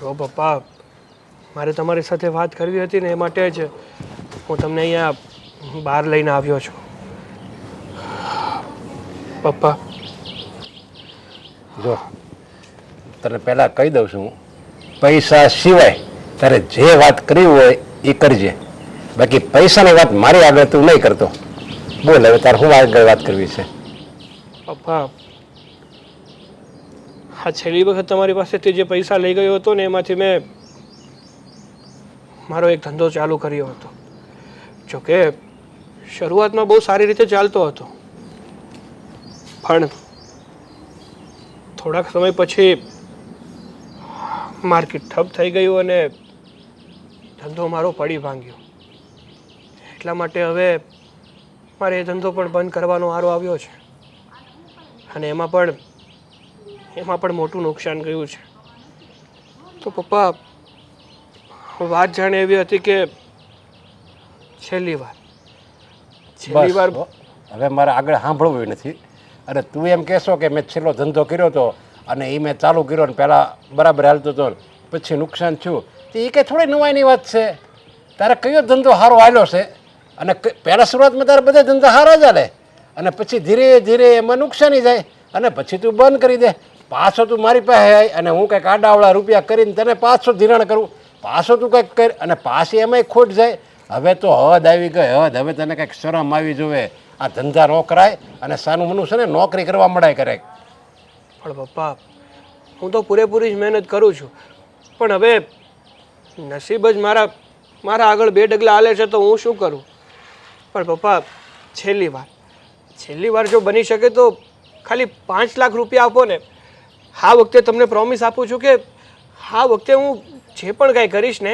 જો પપ્પા, મારે તમારી સાથે વાત કરવી હતી ને એ માટે જ હું તમને અહીંયા બહાર લઈને આવ્યો છું. પપ્પા, જો તને પહેલાં કહી દઉં છું, પૈસા સિવાય તારે જે વાત કરવી હોય એ કરજે. બાકી પૈસાની વાત મારી આગળ તું નહીં કરતો. બોલ હવે તારે શું આગળ વાત કરવી છે? પપ્પા, આ છેલ્લી વખત તમારી પાસેથી જે પૈસા લઈ ગયો હતો ને એમાંથી મેં મારો એક ધંધો ચાલુ કર્યો હતો. જોકે શરૂઆતમાં બહુ સારી રીતે ચાલતો હતો, પણ થોડાક સમય પછી માર્કેટ ઠપ થઈ ગયું અને ધંધો મારો પડી ભાંગ્યો. એટલા માટે હવે મારે એ ધંધો પણ બંધ કરવાનો વારો આવ્યો છે અને એમાં પણ મોટું નુકસાન ગયું છે. તો પપ્પા, વાત જાણે એવી હતી કે છેલ્લી વાર હવે મારે આગળ સાંભળવું નથી. અને તું એમ કહેશો કે મેં છેલ્લો ધંધો કર્યો હતો અને એ મેં ચાલુ કર્યો ને પહેલાં બરાબર હાલતો હતો પછી નુકસાન થયું, તો એ કંઈ થોડી નવાઈની વાત છે. તારે કયો ધંધો સારો હાલ્યો છે? અને પહેલાં શરૂઆતમાં તારે બધા ધંધા સારા જ હાલે અને પછી ધીરે ધીરે એમાં નુકસાની જાય અને પછી તું બંધ કરી દે. પાછો તું મારી પાસે આવી અને હું કંઈક આડાવડા રૂપિયા કરીને તને પાછો ધિરાણ કરું, પાછો તું કંઈક કર અને પાછી એમાંય ખોટ જાય. હવે તો હદ આવી ગઈ, હદ. હવે તને કંઈક શરમ આવી જોવે. આ ધંધા ન કરાય અને સાનું મનું છે ને નોકરી કરવા મળાય કરે. પણ પપ્પા, હું તો પૂરેપૂરી જ મહેનત કરું છું, પણ હવે નસીબ જ મારા આગળ બે ડગલા હાલે છે તો હું શું કરું? પણ પપ્પા, છેલ્લી વાર જો બની શકે તો ખાલી 5 લાખ રૂપિયા આપો ને. આ વખતે તમને પ્રોમિસ આપું છું કે આ વખતે હું જે પણ કાંઈ કરીશ ને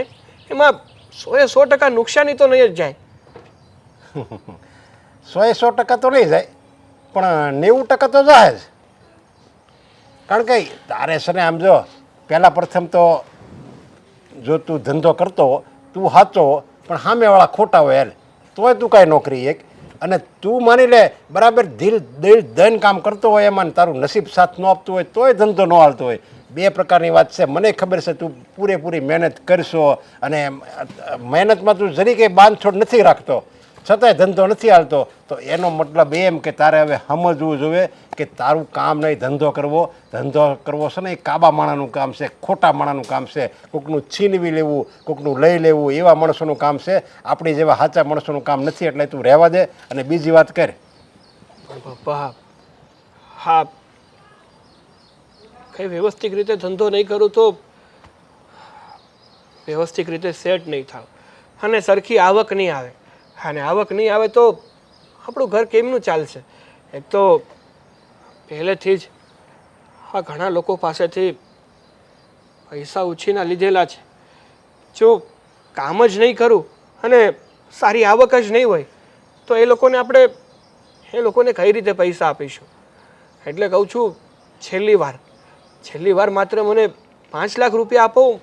એમાં 100% નુકસાની તો નહીં જ જાય. 100% તો નહીં જાય, પણ 90% તો જાય જ. કારણ કે તારે છે ને આમ જો પહેલાં પ્રથમ તો જો તું ધંધો કરતો તું સાચો પણ સામેવાળા ખોટા હોય યાર, તોય તું કાંઈ નોકરી એક. અને તું માની લે બરાબર દિલ દઈને કામ કરતો હોય એમાં તારું નસીબ સાથ ન આપતું હોય તોય ધંધો ન હાલતો હોય. બે પ્રકારની વાત છે. મને ખબર છે તું પૂરેપૂરી મહેનત કરશો અને મહેનતમાં તું જરી કંઈ બાંધછોડ નથી રાખતો છતાંય ધંધો નથી હાલતો, તો એનો મતલબ એમ કે તારે હવે સમજવું જોઈએ કે તારું કામ નહીં ધંધો કરવો છે ને એ કાબા માણાનું કામ છે, ખોટા માણાનું કામ છે. કોકનું છીનવી લેવું, કોકનું લઈ લેવું એવા માણસોનું કામ છે. આપણી જેવા સાચા માણસોનું કામ નથી. એટલે તું રહેવા દે અને બીજી વાત કર. પણ પપ્પા, હા, કંઈ વ્યવસ્થિત રીતે ધંધો નહીં કરું તો વ્યવસ્થિત રીતે સેટ નહીં થાવ અને સરખી આવક નહીં આવે. અને આવક નહીં આવે તો આપણું ઘર કેમનું ચાલશે? એક તો પહેલેથી જ આ ઘણા લોકો પાસેથી પૈસા ઉછીના લીધેલા છે. જો કામ જ નહીં કરું અને સારી આવક જ નહીં હોય તો એ લોકોને કઈ રીતે પૈસા આપીશું? એટલે કહું છું, છેલ્લી વાર માત્ર મને 5 લાખ રૂપિયા આપો.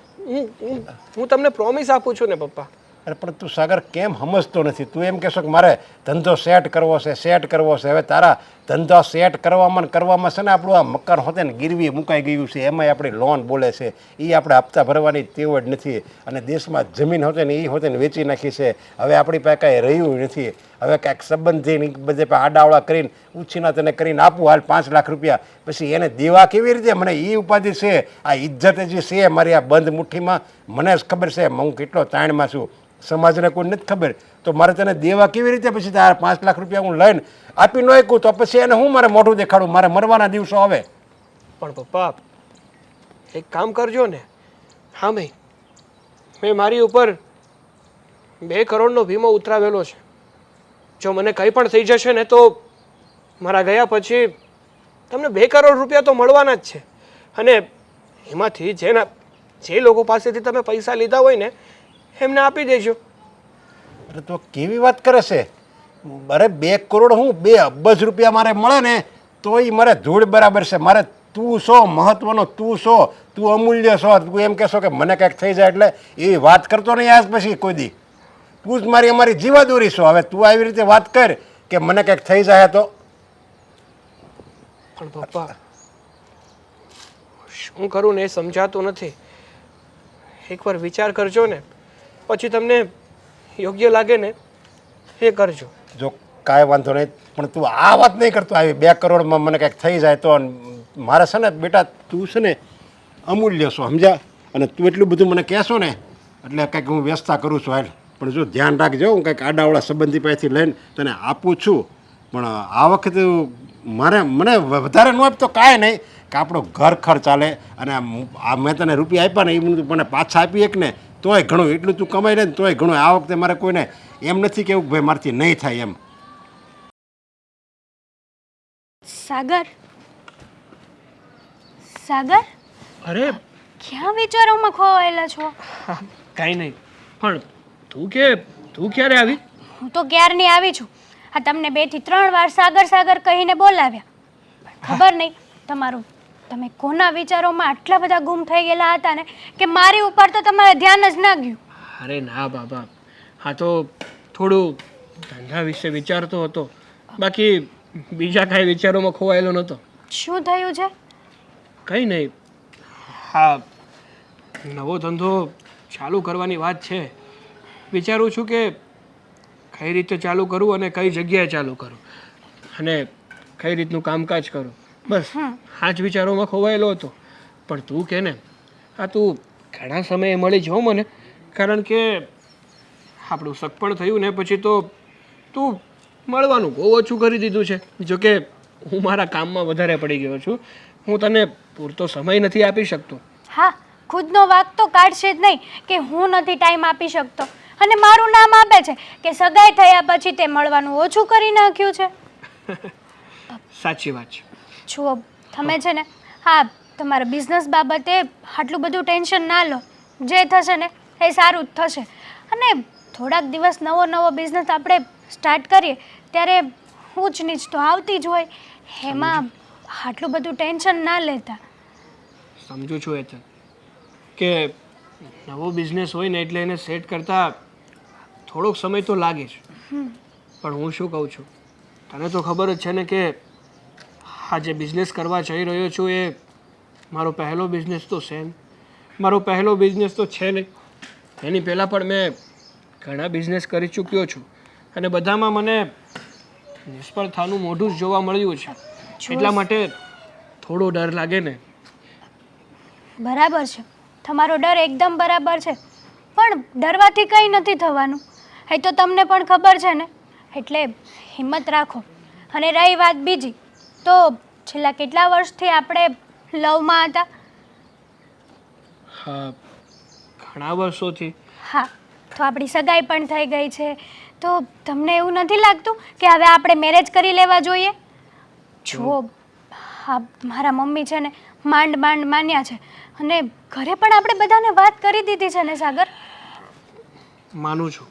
હું તમને પ્રોમિસ આપું છું ને પપ્પા. અરે પણ તું સાગર કેમ સમજતો નથી? તું એમ કહેશો કે મારે ધંધો સેટ કરવો છે. હવે તારા ધંધો સેટ કરવામાં છે ને આપણું આ મકાન હોતે ને ગીરવી મુકાઈ ગયું છે, એમાંય આપણી લોન બોલે છે. એ આપણે હપ્તા ભરવાની ટેવ જ નથી. અને દેશમાં જમીન હોતે ને એ હોતે ને વેચી નાખી છે. હવે આપણી પાસે કાંઈ રહ્યું નથી. હવે કાંઈક સંબંધી બધે આડાવડા કરીને ઉછીના તને કરીને આપું હાલ 5 લાખ રૂપિયા, પછી એને દેવા કેવી રીતે? મને એ ઉપાધિ છે. આ ઇજ્જત જે છે મારી આ બંધ મુઠ્ઠીમાં મને જ ખબર છે હું કેટલો તાણમાં છું. સમાજને કોઈ નથી ખબર. તો મારે તને દેવા કેવી રીતે? પછી તારા 5 લાખ રૂપિયા હું લઈને આપી ન શકું તો પછી એને હું મારે મોઢું દેખાડું? મારે મરવાના દિવસો આવે. પણ પપ્પા, એક કામ કરજો ને. હા ભાઈ, મેં મારી ઉપર 2 કરોડનો વીમો ઉતરાવેલો છે. જો મને કંઈ પણ થઈ જશે ને તો મારા ગયા પછી તમને 2 કરોડ રૂપિયા તો મળવાના જ છે. અને એમાંથી જે લોકો પાસેથી તમે પૈસા લીધા હોય ને એમને આપી દેજો. અરે તો કેવી વાત કરે છે? અરે 2 કરોડ હું 2 અબજ રૂપિયા મારે મળે ને તો એ મારે ધૂળ બરાબર છે. મારે તું છો મહત્વનો, તું અમૂલ્ય છો. તું એમ કહેશો કે મને કંઈક થઈ જાય એટલે એવી વાત કરતો નહીં આજ પછી કોઈ દી. તું જ અમારી જીવાદોરી છો. હવે તું આવી રીતે વાત કર કે મને કંઈક થઈ જાય તો. પણ પપ્પા, શું કરું ને એ સમજાતું નથી. એકવાર વિચાર કરજો ને, પછી તમને યોગ્ય લાગે ને એ કરજો. જો કાંઈ વાંધો નહીં, પણ તું આ વાત નહીં કરતો. આવી 2 કરોડમાં મને કંઈક થઈ જાય તો મારે છે ને બેટા, તું છે ને અમૂલ્ય છો, સમજ્યા? અને તું એટલું બધું મને કહેશો ને એટલે કંઈક હું વ્યવસ્થા કરું છું. હાલ, પણ જો ધ્યાન રાખજો, હું કંઈક આડાવાળા સંબંધી પાસેથી લઈને તને આપું છું. પણ આ વખતે મને વધારે ન આપતો કાંઈ નહીં, કે આપણો ઘર ખર્ચ ચાલે. અને આ મેં તને રૂપિયા આપ્યા ને એ મને પાછા આપી એક ને તોય ઘણું, એટલું તું કમાઈ લે ને તોય ઘણું. આ વખતે મારે કોઈને એમ નથી કેવું કે ભાઈ મારથી નહીં થાય એમ. સાગર, સાગર, અરે ક્યાં વિચારોમાં ખોવાયેલા છો? કાંઈ નહીં, પણ તું ક્યારે આવી? હું તો ક્યારની આવી છું. આ તમને 2 થી 3 વાર સાગર સાગર કહીને બોલાવ્યા. ખબર નહીં તમે કોના વિચારોમાં આટલા બધા ગુમ થઈ ગયેલા હતા ને કે મારી ઉપર તો તમારે ધ્યાન જ ના ગયું. અરે ના બાબા, હા તો થોડું ધંધા વિશે વિચારતો હતો, બાકી બીજા કાંઈ વિચારોમાં ખોવાયેલો નહોતો. શું થયું છે? કંઈ નહીં, હા નવો ધંધો ચાલુ કરવાની વાત છે. વિચારું છું કે કઈ રીતે ચાલુ કરું અને કઈ જગ્યાએ ચાલુ કરું અને કઈ રીતનું કામકાજ કરું, બસ આ જ વિચારોમાં ખોવાયેલો હતો. પણ તું કે ને, તું ઘણા સમયે મળી જાઓ મને, કારણ કે આપણું સગપણ થયું ને પછી તો તું મળવાનું બહુ ઓછું કરી દીધું છે. જોકે હું મારા કામમાં વધારે પડી ગયો છું, હું તને પૂરતો સમય નથી આપી શકતો. હા, ખુદનો વાંક તો કાઢશે જ નહીં કે હું નથી ટાઈમ આપી શકતો, અને મારું નામ આપે છે કે સગાઈ થયા પછી તે મળવાનું ઓછું કરી નાખ્યું છે. સાચી વાત છે. જુઓ, તમે છે ને, હા તમારા બિઝનેસ બાબતે આટલું બધું ટેન્શન ના લો. જે થશે ને એ સારું જ થશે. અને થોડાક દિવસ નવો બિઝનેસ આપણે સ્ટાર્ટ કરીએ ત્યારે ઊંચ નીચ તો આવતી જ હોય, એમાં આટલું બધું ટેન્શન ના લેતા. સમજુ છું એ કે નવો બિઝનેસ હોય ને એટલે એને સેટ કરતાં થોડોક સમય તો લાગે છે. પણ હું શું કહું છું, તને તો ખબર જ છે ને કે આ જે બિઝનેસ કરવા જઈ રહ્યો છું એ મારો પહેલો બિઝનેસ તો છે ને, મારો પહેલો બિઝનેસ તો છે નહીં. એની પહેલાં પણ મેં ઘણા બિઝનેસ કરી ચૂક્યો છું અને બધામાં મને નિષ્ફળતાનું મોઢું જ જોવા મળ્યું છે. એટલા માટે થોડો ડર લાગે ને. બરાબર છે, તમારો ડર એકદમ બરાબર છે, પણ ડરવાથી કંઈ નથી થવાનું, એ તો તમને પણ ખબર છે ને. એટલે હિંમત રાખો. અને રહી વાત બીજી, તો છેલ્લા કેટલા વર્ષથી આપણે લવમાં હતા? હા, ઘણા વર્ષોથી. હા, તો આપણી સગાઈ પણ થઈ ગઈ છે, તો તમને એવું નથી લાગતું કે હવે આપણે મેરેજ કરી લેવા જોઈએ? જુઓ, હા મારા મમ્મી છે ને માંડ માન્યા છે, અને ઘરે પણ આપણે બધાને વાત કરી દીધી છે ને સાગર. માનું છું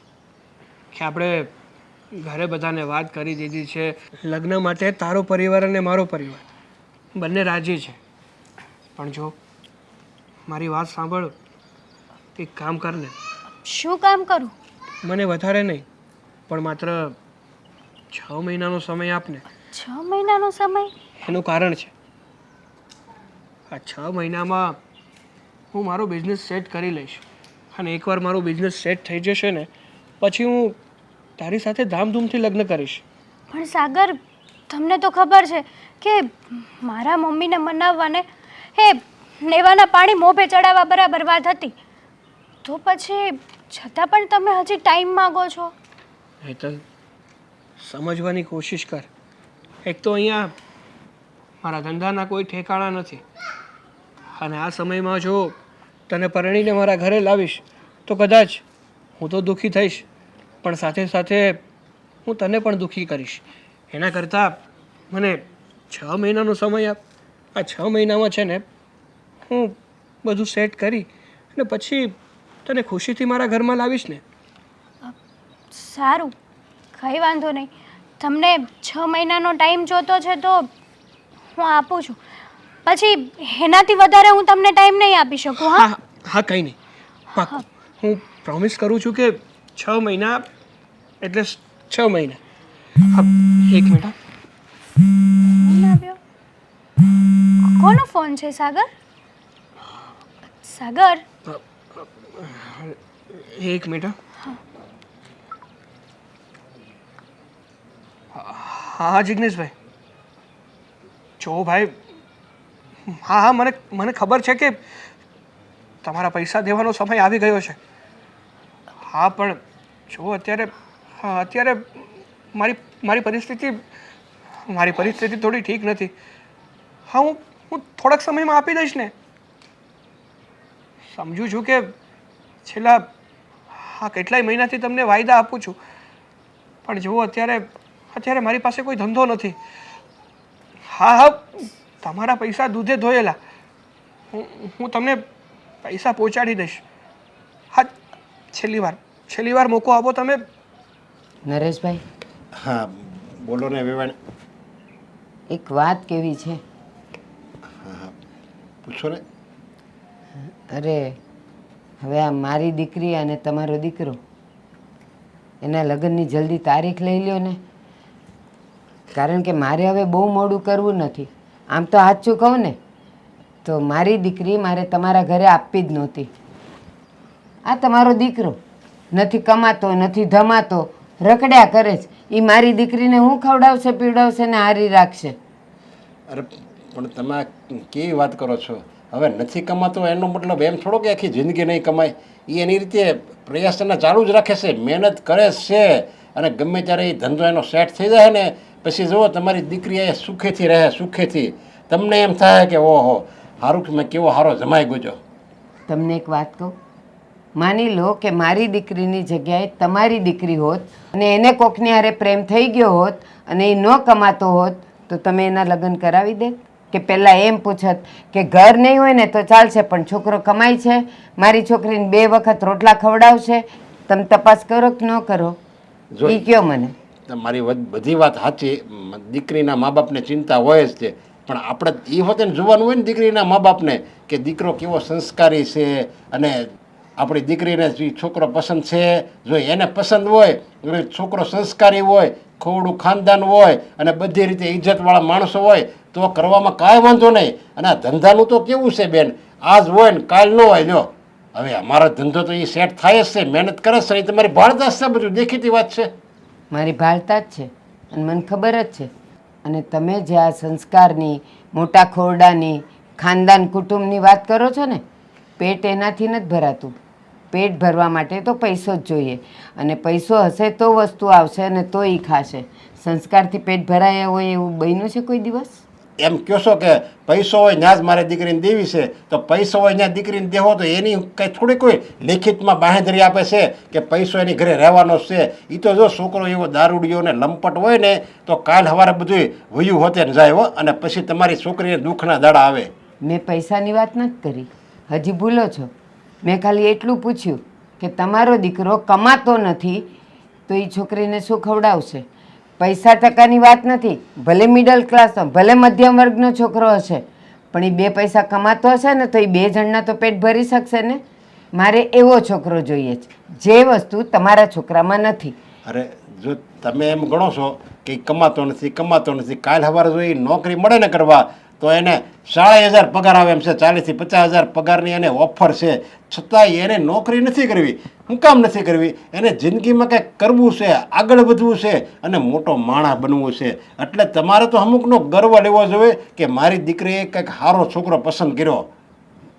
કે આપણે ઘરે બધાને વાત કરી દીધી છે. લગ્ન માટે તારો પરિવાર અને મારો પરિવાર બંને રાજી છે. પણ જો મારી વાત સાંભળ, એક કામ કર ને. શું કામ કરું? મને વધારે નહીં, પણ માત્ર 6 મહિનાનો સમય આપને. 6 મહિનાનો સમય? એનું કારણ છે, આ 6 મહિનામાં હું મારો બિઝનેસ સેટ કરી લઈશ, અને એકવાર મારો બિઝનેસ સેટ થઈ જશે ને પછી હું તારી સાથે ધામધૂમથી લગ્ન કરીશ. પણ સાગર, તમને તો ખબર છે કે મારા મમ્મીને મનાવવાને એ નેવાના પાણી મોભે ચડાવવા બરાબર વાત હતી, તો પછી છતાં પણ તમે હજી ટાઈમ માગો છો. હેતલ, સમજવાની કોશિશ કર. એક તો અહીંયા મારા ધંધાના કોઈ ઠેકાણા નથી, અને આ સમયમાં જો તને પરણીને મારા ઘરે લાવીશ તો કદાચ હું તો દુઃખી થઈશ, પણ સાથે સાથે હું તને પણ દુઃખી કરીશ. એના કરતાં મને 6 મહિનાનો સમય આપ. આ 6 મહિનામાં છે ને હું બધું સેટ કરી અને પછી તને ખુશીથી મારા ઘરમાં લાવીશ ને. સારું, કંઈ વાંધો નહીં. તમને 6 મહિનાનો ટાઈમ જોતો છે તો હું આપું છું, પછી એનાથી વધારે હું તમને ટાઈમ નહીં આપી શકું. હા હા, કંઈ નહીં, પાક્કું. હું પ્રોમિસ કરું છું કે 6 મહિના એટલે 6 મહિના. હા, 1 મિનિટ. ફોન આવ્યો. કોનો ફોન છે સાગર? સાગર, એક મિનિટ હા જિગ્નેશભાઈ જો ભાઈ હા હા મને ખબર છે કે તમારા પૈસા દેવાનો સમય આવી ગયો છે હા પણ જો અત્યારે મારી પરિસ્થિતિ થોડી ઠીક નથી હા હું થોડાક સમયમાં આપી દઈશ ને સમજુ છું કે છેલ્લા કેટલાય મહિનાથી તમને વાયદા આપું છું પણ જુઓ અત્યારે મારી પાસે કોઈ ધંધો નથી હા તમારા પૈસા દૂધે ધોયેલા હું તમને પૈસા પહોંચાડી દઈશ હા છેલ્લી વાર મોકો આપો તમે નરેશભાઈ હા બોલો ને વેવાણ. એક વાત કેવી છે. હા પૂછો ને. અરે હવે આ મારી દીકરી અને તમારો દીકરો એના લગ્નની જલ્દી તારીખ લઈ લ્યો ને કારણ કે મારે હવે બહુ મોડું કરવું નથી. આમ તો સાચું કહું ને તો મારી દીકરી મારે તમારા ઘરે આપવી જ નહોતી. આ તમારો દીકરો નથી કમાતો નથી ધમાતો રખડ્યા કરે છે. એ મારી દીકરીને હું ખવડાવશે પીવડાવશે ને હારી રાખશે. અરે પણ તમે કેવી વાત કરો છો. હવે નથી કમાતો એનો મતલબ એમ થોડો કે આખી જિંદગી નહીં કમાય. એ એની રીતે પ્રયાસ એના ચાલુ જ રાખે છે, મહેનત કરે છે અને ગમે ત્યારે એ ધંધો એનો સેટ થઈ જાય ને પછી જુઓ તમારી દીકરી એ સુખેથી રહે સુખેથી. તમને એમ થાય કે ઓહો સારું કે મેં કેવો સારો જમાઈ ગયો. તમને એક વાત કહું, માની લો કે મારી દીકરીની જગ્યાએ તમારી દીકરી હોત અને એને કોકની હારે પ્રેમ થઈ ગયો હોત અને એ ન કમાતો હોત તો તમે એના લગ્ન કરાવી દેત કે પહેલાં એમ પૂછત કે ઘર નહીં હોય ને તો ચાલશે પણ છોકરો કમાય છે, મારી છોકરીને 2 વખત રોટલા ખવડાવશે? તમે તપાસ કરો કે ન કરો એ કયો મને. તમારી બધી વાત સાચી. દીકરીના મા બાપને ચિંતા હોય જ છે પણ આપણે એ હોતે ને જોવાનું હોય ને દીકરીના મા બાપને કે દીકરો કેવો સંસ્કારી છે અને આપણી દીકરીને જે છોકરો પસંદ છે જો એને પસંદ હોય છોકરો સંસ્કારી હોય ખોવડું ખાનદાન હોય અને બધી રીતે ઇજ્જતવાળા માણસો હોય તો કરવામાં કાંઈ વાંધો નહીં. અને આ ધંધાનું તો કેવું છે બેન, આજ હોય ને કાલ ન હોય. જો હવે અમારો ધંધો તો એ સેટ થાય જ છે, મહેનત કરે છે. એ તમારી ભારદાસ છે, બધું દેખીતી વાત છે. મારી ભાળતા જ છે અને મને ખબર જ છે. અને તમે જે આ સંસ્કારની મોટા ખોરડાની ખાનદાન કુટુંબની વાત કરો છો ને પેટ એનાથી નથી ભરાતું. પેટ ભરવા માટે તો પૈસો જ જોઈએ અને પૈસો હશે તો વસ્તુ આવશે અને તો એ ખાશે. સંસ્કારથી પેટ ભરાયા હોય એવું બન્યું છે કોઈ દિવસ? એમ કહો છો કે પૈસો હોય ત્યાં જ મારે દીકરીને દેવી છે તો પૈસો હોય ત્યાં દીકરીને દેવો તો એની કંઈ થોડી કોઈ લેખિતમાં બાંહેધરી આપે છે કે પૈસો એની ઘરે રહેવાનો છે? એ તો જો છોકરો એવો દારૂડિયો ને લંપટ હોય ને તો કાલ સવારે બધું વયું હોતે ને જાય હો અને પછી તમારી છોકરીને દુઃખના દાડા આવે. મેં પૈસાની વાત નથી કરી, હજી ભૂલો છો. મેં ખાલી એટલું પૂછ્યું કે તમારો દીકરો કમાતો નથી તો એ છોકરીને શું ખવડાવશે? પૈસા ટકાની વાત નથી. ભલે મિડલ ક્લાસનો ભલે મધ્યમ વર્ગનો છોકરો હશે પણ એ 2 પૈસા કમાતો હશે ને તો એ 2 જણના તો પેટ ભરી શકશે ને. મારે એવો છોકરો જોઈએ છે જે વસ્તુ તમારા છોકરામાં નથી. અરે જો તમે એમ ગણો છો કે એ કમાતો નથી કાલ સવારે જો એ નોકરી મળે ને કરવા તો એને 40,000 પગાર આવે એમ છે, 40,000 થી 50,000 પગારની એને ઓફર છે. છતાંય એને નોકરી નથી કરવી. શું કામ નથી કરવી? એને જિંદગીમાં કંઈક કરવું છે, આગળ વધવું છે અને મોટો માણસ બનવું છે. એટલે તમારે તો અમુકનો ગર્વ લેવો જોઈએ કે મારી દીકરીએ કંઈક સારો છોકરો પસંદ કર્યો.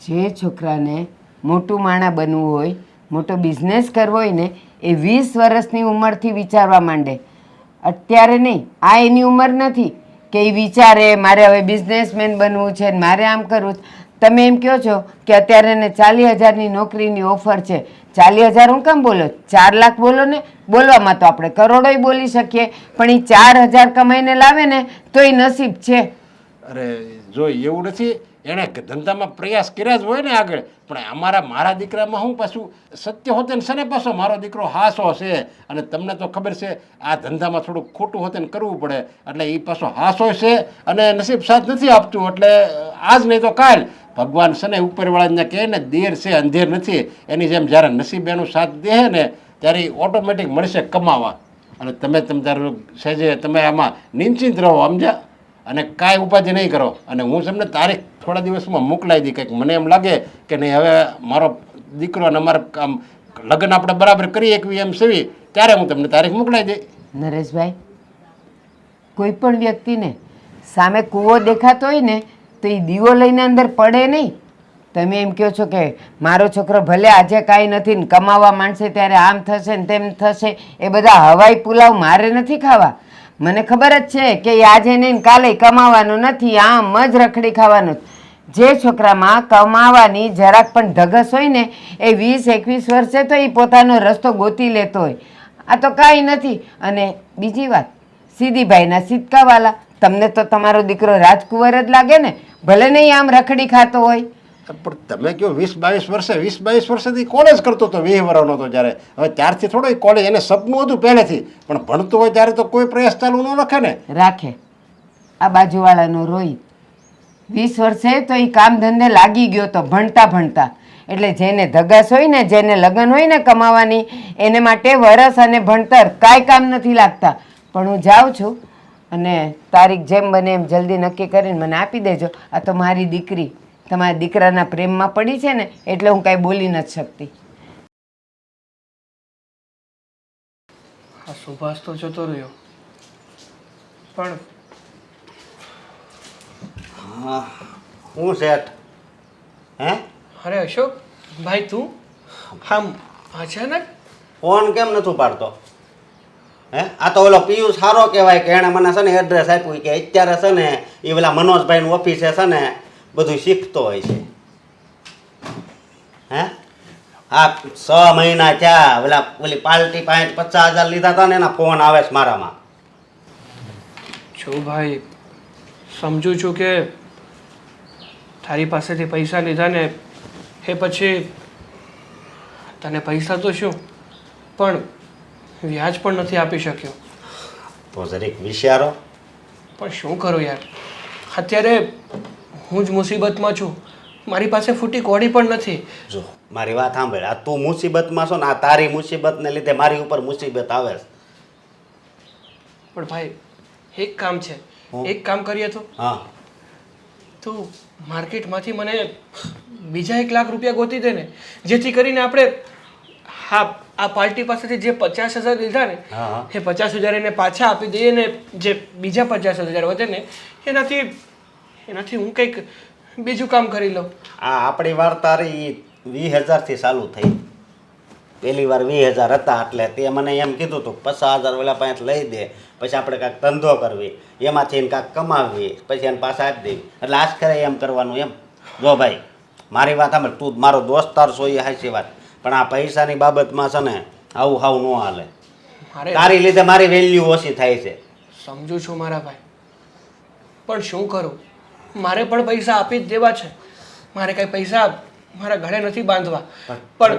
જે છોકરાને મોટું માણા બનવું હોય, મોટો બિઝનેસ કરવો હોય ને એ 20 વર્ષની ઉંમરથી વિચારવા માંડે, અત્યારે નહીં. આ એની ઉંમર નથી કે એ વિચારે મારે હવે બિઝનેસમેન બનવું છે ને મારે આમ કરવું છે. તમે એમ કહો છો કે અત્યારે એને 40,000ની નોકરીની ઓફર છે. 40,000 હું કેમ બોલો? 4 લાખ બોલો ને. બોલવામાં તો આપણે કરોડોય બોલી શકીએ પણ એ 4,000 કમાઈને લાવે ને તો એ નસીબ છે. અરે જો એવું નથી, એણે ધંધામાં પ્રયાસ કર્યા જ હોય ને આગળ. પણ મારા દીકરામાં શું પાછું સત્ય હોતે ને છે પાછો મારો દીકરો હાસો છે અને તમને તો ખબર છે આ ધંધામાં થોડુંક ખોટું હોતે ને કરવું પડે એટલે એ પાછો હાસો છે અને નસીબ સાથ નથી આપતું. એટલે આજ નહીં તો કાલ ભગવાન છે ને ઉપરવાળાને કહે ને દેર છે અંધેર નથી. એની જેમ જ્યારે નસીબ એનું સાથ દે ને ત્યારે ઓટોમેટિક મળશે કમાવા. અને તમે તારું સહેજે તમે આમાં નિશ્ચિંત રહો સમજ્યા અને કાંઈ ઉપાધિ નહીં કરો. અને હું તમને તારીખ થોડા દિવસમાં મોકલાવી દઈ કંઈક મને એમ લાગે કે નહીં હવે મારો દીકરો અને અમારે આમ લગ્ન આપણે બરાબર કરી એકવી એમ સેવી ત્યારે હું તમને તારીખ મોકલાવી દઈ. નરેશભાઈ, કોઈ પણ વ્યક્તિને સામે કૂવો દેખાતો હોય ને તો એ દીવો લઈને અંદર પડે નહીં. તમે એમ કહો છો કે મારો છોકરો ભલે આજે કાંઈ નથી ને કમાવા માંડશે ત્યારે આમ થશે ને તેમ થશે, એ બધા હવાઈ પુલાવ મારે નથી ખાવા. મને ખબર જ છે કે એ આજે નહીં ને કાલે કમાવાનું નથી, આમ જ રખડી ખાવાનું. જે છોકરામાં કમાવાની જરાક પણ ધગસ હોય ને એ 20-21 વર્ષે તો એ પોતાનો રસ્તો ગોતી લેતો હોય. આ તો કાંઈ નથી. અને બીજી વાત, સીધીભાઈના સિક્કાવાલા, તમને તો તમારો દીકરો રાજકુંવર જ લાગે ને, ભલે નહીં આમ રખડી ખાતો હોય. પણ તમે કહો 20-22 વર્ષે 20-22 વર્ષથી કોલેજ કરતો હતો, 20 વર્ષનો હતો જ્યારે. હવે ત્યારથી થોડો કોલેજ એને સપનું હતું પહેલેથી, પણ ભણતો હોય ત્યારે તો કોઈ પ્રયાસ ચાલુ ન રાખે ને. રાખે. આ બાજુવાળાનો રોહિત 20 વર્ષે તો એ કામ ધંધે લાગી ગયો તો ભણતા ભણતા. એટલે જેને ધગસ હોય ને, જેને લગ્ન હોય ને કમાવાની, એને માટે વરસ અને ભણતર કાંઈ કામ નથી લાગતા. પણ હું જાઉં છું અને તારીખ જેમ બને એમ જલ્દી નક્કી કરીને મને આપી દેજો. આ તો મારી દીકરી તમારા દીકરાના પ્રેમમાં પડી છે ને એટલે હું કાંઈ બોલી નથી શકતી. આ સુભાષ તો જતો રહ્યો, પણ હા, હું શેઠ? હે? અરે અશોક ભાઈ, તું આમ અચાનક? ફોન કેમ નથી ઉપાડતો? હે? આ તો ઓલો પિયુષ સારો કહેવાય કે એણે મને છે ને એડ્રેસ આપ્યું કે અત્યારે છે ને એ પેલા મનોજભાઈનું ઓફિસે છે ને બધું શીખતો હોય છે. હે? હા, 6 મહિના થયા. ઓલી પાર્ટી પાસે 50,000 લીધા હતા ને એના ફોન આવે છે મારામાં. જો ભાઈ, સમજુ છું કે તારી પાસેથી પૈસા લીધા ને એ પછી તને પૈસા તો શું પણ વ્યાજ પણ નથી આપી શક્યો. તો જરીક વિચારો. પણ શું કરું યાર, અત્યારે હું જ મુસીબતમાં છું. મારી પાસે ફૂટી કોડી પણ નથી. જો મારી વાત સાંભળ, આ તું મુસીબતમાં છો ને, આ તારી મુસીબતને લીધે મારી ઉપર મુસીબત આવે છે. પણ ભાઈ એક કામ છે, હું? એક કામ કરીએ તો હા, તું માર્કેટમાંથી મને બીજા 1 લાખ રૂપિયા ગોતી દે ને, જેથી કરીને આપણે હા આ પાર્ટી પાસેથી જે 50,000 લીધા ને હા, હા. એ 50,000 એને પાછા આપી દઈએ ને જે બીજા 50,000 વધે ને એનાથી હું કંઈક બીજું કામ કરી લઉં. આ આપણી વાર્તા રહી 20,000 થી ચાલુ થઈ. પહેલી વાર 20,000 હતા એટલે તે મને એમ કીધું હતું 50,000 ઓલા પાસે લઈ દે, પછી આપણે કાંઈક ધંધો કરવી, એમાંથી એને કાંઈક કમાવવી, પછી એને પાછા આપી દેવી. એટલે આજ એમ કરવાનું એમ. જો ભાઈ મારી વાત સાંભળ, તું મારો દોસ્તાર છો એ સાચી વાત, પણ આ પૈસાની બાબતમાં છે ને આવું હાવ ન હાલે. મારે તારી લીધે મારી વેલ્યુ ઓછી થાય છે. સમજુ છું મારા ભાઈ, પણ શું કરું, મારે પણ પૈસા આપી જ દેવા છે. મારે કાંઈ પૈસા મારા ઘરે નથી બાંધવા, પણ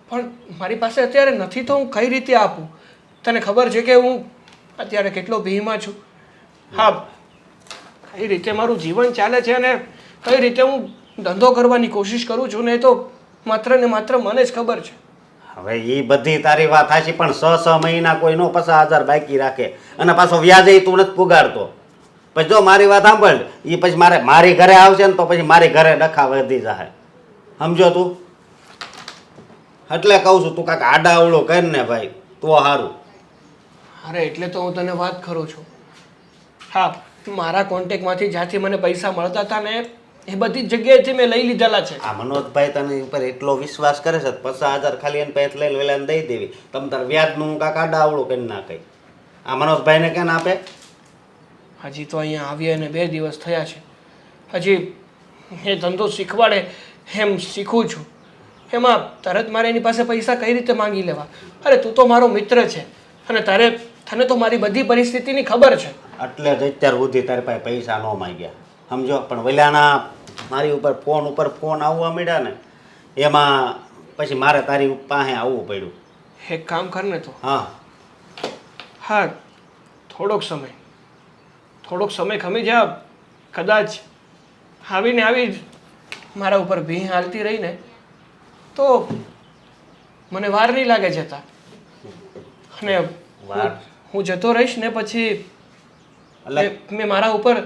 પણ મારી પાસે અત્યારે નથી તો હું કઈ રીતે આપું? તને ખબર છે કે હું અત્યારે કેટલો ભીમાં છું. હા, કઈ રીતે મારું જીવન ચાલે છે અને કઈ રીતે હું ધંધો કરવાની કોશિશ કરું છું ને એ તો માત્ર ને માત્ર મને જ ખબર છે. હવે એ બધી તારી વાત સાચી, પણ 6 મહિના કોઈ નો 50,000 બાકી રાખે અને પાછો વ્યાજે તું નથી પુગાડતો. પછી જો મારી વાત સાંભળ, એ પછી મારી ઘરે આવશે ને તો પછી મારી ઘરે ડખા વધી જાય. સમજો તું? એટલે કહું છું તું કાંઈક આડાવડું કર ને ભાઈ તો સારું. અરે એટલે તો હું તને વાત કરું છું. હા, મારા કોન્ટેક્ટમાંથી જ્યાંથી મને પૈસા મળતા હતા ને એ બધી જ જગ્યાએથી મેં લઈ લીધેલા છે. આ મનોજભાઈ તને ઉપર એટલો વિશ્વાસ કરે છે, 50,000 ખાલી એને પાસે લઈને વેલાને દઈ દેવી. તમ તાર વ્યાજનું કાંઈક આડાવડું કરી નાખે. આ મનોજભાઈને કેમ આપે? હજી તો અહીંયા આવ્યા અને 2 દિવસ થયા છે. હજી એ ધંધો શીખવાડે એમ શીખું છું. એમાં તરત મારે એની પાસે પૈસા કઈ રીતે માંગી લેવા? અરે તું તો મારો મિત્ર છે અને તને તો મારી બધી પરિસ્થિતિની ખબર છે. એટલે જ અત્યાર સુધી તારી પાસે પૈસા ન માંગ્યા. સમજો? પણ વેલાના મારી ઉપર ફોન આવવા માંડ્યા ને એમાં પછી મારે તારી પાસે આવવું પડ્યું. એક કામ કર ને તો. હા હા, થોડોક સમય ખમી જા. કદાચ આવી જ મારા ઉપર ભીં હાલતી રહી ને તો મને વાર નહીં લાગે જતા. અને હું જતો રહીશ ને પછી મેં મારા ઉપર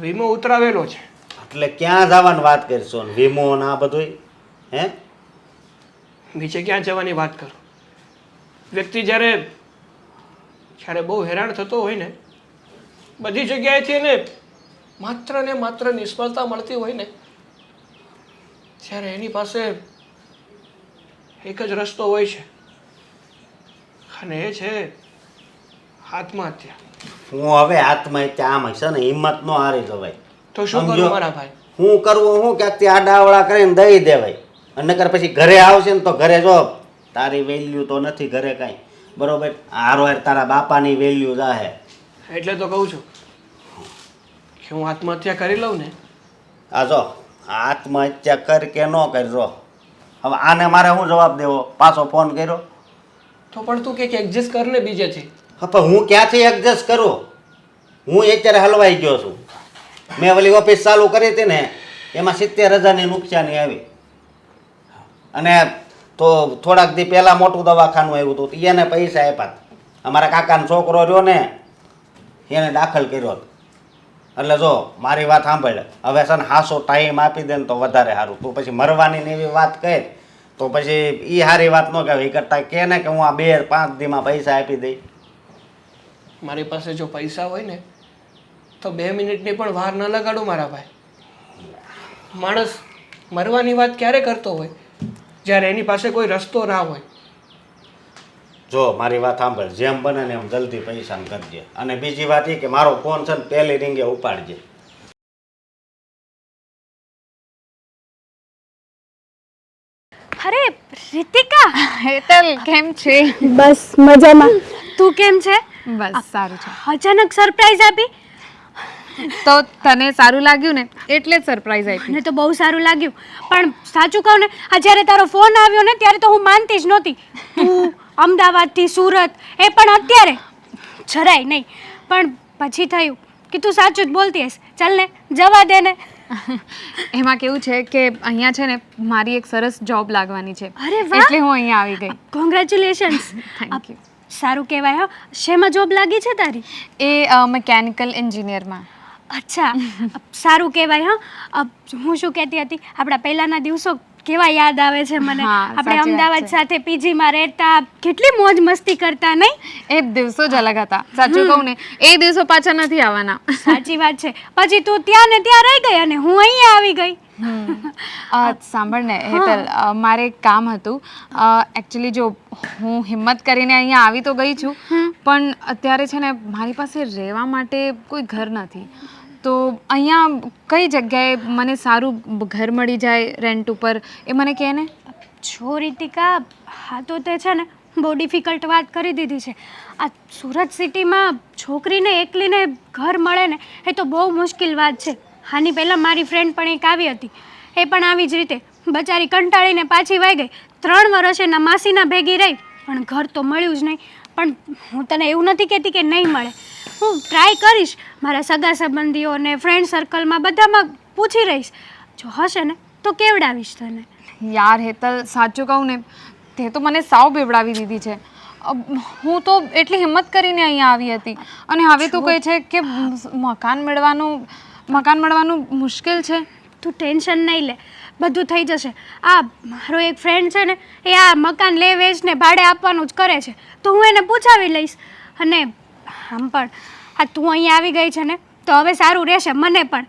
વીમો ઉતરાવેલો છે. એટલે ક્યાં જવાની વાત કરશો? વીમો ના બધું? હે? નીચે ક્યાં જવાની વાત કરું? વ્યક્તિ જ્યારે બહુ હેરાન થતો હોય ને, બધી જગ્યાએથી એને માત્ર ને માત્ર નિષ્ફળતા મળતી હોય ને, ત્યારે એની પાસે એક જ રસ્તો હોય છે, અને એ છે આત્મહત્યા. હું હવે આત્મહત્યા આમ હશે ને હિંમત નો હારી જવાય. તો શું સમજો? કરું મારા ભાઈ? હું કરવું હું ક્યાંકથી આડાવડા કરીને દઈ દેવાય, અને નકર પછી ઘરે આવશે ને તો ઘરે જો તારી વેલ્યુ તો નથી ઘરે કાંઈ, બરોબર? હારો હાર તારા બાપાની વેલ્યુ જાહે. એટલે તો કહું છું કે હું આત્મહત્યા કરી લઉં ને. આ જો આત્મહત્યા કર કે ન કરજો, હવે આને મારે શું જવાબ દેવો? પાછો ફોન કર્યો તો પણ તું કંઈક એડજસ્ટ કર ને બીજેથી. હા, પણ હું ક્યાંથી એડજસ્ટ કરું? હું અત્યારે હલવાઈ ગયો છું. મેં ઓલી ઓફિસ ચાલુ કરી હતી ને, એમાં 70,000ની નુકસાની આવી, અને તો થોડાક દી પહેલાં મોટું દવાખાનું આવ્યું હતું, એને પૈસા આપ્યા. અમારા કાકાનો છોકરો રહ્યો ને, એને દાખલ કર્યો હતો. એટલે જો મારી વાત સાંભળ, હવે છે ને હાસો ટાઈમ આપી દે ને તો વધારે સારું. તું પછી મરવાની ને એવી વાત કહે તો પછી એ સારી વાત ન કહેવાય. એ કરતાં કહે ને કે હું આ 2-5 દીમાં પૈસા આપી દઈ. મારી પાસે જો પૈસા હોય ને તો 2 મિનિટની પણ વાર ન લગાડું મારા ભાઈ. માણસ મરવાની વાત ક્યારે કરતો હોય? જ્યારે એની પાસે કોઈ રસ્તો ના હોય. જો મારી વાત સાંભળ, જેમ બને ને એમ જલ્દી પૈસા કરજે. અને બીજી વાત એ કે મારો ફોન છે ને પહેલી રીંગે ઉપાડજે. અરે રીતિકા, હેતલ કેમ છે? બસ મજામાં. તું કેમ છે? બસ સારું છે. અચાનક સરપ્રાઈઝ આપી? તો તને સારું લાગ્યું ને એટલે જ સરપ્રાઈઝ આપી. મને તો બહુ સારું લાગ્યું, પણ સાચું કહું ને, આ જ્યારે તારો ફોન આવ્યો ને ત્યારે તો હું માનતી જ નહોતી. તું અમદાવાદથી સુરત, એ પણ અત્યારે જરાય નહીં. પણ પછી થયું કે તું સાચું જ બોલતી હશ. ચાલ ને, જવા દે ને. એમાં કેવું છે કે અહીંયા છે ને મારી એક સરસ જોબ લાગવાની છે. અરે વાહ! એટલે હું અહીંયા આવી ગઈ. કોંગ્રેચ્યુલેશન્સ. Thank you. સારું કહેવાય. હો, શેમાં જોબ લાગી છે તારી? એ મિકેનિકલ એન્જિનિયરમાં. અચ્છા, સારું કહેવાય. હા, હું શું કહેતી હતી, આપણા પહેલાંના દિવસો કેવા યાદ આવે છે મને. હા, આપણે સાચી વાત અમદાવાદ છે. સાથે પીજીમાં રહેતા, કેટલી મોજ મસ્તી કરતા, નહીં? એ દિવસો જ અલગ હતા. સાચું કહું ને, એ દિવસો પાછા નથી આવવાના. સાચી વાત છે. પછી તું ત્યાં ને ત્યાં રહી ગઈ અને હું અહીંયા આવી ગઈ. સાંભળ ને હેતલ, મારે એક કામ હતું. એકચ્યુઅલી જો હું હિંમત કરીને અહીંયા આવી તો ગઈ છું, પણ અત્યારે છે ને મારી પાસે રહેવા માટે કોઈ ઘર નથી. તો અહીંયા કઈ જગ્યાએ મને સારું ઘર મળી જાય રેન્ટ ઉપર, એ મને કહે ને. જો રીતિકા, હા તો તે છે ને બહુ ડિફિકલ્ટ વાત કરી દીધી છે. આ સુરત સિટીમાં છોકરીને એકલીને ઘર મળે ને એ તો બહુ મુશ્કેલ વાત છે. આની પહેલાં મારી ફ્રેન્ડ પણ એક આવી હતી, એ પણ આવી જ રીતે બચારી કંટાળીને પાછી વહી ગઈ. 3 વર્ષ એના માસીના ભેગી રહી, પણ ઘર તો મળ્યું જ નહીં. પણ હું તને એવું નથી કહેતી કે નહીં મળે, હું ટ્રાય કરીશ. મારા સગા સંબંધીઓને ફ્રેન્ડ સર્કલમાં બધામાં પૂછી રહીશ. જો હશે ને તો કેવડાવીશ તને. યાર હેતલ, સાચું કહું ને, તે તો મને સાવ બેવડાવી દીધી છે. હું તો એટલી હિંમત કરીને અહીંયા આવી હતી, અને હવે તું કહે છે કે મકાન મળવાનું મુશ્કેલ છે. તું ટેન્શન નહીં લે, બધું થઈ જશે. આ મારો એક ફ્રેન્ડ છે ને, એ આ મકાન લે વેચને ભાડે આપવાનું જ કરે છે, તો હું એને પૂછાવી લઈશ. અને આમ પણ આ તું અહીંયા આવી ગઈ છે ને, તો હવે સારું રહેશે મને પણ.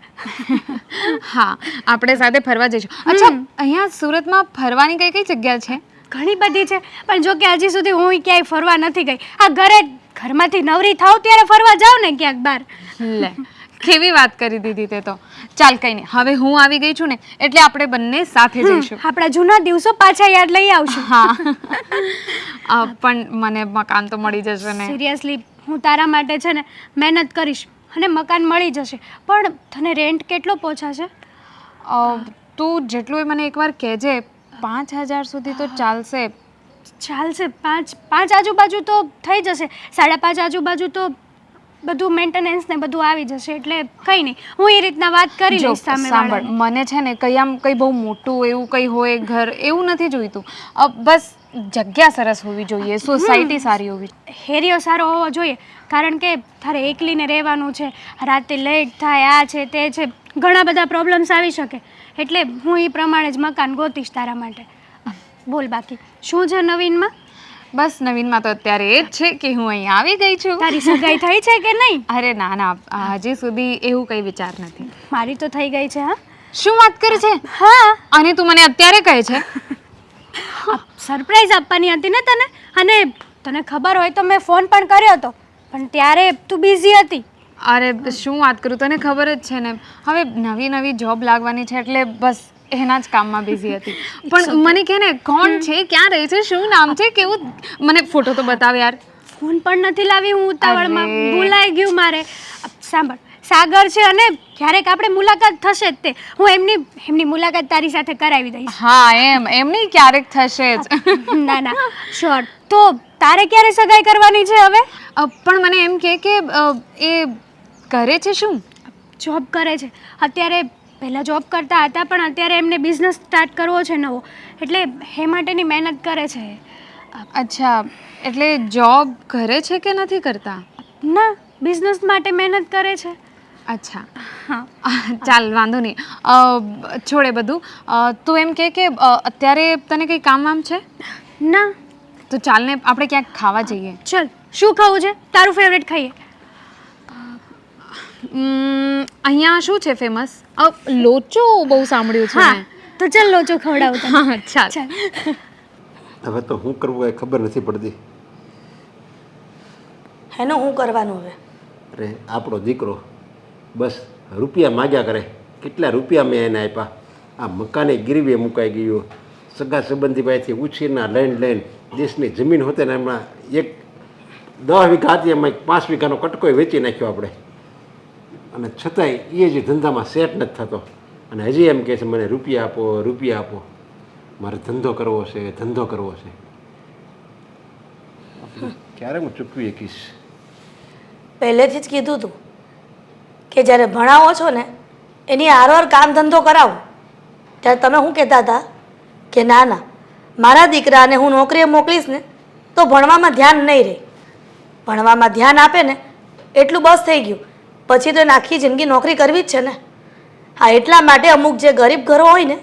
હા, આપણે સાથે ફરવા જઈશું. અચ્છા, અહીંયા સુરતમાં ફરવાની કઈ કઈ જગ્યા છે? ઘણી બધી છે, પણ જો કે હજી સુધી હું ક્યાંય ફરવા નથી ગઈ. આ ઘરમાંથી નવરી થાવ ત્યારે ફરવા જાવ ને ક્યાંક બહાર. લે, કેવી વાત કરી દીધી તે તો. ચાલ કઈ નહીં, હવે હું આવી ગઈ છું ને એટલે આપણે બંને સાથે જઈશું. આપણા જૂના દિવસો પાછા યાદ લઈ આવશું. હા. પણ મને મકાન તો મળી જશે ને? સિરિયસલી, હું તારા માટે છે ને મહેનત કરીશ અને મકાન મળી જશે. પણ તને રેન્ટ કેટલો પહોંચાશે? તું જેટલું એ મને એકવાર કહેજે. 5,000 સુધી તો ચાલશે. ચાલશે. 5 આજુબાજુ તો થઈ જશે. 5.5 આજુબાજુ તો બધું મેન્ટેનન્સ ને બધું આવી જશે, એટલે કંઈ નહીં, હું એ રીતના વાત કરી લઈશ સામે. સાંભળ, મને છે ને કંઈ બહુ મોટું એવું કંઈ હોય ઘર એવું નથી જોઈતું. બસ જગ્યા સરસ હોવી જોઈએ, સોસાયટી સારી હોવી. એરિયો સારો હોવો જોઈએ, કારણ કે તારે એકલીને રહેવાનું છે, રાતે લેટ થાય, આ છે તે છે, ઘણા બધા પ્રોબ્લેમ્સ આવી શકે. એટલે હું એ પ્રમાણે જ મકાન ગોતીશ તારા માટે. બોલ બાકી શું છે નવીનમાં? બસ નવીનમાં તો અત્યારે એ જ છે કે હું અહીં આવી ગઈ છું. તારી સગાઈ થઈ છે કે નહીં? અરે ના ના, હજી સુધી એવું કંઈ વિચાર નથી. મારી તો થઈ ગઈ છે. હા શું વાત કરે છે? હા, અને તું મને અત્યારે કહે છે? સરપ્રાઈઝ આપવાની હતી ને તને, અને તને ખબર હોય તો મેં ફોન પણ કર્યો હતો, પણ ત્યારે તું બિઝી હતી. અરે શું વાત કરું, તને ખબર જ છે ને હવે નવી નવી જોબ લાગવાની છે એટલે બસ એના જ કામમાં બિઝી હતી. પણ મને કહે ને કોણ છે, ક્યાં રહે છે, શું નામ છે, કેવું, મને ફોટો તો બતાવ યાર. ફોન પણ નથી લાવી હું ઉતાવળમાં, અરે. ભૂલાઈ ગયું મારે. સાંભળ, સાગર છે અને ક્યારેક આપણે મુલાકાત થશે જ તે. હું એમની મુલાકાત તારી સાથે કરાવી દઈશ. હા એમની ક્યારેક થશે જ. ના ના, શ્યોર. તો તારે ક્યારે સગાઈ કરવાની છે હવે? પણ મને એમ કે એ કરે છે શું? જોબ કરે છે અત્યારે. પહેલાં જોબ કરતા હતા પણ અત્યારે એમને બિઝનેસ સ્ટાર્ટ કરવો છે નવો, એટલે એ માટેની મહેનત કરે છે. અચ્છા, એટલે જોબ કરે છે કે નથી કરતા? ના, બિઝનેસ માટે મહેનત કરે છે. અચ્છા હા, ચાલ વાંધો નહીં, છોડે બધું. તું એમ કે અત્યારે તને કંઈ કામ વામ છે? ના. તો ચાલ ને આપણે ક્યાંક ખાવા જઈએ. ચલ, શું ખાવું છે? તારું ફેવરેટ ખાઈએ. અહીંયા શું છે ફેમસ? લોચો બહુ સાંભળ્યું છે હા, મેં. તો ચાલ લોચો ખવડાવું તને. હા ચાલ. ચાલ. હવે તો શું કરવું એ ખબર નથી પડતી. એનું શું કરવાનું હવે? અરે આપણો દીકરો બસ રૂપિયા માગ્યા કરે. કેટલા રૂપિયા મેં એને આપ્યા. આ મકાને ગીરવે મુકાઈ ગયું. સગા સંબંધી પાસેથી ઉછીના લઈને દેશની જમીન હોતે ને એમાં 10 વીઘા હતી, એમાં 5 વીઘાનો કટકોય વેચી નાખ્યો આપણે. અને છતાંય એ જ ધંધામાં સેટ નથી થતો. અને હજી એમ કહે છે મને રૂપિયા આપો, રૂપિયા આપો. મારે ધંધો કરવો છે, ધંધો કરવો છે. ક્યારે હું ચૂકવી શકીશ? પહેલેથી જ કીધું તું કે જ્યારે ભણાવો છો ને એની આરોર કામ ધંધો કરાવો, ત્યારે તમે શું કહેતા હતા કે ના ના મારા દીકરાને હું નોકરીએ મોકલીશ ને તો ભણવામાં ધ્યાન નહીં રહે. ભણવામાં ધ્યાન આપે ને એટલું બસ થઈ ગયું, પછી તો એને આખી જિંદગી નોકરી કરવી જ છે ને. હા, એટલા માટે અમુક જે ગરીબ ઘરો હોય ને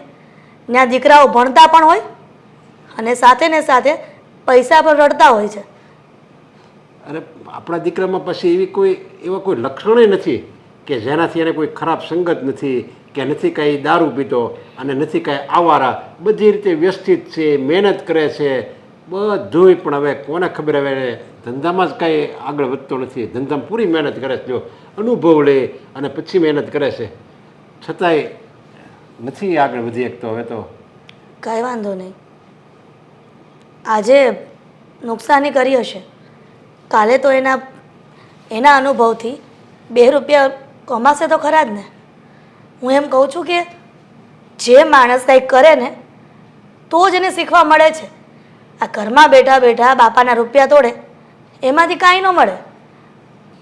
ત્યાં દીકરાઓ ભણતા પણ હોય અને સાથે ને સાથે પૈસા પણ રડતા હોય છે. અને આપણા દીકરામાં પછી એવા કોઈ લક્ષણો નથી કે જેનાથી એને કોઈ ખરાબ સંગત નથી, કે નથી કાંઈ દારૂ પીતો અને નથી કાંઈ આવારા. બધી રીતે વ્યવસ્થિત છે, મહેનત કરે છે બધુંય. પણ હવે કોને ખબર, હવે ધંધામાં જ કાંઈ આગળ વધતો નથી. ધંધામાં પૂરી મહેનત કરે છે, જો અનુભવ લે અને પછી મહેનત કરે છે, છતાંય નથી આગળ વધી શકતો. હવે તો કાંઈ વાંધો નહીં, આજે નુકસાની કરી હશે, કાલે તો એના અનુભવથી 2 રૂપિયા કમાશે તો ખરા જ ને. હું એમ કહું છું કે જે માણસ કંઈક કરે ને તો જ એને શીખવા મળે છે. આ ઘરમાં બેઠા બેઠા બાપાના રૂપિયા તોડે એમાંથી કાંઈ ન મળે.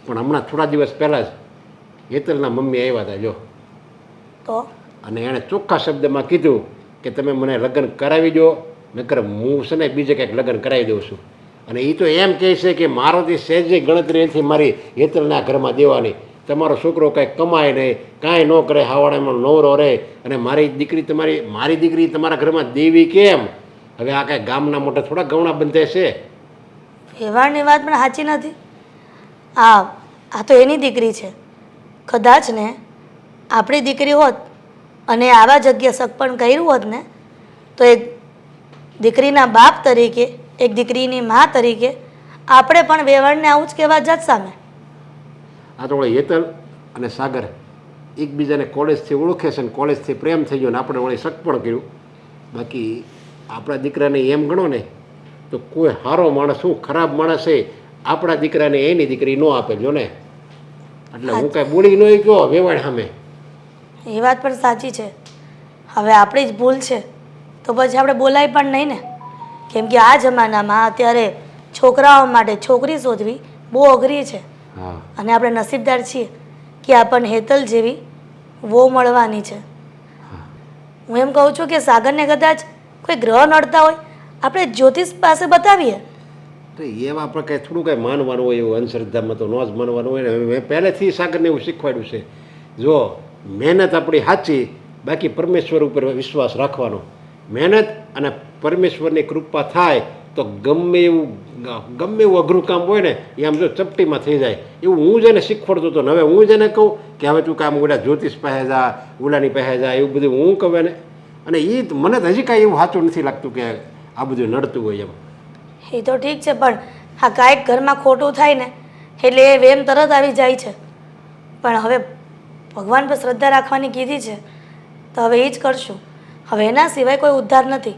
પણ હમણાં થોડા દિવસ પહેલાં જ હેતલના મમ્મી આવ્યા હતા જો, તો અને એણે ચોખ્ખા શબ્દમાં કીધું કે તમે મને લગ્ન કરાવી દો, નકર હું છે ને બીજે કંઈક લગ્ન કરાવી દઉં છું. અને એ તો એમ કહે છે કે મારાથી સહેજે ગણતરી નથી મારી હેતલના ઘરમાં દેવાની. તમારો છોકરો કાંઈ કમાય નહીં, કાંઈ ન કરે, હાવાડામાં નવરો રહે, અને મારી દીકરી તમારા ઘરમાં દેવી કેમ? હવે આ કાંઈ ગામના મોટા થોડા ગવણા બંધાય છે? વ્યવહારની વાત પણ સાચી નથી. આ તો એની દીકરી છે. કદાચ ને આપણી દીકરી હોત અને આવા જગ્યા સગપણ કર્યું હોત ને તો એક દીકરીના બાપ તરીકે, એક દીકરીની મા તરીકે આપણે પણ વ્યવહારને આવું જ કહેવા જત સામે. આ તો વળી હેતલ અને સાગર એકબીજાને કોલેજથી ઓળખે છે ને કોલેજથી પ્રેમ થઈ ગયો ને આપણે વળી શક પણ કર્યું. બાકી આપણા દીકરાને એમ ગણો ને તો કોઈ સારો માણસ, શું ખરાબ માણસ છે આપણા દીકરાને એની દીકરી ન આપે જો ને. એટલે હું કાંઈ બોલી ન ગયો વેવાણ સામે. એ વાત પણ સાચી છે. હવે આપણી જ ભૂલ છે તો પછી આપણે બોલાય પણ નહીં ને. કેમ કે આ જમાનામાં અત્યારે છોકરાઓ માટે છોકરી શોધવી બહુ અઘરી છે. હા, અને આપણે નસીબદાર છીએ કે આપણને હેતલ જેવી વો મળવાની છે. હું એમ કહું છું કે સાગરને કદાચ કોઈ ગ્રહ નડતા હોય આપણે જ્યોતિષ પાસે બતાવીએ. તો એવા આપણે કાંઈ થોડું કાંઈ માનવાનું હોય, એવું અંધશ્રદ્ધામાં તો ન જ માનવાનું હોય ને. મેં પહેલેથી સાગરને એવું શીખવાડ્યું છે, જો મહેનત આપણી સાચી બાકી પરમેશ્વર ઉપર વિશ્વાસ રાખવાનો. મહેનત અને પરમેશ્વરની કૃપા થાય તો ગમે એવું અઘરું કામ હોય ને એ આમ જો ચપટીમાં થઈ જાય. એવું હું જેને શીખવાડતો હતો ને હવે હું જેને કહું કે હવે તું કામ ઓલા જ્યોતિષ પાસે જા, ઓલાની પાસે જા, એવું બધું હું કહું ને. અને એ મને તો હજી કાંઈ એવું સાચું નથી લાગતું કે આ બધું નડતું હોય એમ. એ તો ઠીક છે, પણ હા કાંઈક ઘરમાં ખોટું થાય ને એટલે એ વેમ તરત આવી જાય છે. પણ હવે ભગવાન પર શ્રદ્ધા રાખવાની કીધી છે તો હવે એ જ કરશું. હવે એના સિવાય કોઈ ઉદ્ધાર નથી.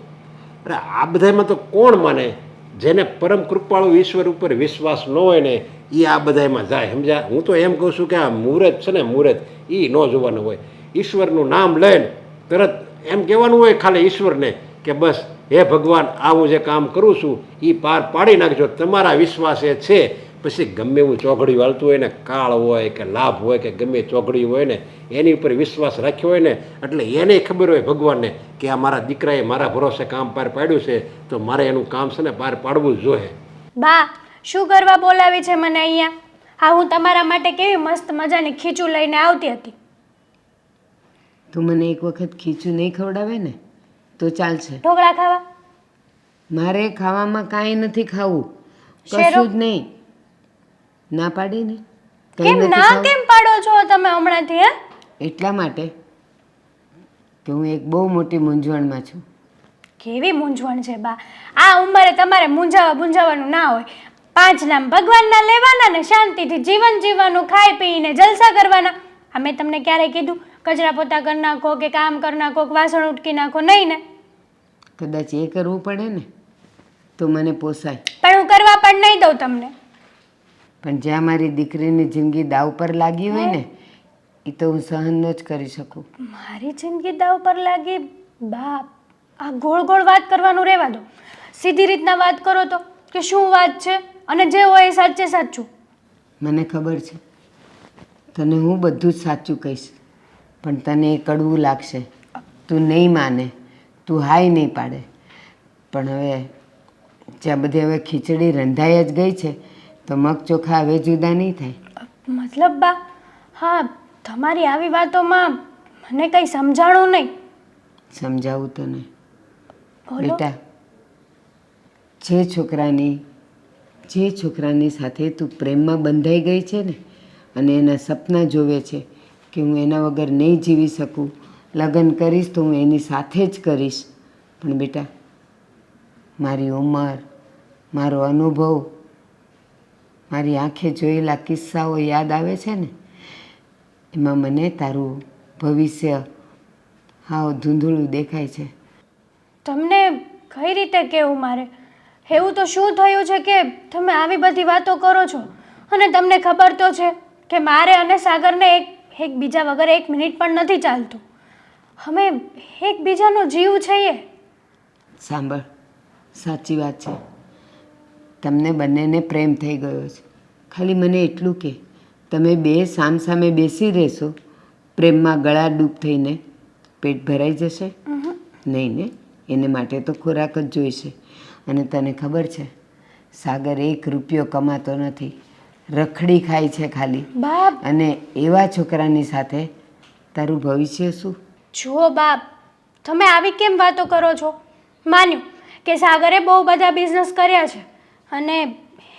અરે આ બધામાં તો કોણ માને? જેને પરમ કૃપાળુ ઈશ્વર ઉપર વિશ્વાસ ન હોય ને એ આ બધામાં જાય, સમજ્યા? હું તો એમ કહું છું કે આ મુહૂર્ત છે ને, મુહૂર્ત એ ન જોવાનું હોય. ઈશ્વરનું નામ લઈને તરત એમ કહેવાનું હોય ખાલી ઈશ્વરને કે બસ હે ભગવાન, આ હું જે કામ કરું છું એ પાર પાડી નાખજો. તમારા વિશ્વાસ એ છે. પછી ગમે એવું ચોઘડી વાળતું હોય ને, કાળ હોય કે લાભ હોય કે ગમે ચોઘડી હોય ને, એની ઉપર વિશ્વાસ રાખ્યો હોય ને એટલે એને ખબર હોય ભગવાનને કે આ મારા દીકરાએ મારા ભરોસે કામ પાર પાડ્યું છે તો મારે એનું કામ છે ને પાર પાડવું જ જોઈએ. બા શું કરવા બોલાવી છે મને અહીંયા? હા, હું તમારા માટે કેવી મસ્ત મજાની ખીચું લઈને આવતી હતી. તું મને એક વખત ખીચું નહીં ખવડાવે ને તો ચાલશે. ઢોકળા ખાવા? મારે ખાવામાં કાંઈ નથી ખાવું, શેરો? કશું જ નહીં. ના પાડી ને કંઈ કેમ નથી ના ખાવું. કેમ પાડો છો તમે હમણાંથી? હે, એટલા માટે કે હું એક બહુ મોટી મૂંઝવણમાં છું. કેવી મૂંઝવણ છે બા? આ ઉંમરે તમારે મૂંઝાવાનું ના હોય. 5 નામ ભગવાનના લેવાના ને શાંતિથી જીવન જીવવાનું, ખાઈ પીને જલસા કરવાના. આ મેં તમને ક્યારેય કીધું કચરા પોતા કરી નાખો કે કામ કરી નાખો કે વાસણ ઉટકી નાખો? નહીં ને. કદાચ એ કરવું પડે ને તો મને પોસાય, પણ હું કરવા પણ નહીં દઉં તમને. પણ જ્યાં મારી દીકરીની જિંદગી દાવ પર લાગી હોય ને એ તો હું સહન ન જ કરી શકું. મારી જિંદગી દાવ પર લાગી? બાપ, આ ગોળ ગોળ વાત કરવાનું રહેવા દો. સીધી રીતના વાત કરો તો કે શું વાત છે અને જે હોય એ સાચે સાચું. મને ખબર છે તને હું બધું જ સાચું કહીશ, પણ તને એ કડવું લાગશે. તું નહીં માને, તું હાય નહીં પાડે. પણ હવે જ્યાં બધી હવે ખીચડી રંધાઈ જ ગઈ છે તો મગ ચોખા હવે જુદા નહીં થાય. મતલબ બા, હા, તમારી આવી વાતોમાં મને કંઈ સમજાણું નહીં. સમજાવું તને બોલો. બેટા, જે છોકરાની સાથે તું પ્રેમમાં બંધાઈ ગઈ છે ને અને એના સપના જોવે છે કે હું એના વગર નહીં જીવી શકું, લગ્ન કરીશ તો હું એની સાથે જ કરીશ. પણ બેટા, મારી ઉંમર, મારો અનુભવ, મારી આંખે જોયેલા કિસ્સાઓ યાદ આવે છે ને એમાં મને તારું ભવિષ્ય હાવ ધૂંધળું દેખાય છે. તમને કઈ રીતે કહેવું મારે? એવું તો શું થયું છે કે તમે આવી બધી વાતો કરો છો? અને તમને ખબર તો છે કે મારે અને સાગરને એકબીજા વગર 1 મિનિટ પણ નથી ચાલતું. અમે એકબીજાનો જીવ છીએ. સાંભળ, સાચી વાત છે, તમને બંનેને પ્રેમ થઈ ગયો છે. ખાલી મને એટલું કે તમે બે સામસામે બેસી રહેશો પ્રેમમાં ગળા ડૂબ થઈને, પેટ ભરાઈ જશે? નહીં ને, એને માટે તો ખોરાક જ જોઈશે. અને તને ખબર છે સાગર 1 રૂપિયો કમાતો નથી, રખડી ખાય છે ખાલી. બાપ, અને એવા છોકરાની સાથે તારું ભવિષ્ય શું? જુઓ બાપ, તમે આવી કેમ વાતો કરો છો? માન્યું કે સાગરે બહુ બધા બિઝનેસ કર્યા છે અને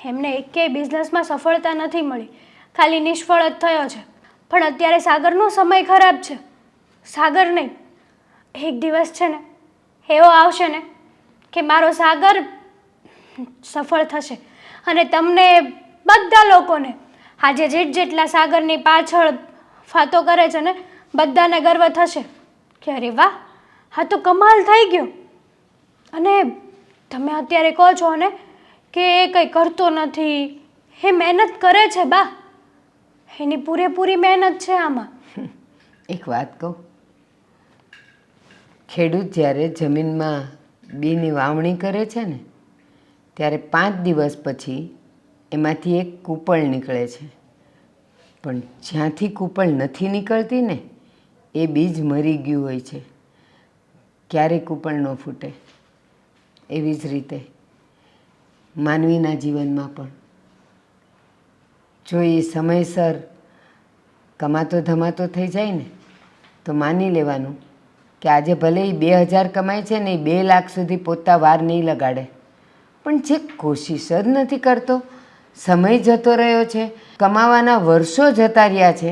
એમને એકેય બિઝનેસમાં સફળતા નથી મળી, ખાલી નિષ્ફળ જ થયો છે. પણ અત્યારે સાગરનો સમય ખરાબ છે. સાગર નહીં, એક દિવસ છે ને એવો આવશે ને કે મારો સાગર સફળ થશે અને તમને બધા લોકોને આજે જેટલા સાગરની પાછળ વાતો કરે છે ને બધાને ગર્વ થશે કે અરે વાહ, આ તો કમાલ થઈ ગયો. અને તમે અત્યારે કહો છો ને કે એ કંઈ કરતો નથી, એ મહેનત કરે છે બા, એની પૂરેપૂરી મહેનત છે આમાં. એક વાત કહું, ખેડૂત જ્યારે જમીનમાં બીની વાવણી કરે છે ને ત્યારે 5 દિવસ પછી એમાંથી એક કૂપળ નીકળે છે. પણ જ્યાંથી કૂપળ નથી નીકળતી ને એ બીજ મરી ગયું હોય છે, ક્યારેય કૂપળ ન ફૂટે. એવી જ રીતે માનવીના જીવનમાં પણ જો એ સમયસર કમાતો ધમાતો થઈ જાય ને તો માની લેવાનું કે આજે ભલે એ 2000 કમાય છે ને એ 2 લાખ સુધી પહોંચતા વાર નહીં લગાડે, પણ જે કોશિશ જ નથી કરતો, સમય જતો રહ્યો છે, કમાવાના વર્ષો જતા રહ્યા છે,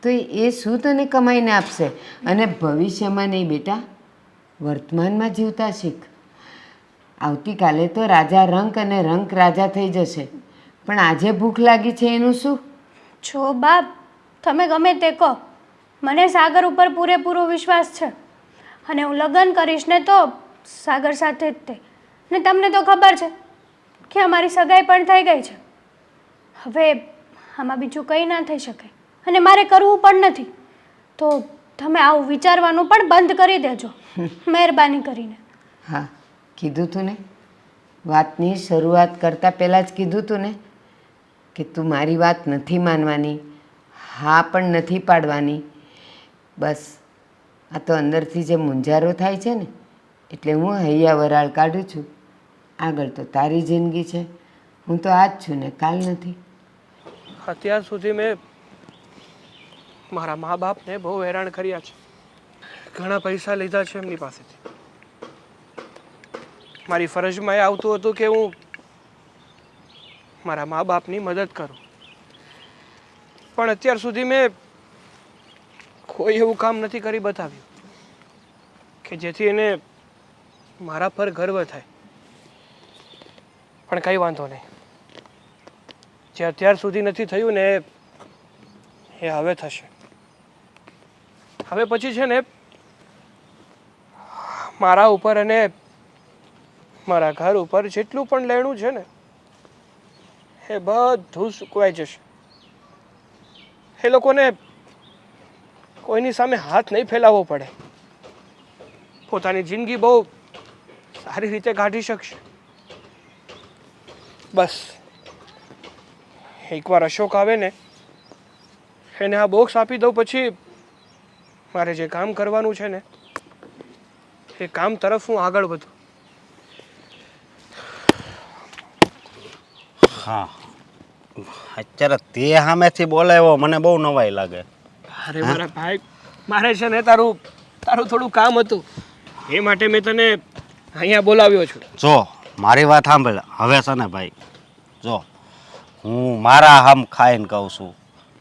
તો એ શું તને કમાઈને આપશે? અને ભવિષ્યમાં નહીં બેટા, વર્તમાનમાં જીવતા શીખ. આવતીકાલે તો રાજા રંક અને રંક રાજા થઈ જશે, પણ આજે ભૂખ લાગી છે એનું શું? છો બાપ, તમે ગમે તે કહો, મને સાગર ઉપર પૂરેપૂરો વિશ્વાસ છે અને હું લગ્ન કરીશ ને તો સાગર સાથે જ તે. ને તમને તો ખબર છે કે અમારી સગાઈ પણ થઈ ગઈ છે. હવે આમાં બીજું કંઈ ના થઈ શકે અને મારે કરવું પણ નથી. તો તમે આવું વિચારવાનું પણ બંધ કરી દેજો, મહેરબાની કરીને. હા, કીધું તું ને, વાતની શરૂઆત કરતાં પહેલાં જ કીધું તું ને કે તું મારી વાત નથી માનવાની, હા પણ નથી પાડવાની. બસ આ તો અંદરથી જે મૂંઝારો થાય છે ને એટલે હું હૈયા વરાળ કાઢું છું. આગળ તો તારી જિંદગી છે, હું તો આજ છું ને કાલ નથી. અત્યાર સુધી મેં મારા મા બાપને બહુ હેરાન કર્યા છે, ઘણા પૈસા લીધા છે એમની પાસેથી. મારી ફરજમાં એ આવતું હતું કે હું મારા મા બાપની મદદ કરું, પણ અત્યાર સુધી મેં કોઈ એવું કામ નથી કરી બતાવ્યું કે જેથી એને મારા પર ગર્વ થાય. પણ કંઈ વાંધો નહીં, જે અત્યાર સુધી નથી થયું ને એ હવે થશે. હવે પછી છે ને મારા ઉપર અને મારા ઘર ઉપર જેટલું પણ લેણું છે ને એ બધું સૂકવાઈ જશે. એ લોકોને કોઈની સામે હાથ નહીં ફેલાવવો પડે, પોતાની જિંદગી બહુ સારી રીતે કાઢી શકશે. બસ એકવાર અશોક આવે ને એને આ બોક્સ આપી દઉં પછી મારે જે કામ કરવાનું છે ને એ કામ તરફ હું આગળ વધું. હા, અત્યારે તે સામેથી બોલાવ્યો મને બહુ નવાઈ લાગે. અરે મારા ભાઈ, મારે છે ને તારું થોડું કામ હતું એ માટે મેં તને અહીંયા બોલાવ્યો છું. જો મારી વાત સાંભળ હવે છે ને ભાઈ, જો હું મારા હમ ખાઈને કહું છું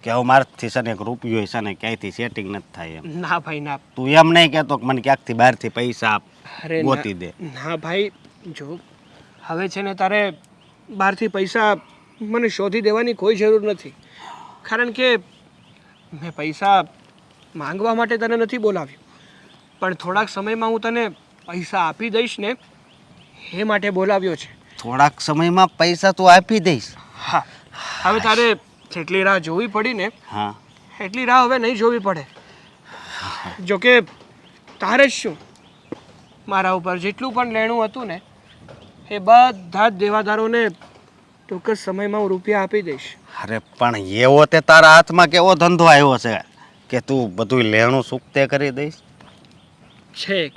કે હવે મારાથી છે ને એક રૂપિયો છે ને ક્યાંયથી સેટિંગ નથી થાય એમ. ના ભાઈ ના. તું એમ નહીં કહેતો કે મને ક્યાંકથી બહારથી પૈસા અરે ગોતી દે. ના ભાઈ, જો હવે છે ને તારે બહારથી પૈસા મને શોધી દેવાની કોઈ જરૂર નથી, કારણ કે મેં પૈસા માંગવા માટે તને નથી બોલાવ્યું, પણ થોડાક સમયમાં હું તને પૈસા આપી દઈશ ને એ માટે બોલાવ્યો છે. થોડાક સમયમાં પૈસા તું આપી દઈશ? હા, હવે તારે જેટલી રાહ જોવી પડી ને હા, એટલી રાહ હવે નહીં જોવી પડે. જોકે તારે જ શું, મારા ઉપર જેટલું પણ લેણું હતું ને એ બધા જ દેવાદારોને ચોક્કસ સમયમાં હું રૂપિયા આપી દઈશ. અરે પણ એવો તે તારા હાથમાં કેવો ધંધો આવ્યો છે કે તું બધું લેણું સૂકતે કરી દઈશ? છેક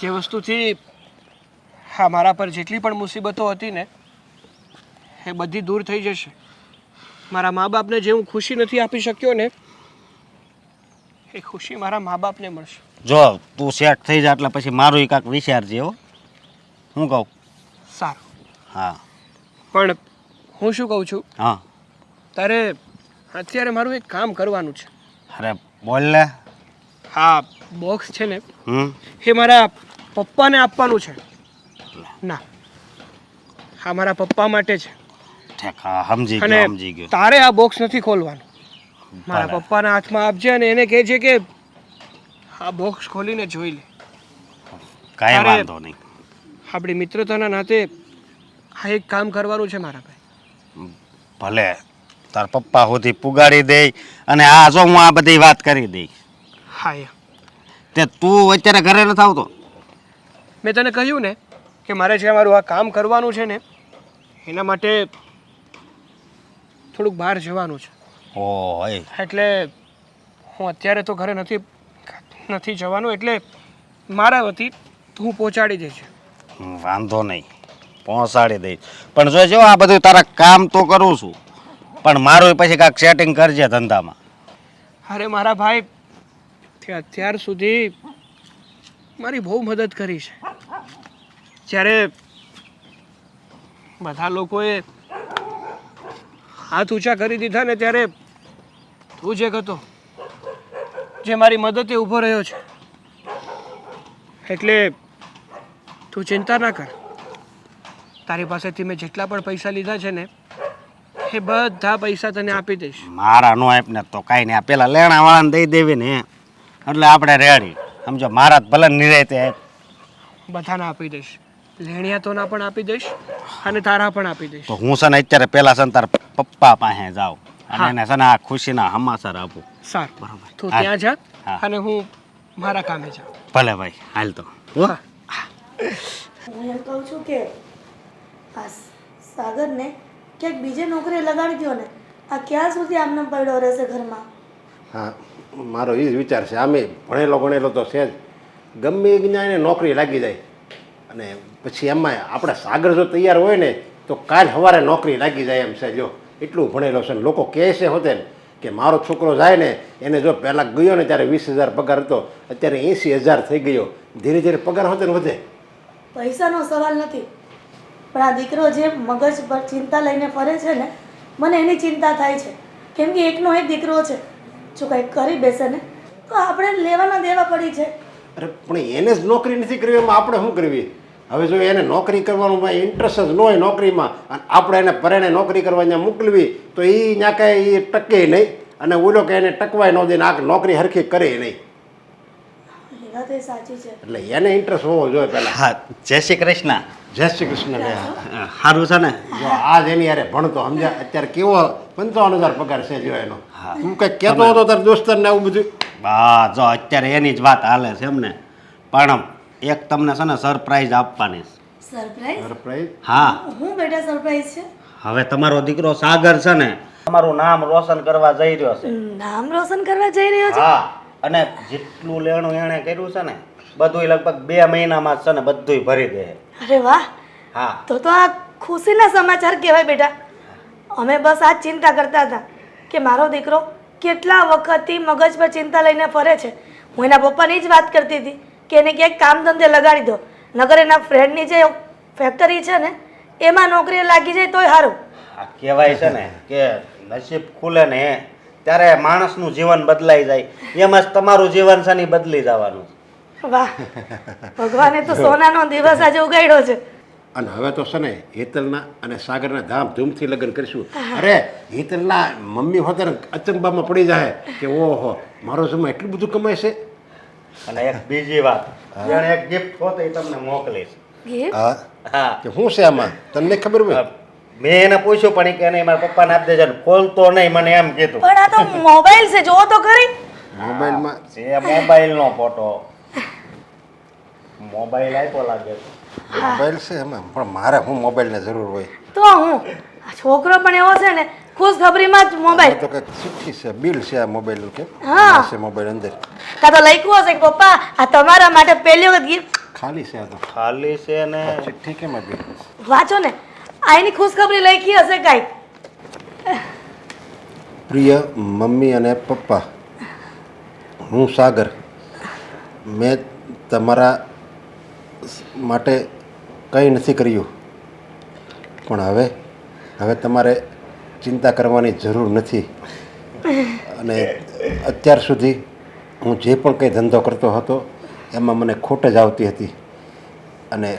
જે વસ્તુથી હા મારા પર જેટલી પણ મુસીબતો હતી ને એ બધી દૂર થઈ જશે. મારા મા બાપને જે હું ખુશી નથી આપી શક્યો ને એ ખુશી મારા મા બાપને મળશે. જો તું સેટ થઈ જા એટલે પછી મારું કાંક વિચારજે હો. હું કહું? સારું, હા પણ હું શું કહું છું, હા તારે અત્યારે મારું એક કામ કરવાનું છે. અરે બોલ ને. હા, બોક્સ છે ને હમ એ મારા પપ્પાને આપવાનું છે. ના, હા મારા પપ્પા માટે છે ઠેક, હા સમજી અને ગયો સમજી ગયો. તારે આ બોક્સ નથી ખોલવાનું. મારા ભલે. પપ્પાના હાથમાં આપજે અને એને કહેજે કે આ બોક્સ ખોલીને જોઈ લે. કાંઈ તારે- વાંધો નહીં. આપણી મિત્રતાના નાતે આ એક કામ કરવાનું છે મારા ભાઈ. ભલે તાર પપ્પા સુધી પુગાડી દે અને આ જો હું આ બધી વાત કરી દઈ. હા એ તે તું અત્યારે ઘરે નથી આવતો? મેં તને કહ્યું ને કે મારે જે મારું આ કામ કરવાનું છે ને એના માટે થોડુંક બહાર જવાનું છે, ઓ હે એટલે હું અત્યારે તો ઘરે નથી જવાનું, એટલે મારા વતી તું પહોંચાડી દેજે. વાંધો નહીં, પહોંચાડી દઈશ. પણ જો આ બધું તારા કામ તો કરું છું, પણ મારું પછી કાંઈક સેટિંગ કરજે ધંધામાં. અરે મારા ભાઈ, કે અત્યાર સુધી મારી બહુ મદદ કરી છે. જ્યારે બધા લોકોએ હાથ ઊંચા કરી દીધા ને ત્યારે તું જ એક હતો જે મારી મદદે ઊભો રહ્યો છે. એટલે તું ચિંતા ના કર. તારી પાસેથી મેં જેટલા પણ પૈસા લીધા છે ને એ બધા પૈસા તને આપી દઈશ. મારા નો આપને તો કાંઈ નહીં, આ પેલા લેણાવાળાને દઈ દેવી ને એટલે આપણે રેડી. સમજો મારા જ ભલે નિરાયતે આપ. બધાને આપી દઈશ. લેણિયાતોના પણ આપી દઈશ અને તારા પણ આપી દઈશ. તો હું છે ને અત્યારે પેલા છે ને તારા પપ્પા પાસે જાઉં અને એને છે ને આ ખુશીના હમાસર આપું. સારું, બરાબર. તું હા. ત્યાં જા હા. અને હું મારા કામે જાઉં. ભલે ભાઈ, હાલ તો હો. હા. હું એમ કહું છું કે આ સાગરને ક્યાંક બીજે નોકરીએ લગાડી દો ને. આ ક્યાં સુધી આમને પડ્યો રહેશે ઘરમાં? હા, મારો એ જ વિચાર છે. આમે ભણેલો તો છે જ. ગમે એ જ્ઞાન એને નોકરી લાગી જાય અને પછી એમાં આપણે સાગર જો તૈયાર હોય ને તો કાલ સવારે નોકરી લાગી જાય એમ છે. જો એટલું ભણેલો છે ને લોકો કહે છે હોતે ને કે મારો છોકરો જાય ને એને જો પહેલાં ગયો ને ત્યારે 20,000 પગાર હતો, અત્યારે 80,000 થઈ ગયો. ધીરે ધીરે પગાર હોતે ને વધે. પૈસાનો સવાલ નથી, પણ આ દીકરો જે મગજ પર ચિંતા લઈને ફરે છે ને, મને એની ચિંતા થાય છે. કેમ કે એકનો એક દીકરો છે, જો કંઈક કરી બેસે ને તો આપણે લેવાના દેવા પડી છે. અરે પણ એને જ નોકરી નથી કરવી, એમાં આપણે શું કરવી? હવે જો એને નોકરી કરવાનું ઇન્ટરેસ્ટ જ ન હોય નોકરીમાં અને આપણે એને પરેણે નોકરી કરવા ત્યાં મોકલવી તો એ ત્યાં કાંઈ એ ટકે નહીં અને ઓલો કે એને ટકવાય ન દે ને આ નોકરી હરખી કરે નહીં. એ વાત એ સાચી છે. એટલે એને ઇન્ટરેસ્ટ હોવો જોઈએ પહેલાં. હા, જય શ્રી કૃષ્ણ. જય શ્રી કૃષ્ણ. સારું છે ને? જો આજ એની યારે ભણતો સમજ્યા, અત્યારે કેવો 55,000 પગાર છે જો એનો. તું કંઈક કહેતો હતો તાર દોસ્તારને આવું બધું? હા, જો અત્યારે એની જ વાત હાલે છે એમને. પણ એક તમને છે ને સરપ્રાઈઝ આપવાની છે. સરપ્રાઈઝ? સરપ્રાઈઝ? હા, હું બેટા સરપ્રાઈઝ છે? હવે તમારો દીકરો સાગર છે ને તમારું નામ રોશન કરવા જઈ રહ્યો છે. નામ રોશન કરવા જઈ રહ્યો છે? હા, અને જેટલું લેણું એણે કર્યું છે ને બધુંય લગભગ 2 મહિનામાં જ છે ને બધુંય ભરી દે. અરે વાહ, હા, તો આ ખુશીના સમાચાર કહેવાય બેટા. અમે બસ આ જ ચિંતા કરતા હતા કે મારો દીકરો કેટલા વખતથી મગજ પર ચિંતા લઈને ફરે છે. હું એના પપ્પાની જ વાત કરતી હતી કે એને ક્યાંક કામ ધંધે લગાડી દો, નગર એના ફ્રેન્ડની જે ફેક્ટરી છે ને એમાં નોકરીએ લાગી જાય તોય સારું. આ કહેવાય છે ને કે નસીબ ખુલે ને ત્યારે માણસનું જીવન બદલાઈ જાય, એમ જ તમારું જીવન છે ને ઈ બદલી જવાનું. વાહ, ભગવાને તો સોનાનો દિવસ આજે ઉગાડ્યો છે. અને હવે તો છે ને હેતલના અને સાગરના ધામધૂમથી લગ્ન કરીશું. અરે હેતલના મમ્મી હોતે ને અચંબામાં પડી જાય કે ઓહો મારો જમા એટલું બધું કમાય છે. અને એક બીજી વાત, એણે એક ગિફ્ટ હોત એ તમને મોકલીશ. gift? હા, હા, કે શું છે આમાં તમને ખબર હોય? મેં એને પૂછ્યું પણ ઈ કે નહીં મારા પપ્પાને આપી દેજો ને ખોલતો નહીં, મને એમ કીધું. પણ આ તો મોબાઈલ છે, જોવો તો ખરી. મોબાઈલમાં છે મોબાઈલનો ફોટો. મોબાઈલ આપ્યો લાગે છે. મોબાઈલ છે એમાં પણ મારે હું મોબાઈલની જરૂર હોય? તો હું આ છોકરો પણ એવો છે ને ખુશખબરીમાં જ મોબાઈલ. તો કંઈક ચિઠ્ઠી છે, બિલ છે આ મોબાઈલનું કે હા. છે મોબાઈલ અંદર કાં તો લખ્યું હશે કે પપ્પા આ તમારા માટે પહેલી વખત ગિફ્ટ. ખાલી છે આ તો. ખાલી છે ને ચિઠ્ઠી કેમ આપી? વાંચો ને, આ એની ખુશખબરી લખી હશે કાંઈક. પ્રિય મમ્મી અને પપ્પા, હું સાગર મેં તમારા માટે કંઈ નથી કર્યું પણ હવે તમારે ચિંતા કરવાની જરૂર નથી. અને અત્યાર સુધી હું જે પણ કંઈ ધંધો કરતો હતો એમાં મને ખોટ જ આવતી હતી અને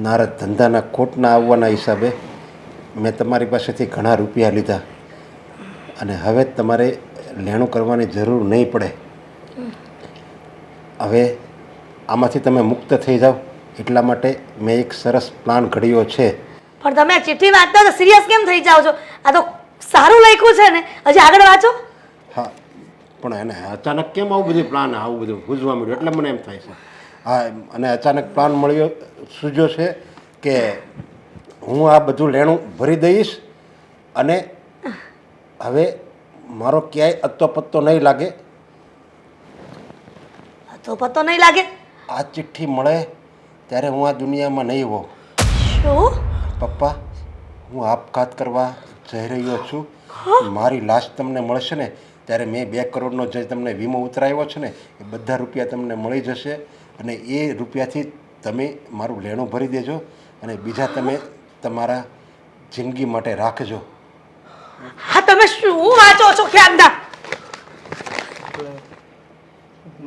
મારા ધંધાના ખોટના આવવાના હિસાબે મેં તમારી પાસેથી ઘણા રૂપિયા લીધા અને હવે તમારે લેણું કરવાની જરૂર નહીં પડે. હવે આમાંથી તમે મુક્ત થઈ જાઓ એટલા માટે મેં એક સરસ પ્લાન ઘડ્યો છે. પણ તમે આ ચિઠ્ઠી વાંચતા તો સિરિયસ કેમ થઈ જાઓ છો? આ તો સારું લખ્યું છે ને, હજી આગળ વાંચો. હા, પણ એને અચાનક કેમ આવું બધું પ્લાન આવું બધું પૂછવા મળ્યું એટલે મને એમ થાય છે. હા, અને અચાનક પ્લાન મળ્યો સૂઝ્યો છે કે હું આ બધું લેણું ભરી દઈશ અને હવે મારો ક્યાંય અત્તો પત્તો નહીં લાગે. તો પતો નહીં લાગે? આ ચિઠ્ઠી મળે ત્યારે હું આ દુનિયામાં નહીં હોઉં. શું? પપ્પા, હું આપઘાત કરવા જઈ રહ્યો છું. મારી લાશ તમને મળશે ને ત્યારે મેં 2 કરોડનો જે તમને વીમો ઉતરાવ્યો છે ને એ બધા રૂપિયા તમને મળી જશે અને એ રૂપિયાથી તમે મારું લેણું ભરી દેજો અને બીજા તમે તમારા જિંદગી માટે રાખજો. હા તમે શું વાંચો છો ખ્યાલદા?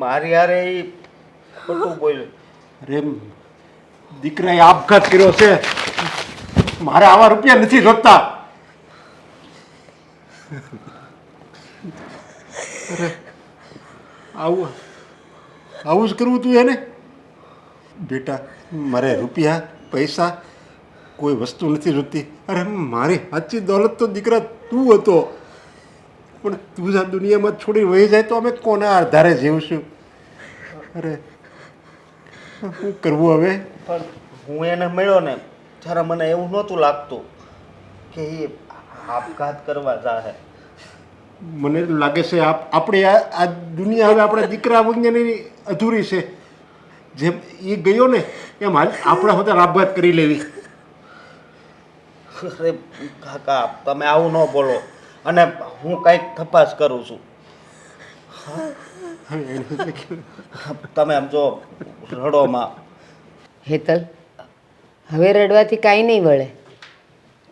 મારી યારે એ ખોટું બોલ્યો. અરે દીકરાએ આપઘાત કર્યો છે. મારે આવા રૂપિયા નથી જોતા. અરે આવું આવું જ કરવું તું એને? બેટા મારે રૂપિયા પૈસા કોઈ વસ્તુ નથી જોતી. અરે મારી સાચી દોલત તો દીકરા તું હતો, પણ તું જ આ દુનિયામાં છોડી વહી જાય તો અમે કોના આધારે જીવશું? અરે શું કરવું હવે? પણ હું એને મળ્યો ને ત્યારે મને એવું નહોતું લાગતું કે એ આપઘાત કરવા જાહે. મને લાગે છે આપણે આ દુનિયા હવે આપણા દીકરા વગરની અધૂરી છે. જેમ એ ગયો ને એમ હાલ આપણે બધા આપઘાત કરી લેવી. અરે કાકા તમે આવું ન બોલો, અને હું કંઈક તપાસ કરું છું. તમે આમ જો રડોમાં. હેતલ, હવે રડવાથી કાંઈ નહીં વળે.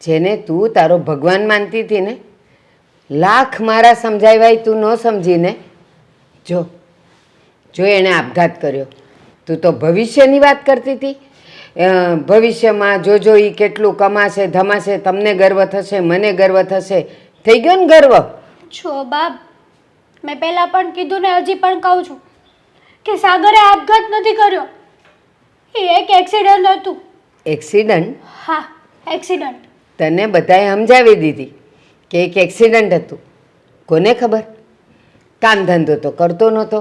જેને તું તારો ભગવાન માનતી હતી ને, લાખ મારા સમજાવ્યાય તું ન સમજીને જો જો એણે આપઘાત કર્યો. તું તો ભવિષ્યની વાત કરતી હતી. ભવિષ્યમાં જોજો એ કેટલું કમાશે ધમાશે, તમને ગર્વ થશે, મને ગર્વ થશે. થઈ ગયો ને ગર્વ? છો બાપ, મેં પહેલાં પણ કીધું ને હજી પણ કહું છું કે સાગરે આપઘાત નથી કર્યો. એ એક એક્સિડન્ટ હતું. એક્સિડન્ટ? હા, એક્સિડન્ટ. તને બધાએ સમજાવી દીધી કે એક એક્સિડન્ટ હતું. કોને ખબર? કામ ધંધો તો કરતો નહોતો,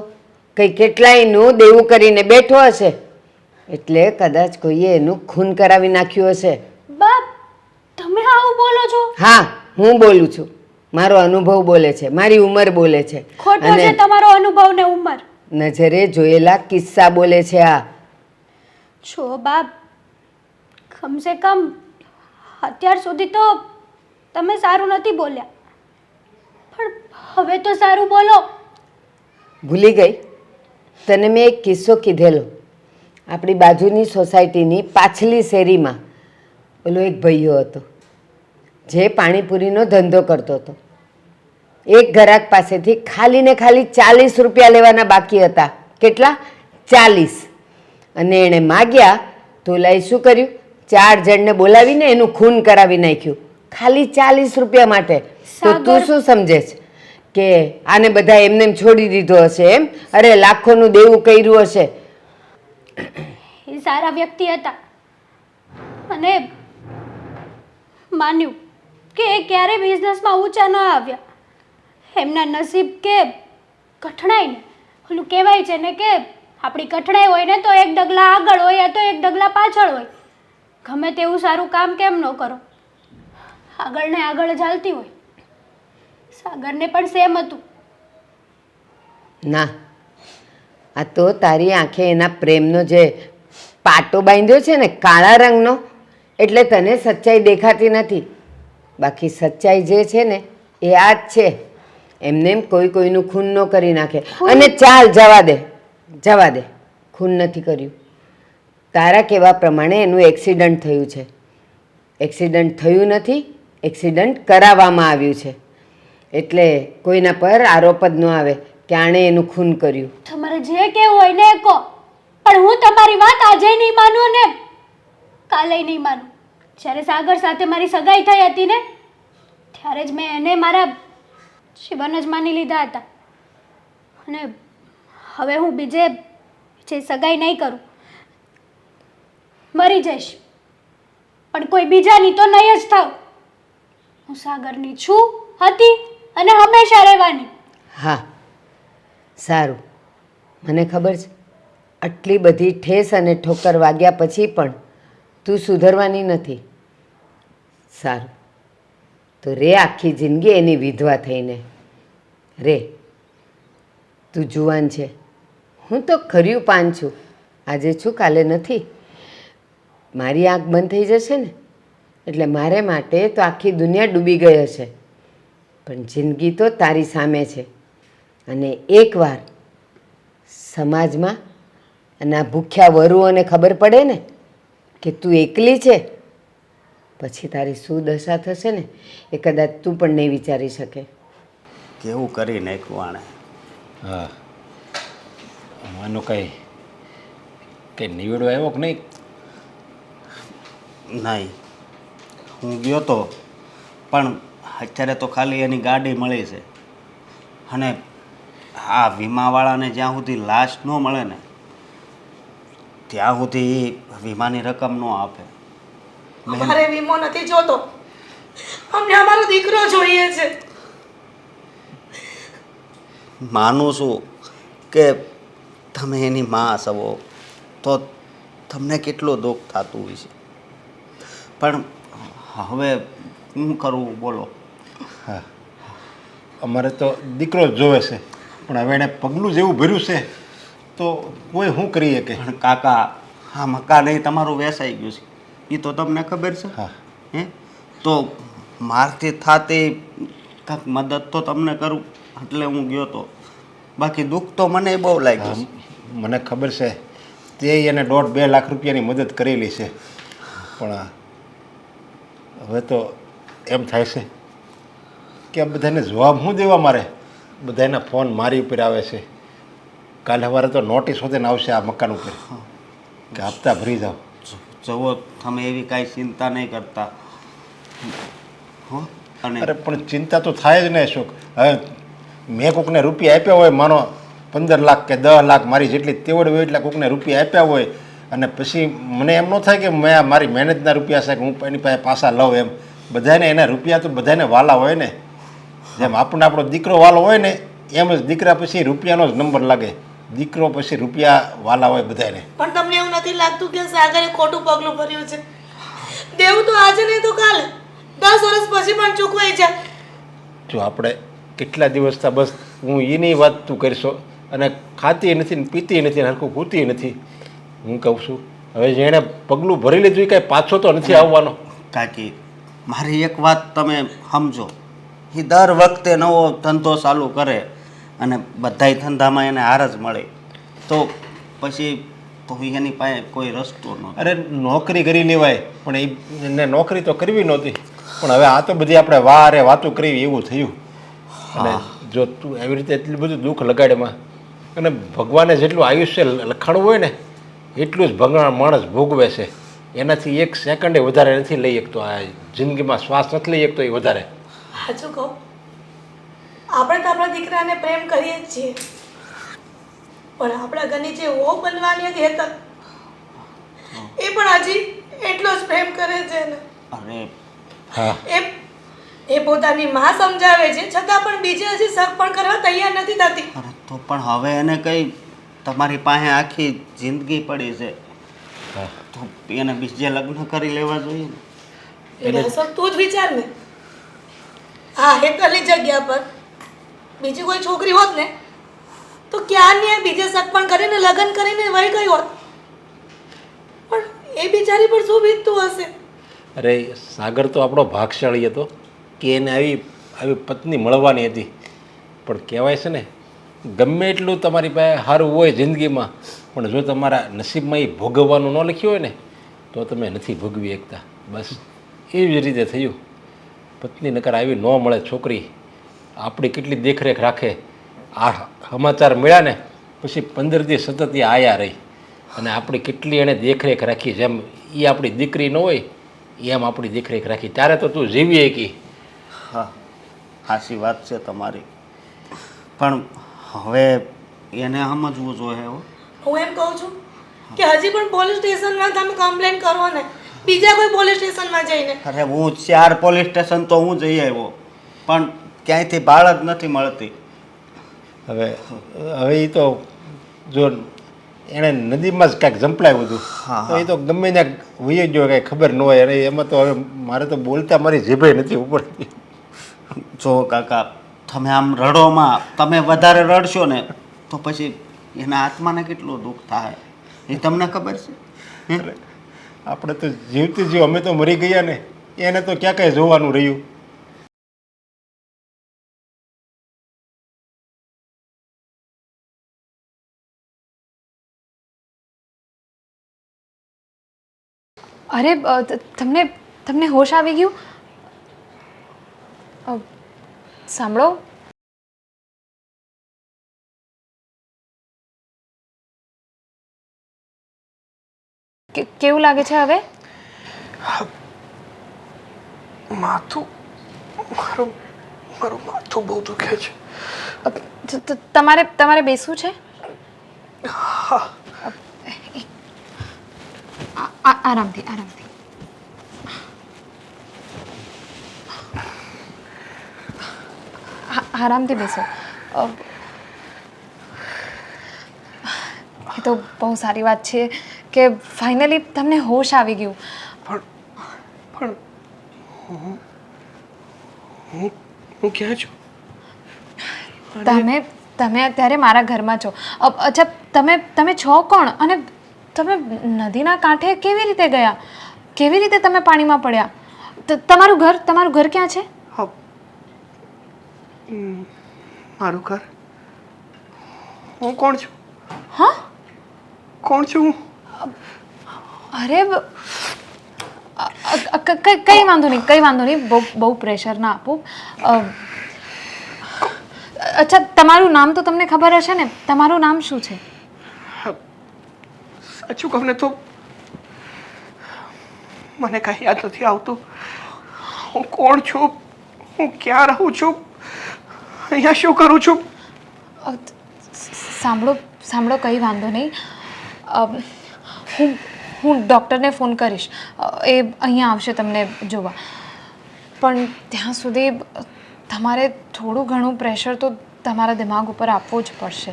કંઈ કેટલાયનું દેવું કરીને બેઠો હશે, એટલે કદાચ કોઈએ એનું ખૂન કરાવી નાખ્યું હશે. બાપ, તમે આવું બોલો છો? હા, હું બોલું છું. મારો અનુભવ બોલે છે, મારી ઉંમર બોલે છે. ખોટો છે તમારો અનુભવ ને ઉંમર. નજરે જોયેલા કિસ્સા બોલે છે આ. છો બાપ, કમસે કમ અત્યાર સુધી તો તમે સારું નથી બોલ્યા, પણ હવે તો સારું બોલો. ભૂલી ગઈ? તને મેં એક કિસ્સો કીધેલો. આપણી બાજુની સોસાયટીની પાછલી શેરીમાં પેલો એક ભાઈઓ હતો જે પાણીપુરીનો ધંધો કરતો હતો. એક ગ્રાહક પાસેથી ખાલી ને ખાલી 40 રૂપિયા લેવાના બાકી હતા. કેટલા? 40. અને એણે માગ્યા તો લાઈ શું કર્યું? 4 જણને બોલાવીને એનું ખૂન કરાવી નાખ્યું, ખાલી 40 રૂપિયા માટે. તો તું શું સમજે છે કે આને બધા એમને એમ છોડી દીધો હશે એમ? અરે લાખોનું દેવું કર્યું હશે. એ સારા વ્યક્તિ હતા અને માન્યું કે એ ક્યારે બિઝનેસમાં ઊંચા ન આવ્યા. એમના નસીબ કે કઠણાઈ ને ઓલું કહેવાય છે ને કે આપણી કઠણાઈ હોય ને તો એક ડગલા આગળ હોય યા તો એક ડગલા પાછળ હોય. ગમે તેવું સારું કામ કેમ ન કરો, આગળ ને આગળ જ હાલતી હોય. સાગરને પણ સેમ હતું. ના, આ તો તારી આંખે એના પ્રેમનો જે પાટો બાંધ્યો છે ને કાળા રંગનો, એટલે તને સચ્ચાઈ દેખાતી નથી. બાકી સચ્ચાઈ જે છે ને એ આ જ છે. એમને એમ કોઈ કોઈનું ખૂન ન કરી નાખે. અને ચાલ જવા દે, જવા દે, ખૂન નથી કર્યું. તારા કહેવા પ્રમાણે એનું એક્સિડન્ટ થયું છે. એક્સિડન્ટ થયું નથી, એક્સિડન્ટ કરાવવામાં આવ્યું છે. એટલે કોઈના પર આરોપ જ ન આવે કે આણે એનું ખૂન કર્યું. તમારે જે કહેવું હોય ને એ કહો, પણ હું તમારી વાત આજે નહીં માનું ને કાલે નહીં માનું. જ્યારે સાગર સાથે મારી સગાઈ થઈ હતી ને ત્યારે જ મેં એને મારા જીવન જ માની લીધા હતા. અને હવે હું બીજે સગાઈ નહીં કરું. મરી જઈશ પણ કોઈ બીજાની તો નહીં જ થાવ. હું સાગરની છું, હતી અને હંમેશા રહેવાની. હા, સારું. મને ખબર છે આટલી બધી ઠેસ અને ઠોકર વાગ્યા પછી પણ તું સુધરવાની નથી. સારું, તો રે આખી જિંદગી એની વિધવા થઈને રે. તું જુવાન છે, હું તો ખર્યું પાન છું. આજે છું, કાલે નથી. મારી આંખ બંધ થઈ જશે ને એટલે મારે માટે તો આખી દુનિયા ડૂબી ગઈ હશે, પણ જિંદગી તો તારી સામે છે. અને એકવાર સમાજમાં અને આ ભૂખ્યા વરુઓને ખબર પડે ને કે તું એકલી છે, પછી તારી શું દશા થશે ને એ કદાચ તું પણ નહીં વિચારી શકે. કેવું કરી નાખ્યું આણે. હા, આનો કંઈ નિવેડો આવ્યો કે નહીં? નહીં, હું ગયો તો પણ અત્યારે તો ખાલી એની ગાડી મળી છે, અને આ વીમાવાળાને જ્યાં સુધી લાશ ન મળે ને ત્યાં સુધી એ વીમાની રકમ ન આપે. અમારે વીમો નથી જોતો, અમને અમારો દીકરો જોઈએ છે. માનું છું કે તમે એની માં છો તો તમને કેટલું દુઃખ થતું હોય છે, પણ હવે શું કરવું બોલો. હા, અમારે તો દીકરો જ જોવે છે, પણ હવે એણે પગલું જેવું ભર્યું છે તો કોઈ શું કરીએ કે. પણ કાકા, હા મકાન એ તમારું વેચાઈ ગયું છે, એ તો તમને ખબર છે. હા, હે તો મારથી થાતી કાંઈક મદદ તો તમને કરું એટલે હું ગયો તો, બાકી દુઃખ તો મને બહુ લાગ્યું છે. મને ખબર છે તે એને 1.5-2 લાખ રૂપિયાની મદદ કરેલી છે, પણ હવે તો એમ થાય છે કે આ બધાને જવાબ શું દેવા મારે. બધાના ફોન મારી ઉપર આવે છે. કાલે સવારે તો નોટિસ હોતે આવશે આ મકાન ઉપર કે હપ્તા ભરી જાઓ. જુઓ, તમે એવી કાંઈ ચિંતા નહીં કરતા હો. અને અરે પણ ચિંતા તો થાય જ ને અશોક. હવે મેં કોકને રૂપિયા આપ્યા હોય, માનો 15 લાખ કે 10 લાખ મારી જેટલી તેવડ હોય એટલે કોકને રૂપિયા આપ્યા હોય, અને પછી મને એમ ન થાય કે મેં મારી મહેનતના રૂપિયા છે કે હું એની પાસે પાછા લઉં. એમ બધાને એના રૂપિયા તો બધાને વાલા હોય ને. જેમ આપણને આપણો દીકરો વાલો હોય ને એમ જ દીકરા પછી રૂપિયાનો જ નંબર લાગે. દીકરો પછી રૂપિયા વાલા હોય બધાને. પણ તમને એવું નથી લાગતું કે સાગરે ખોટું પગલું ભર્યું છે? દેવું તો આજે નહીં તો કાલે, 10 વર્ષ પછી પણ ચૂકવાઈ જાય. જો આપણે કેટલા દિવસ થયા બસ હું એની વાત તું કરશો, અને ખાતી નથી ને પીતી નથી ને હરખું કૂતી નથી. હું કહું છું હવે જેણે પગલું ભરી લીધું એ કાંઈ પાછો તો નથી આવવાનો. કાકી, મારી એક વાત તમે સમજો, એ દર વખતે નવો ધંધો ચાલુ કરે અને બધાય ધંધામાં એને હાર જ મળે, તો પછી તો એની પાસે કોઈ રસ્તો ન. અરે નોકરી કરી લેવાય, પણ એને નોકરી તો કરવી નહોતી. પણ હવે આ તો બધી આપણે વારે વાતો કરવી એવું થયું. અને જો તું એવી રીતે એટલું બધું દુઃખ લગાડેમાં, અને ભગવાને જેટલું આયુષ્ય લખાણું હોય ને એટલું જ ભગવાન માણસ ભોગવે છે. એનાથી 1 સેકન્ડે વધારે નથી લઈ શકતો. આ જિંદગીમાં શ્વાસ નથી લઈ શકતો એ વધારે. સાચું કહું, આપણે તો આપણા દીકરાને પ્રેમ કરીએ જ છીએ, પણ આપણા ઘરની જે વહુ બનવાની હતી હેતલ, એ પણ હજી એટલો જ પ્રેમ કરે છે ને. અરે હા, એ પોતાની માં સમજાવે છે છતાં પણ બીજે હજી શક પણ કરવા તૈયાર નથી થતી. અરે તો પણ હવે એને કઈ તમારી પાસે આખી જિંદગી પડી છે, તો એને બીજે લગ્ન કરી લેવા જોઈએ ને. એટલે અશોક, તું જ વિચાર ને, હા હેતલની જગ્યા પર બીજી કોઈ છોકરી હોત ને તો ક્યારની બીજે શક પણ કરીને લગ્ન કરીને વહી ગઈ હોત. પણ એ બિચારી પર શું વીતતું હશે. અરે સાગર તો આપણો ભાગશાળી હતો કે એને આવી પત્ની મળવાની હતી. પણ કહેવાય છે ને, ગમે એટલું તમારી પાસે સારું હોય જિંદગીમાં, પણ જો તમારા નસીબમાં એ ભોગવવાનું ન લખ્યું હોય ને તો તમે નથી ભોગવી શકતા. બસ એવી જ રીતે થયું. પત્ની નકર આવી ન મળે છોકરી, આપણી કેટલી દેખરેખ રાખે. આ સમાચાર મળ્યા ને પછી 15 દી સતત એ આયા રહી, અને આપણી કેટલી એણે દેખરેખ રાખી. જેમ એ આપણી દીકરી ન હોય એમ આપણી દેખરેખ રાખી. ત્યારે તો તું જીવી શકી. હા, સાચી વાત છે તમારી, પણ હવે એને સમજવું જોઈએ. હું એમ કહું છું કે હજી પણ પોલીસ સ્ટેશનમાં તમે કમ્પ્લેન કરો ને, બીજા કોઈ પોલીસ સ્ટેશનમાં જઈને. અરે હું 4 પોલીસ સ્ટેશન તો હું જઈ આવ્યો, પણ ક્યાંયથી ભાળ જ નથી મળતી. હવે એ તો જો એણે નદીમાં જ કાંઈક ઝંપલાવ્યું હતું તો એ તો ગમે ત્યાં વહી ગયો, કાંઈ ખબર ન હોય. અને એમાં તો હવે મારે તો બોલતા મારી જીભે નથી ઉપડતી. જો કાકા, તમે આમ રડોમાં તમે વધારે રડશો ને તો પછી એના આત્માને કેટલું દુઃખ થાય એ તમને ખબર છે. આપણે તો જીવતી જીવ અમે તો મરી ગયા ને, એને તો ક્યાં કાંઈ જોવાનું રહ્યું. અરે તમને તમને હોશ આવી ગયું? સાંભળો, કેવું લાગે છે હવે? માથું મારું મારું માથું બહુ દુખે છે. તમારે તમારે બેસવું છે? આરામથી આરામથી. આરામથી બેસો. એ તો બહુ સારી વાત છે કે ફાઇનલી તમને હોશ આવી ગયું. પણ હું ક્યાં છું? તમે તમે અત્યારે મારા ઘરમાં છો. અચ્છા, તમે તમે છો કોણ? અને તમે નદીના કાંઠે કેવી રીતે ગયા? કેવી રીતે તમે પાણીમાં પડ્યા? તમારું ઘર ક્યાં છે? મારું ઘર? હું કોણ છું? હા? કોણ છું હું? અરે કંઈ વાંધો નહીં. બહુ પ્રેશર ના આપો. અચ્છા, તમારું નામ તો તમને ખબર હશે ને? તમારું નામ શું છે? સાચું કહું ને તો મને કાંઈ યાદ નથી આવતું. હું કોણ છું? હું ક્યાં રહું છું? અહીંયા શું કરું છું? સાંભળો, કંઈ વાંધો નહીં. હું ડૉક્ટરને ફોન કરીશ. એ અહીંયા આવશે તમને જોવા. પણ ત્યાં સુધી તમારે થોડું ઘણું પ્રેશર તો તમારા દિમાગ ઉપર આપવું જ પડશે.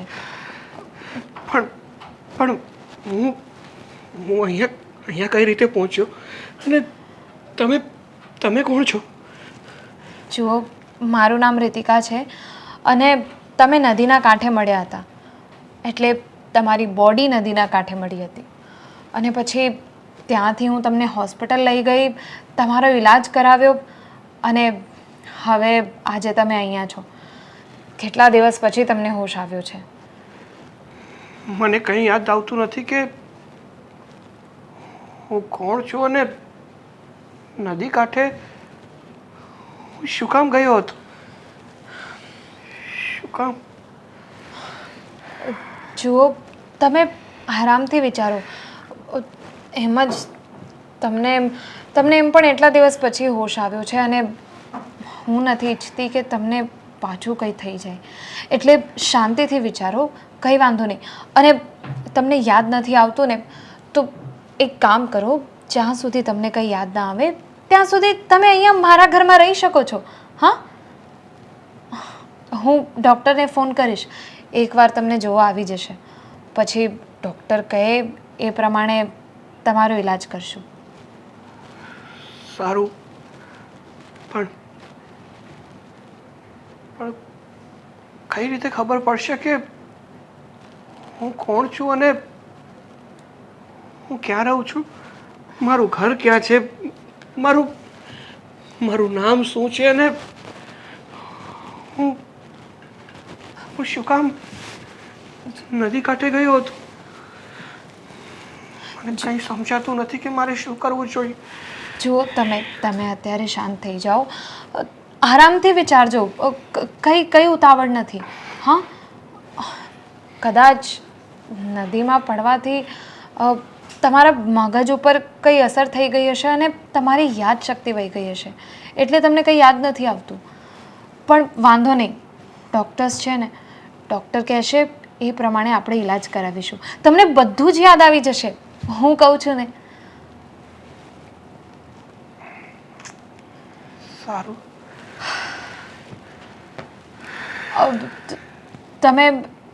પણ હું અહીંયા કઈ રીતે પહોંચ્યો? અને તમે કોણ છો? જુઓ, મારું નામ રીતિકા છે અને તમે નદીના કાંઠે મળ્યા હતા. એટલે તમારી બોડી નદીના કાંઠે મળી હતી. અને પછી ત્યાંથી હું તમને હોસ્પિટલ લઈ ગઈ, તમારો ઈલાજ કરાવ્યો અને હવે આજે તમે અહીંયા છો. કેટલા દિવસ પછી તમને હોશ આવ્યો છે. મને કંઈ યાદ આવતું નથી કે હું કોણ છું અને નદી કાંઠે હું શું કામ ગયો હતો? શું કામ? જુઓ, તમે આરામથી વિચારો. એમ જ તમને એમ પણ એટલા દિવસ પછી હોશ આવ્યો છે અને હું નથી ઈચ્છતી કે તમને પાછું કંઈ થઈ જાય. એટલે શાંતિથી વિચારો, કંઈ વાંધો નહીં. અને તમને યાદ નથી આવતું ને તો એક કામ કરો, જ્યાં સુધી તમને કંઈ યાદ ના આવે ત્યાં સુધી તમે અહીંયા મારા ઘરમાં રહી શકો છો. હા, હું ડૉક્ટરને ફોન કરીશ. એકવાર તમને જોવા આવી જશે. પછી ડૉક્ટર કહે એ પ્રમાણે તમારો ઈલાજ કરશું. સારું, પણ કઈ રીતે ખબર પડશે કે હું કોણ છું અને હું ક્યાં રહું છું? મારું ઘર ક્યાં છે? મારું નામ શું છે? અને હું શું કામ નદી કાંઠે ગયો હતો? મને કંઈ સમજાતું નથી કે મારે શું કરવું જોઈએ. જુઓ, તમે અત્યારે શાંત થઈ જાઓ. આરામથી વિચારજો. કંઈ ઉતાવળ નથી. હા, કદાચ નદીમાં પડવાથી તમારા મગજ ઉપર કંઈ અસર થઈ ગઈ હશે અને તમારી યાદશક્તિ વહી ગઈ હશે. એટલે તમને કંઈ યાદ નથી આવતું. પણ વાંધો નહીં, ડૉક્ટર્સ છે ને, ડૉક્ટર કહેશે એ પ્રમાણે આપણે ઈલાજ કરાવીશું. તમને બધું જ યાદ આવી જશે. હું કહું છું ને. સારું. તમે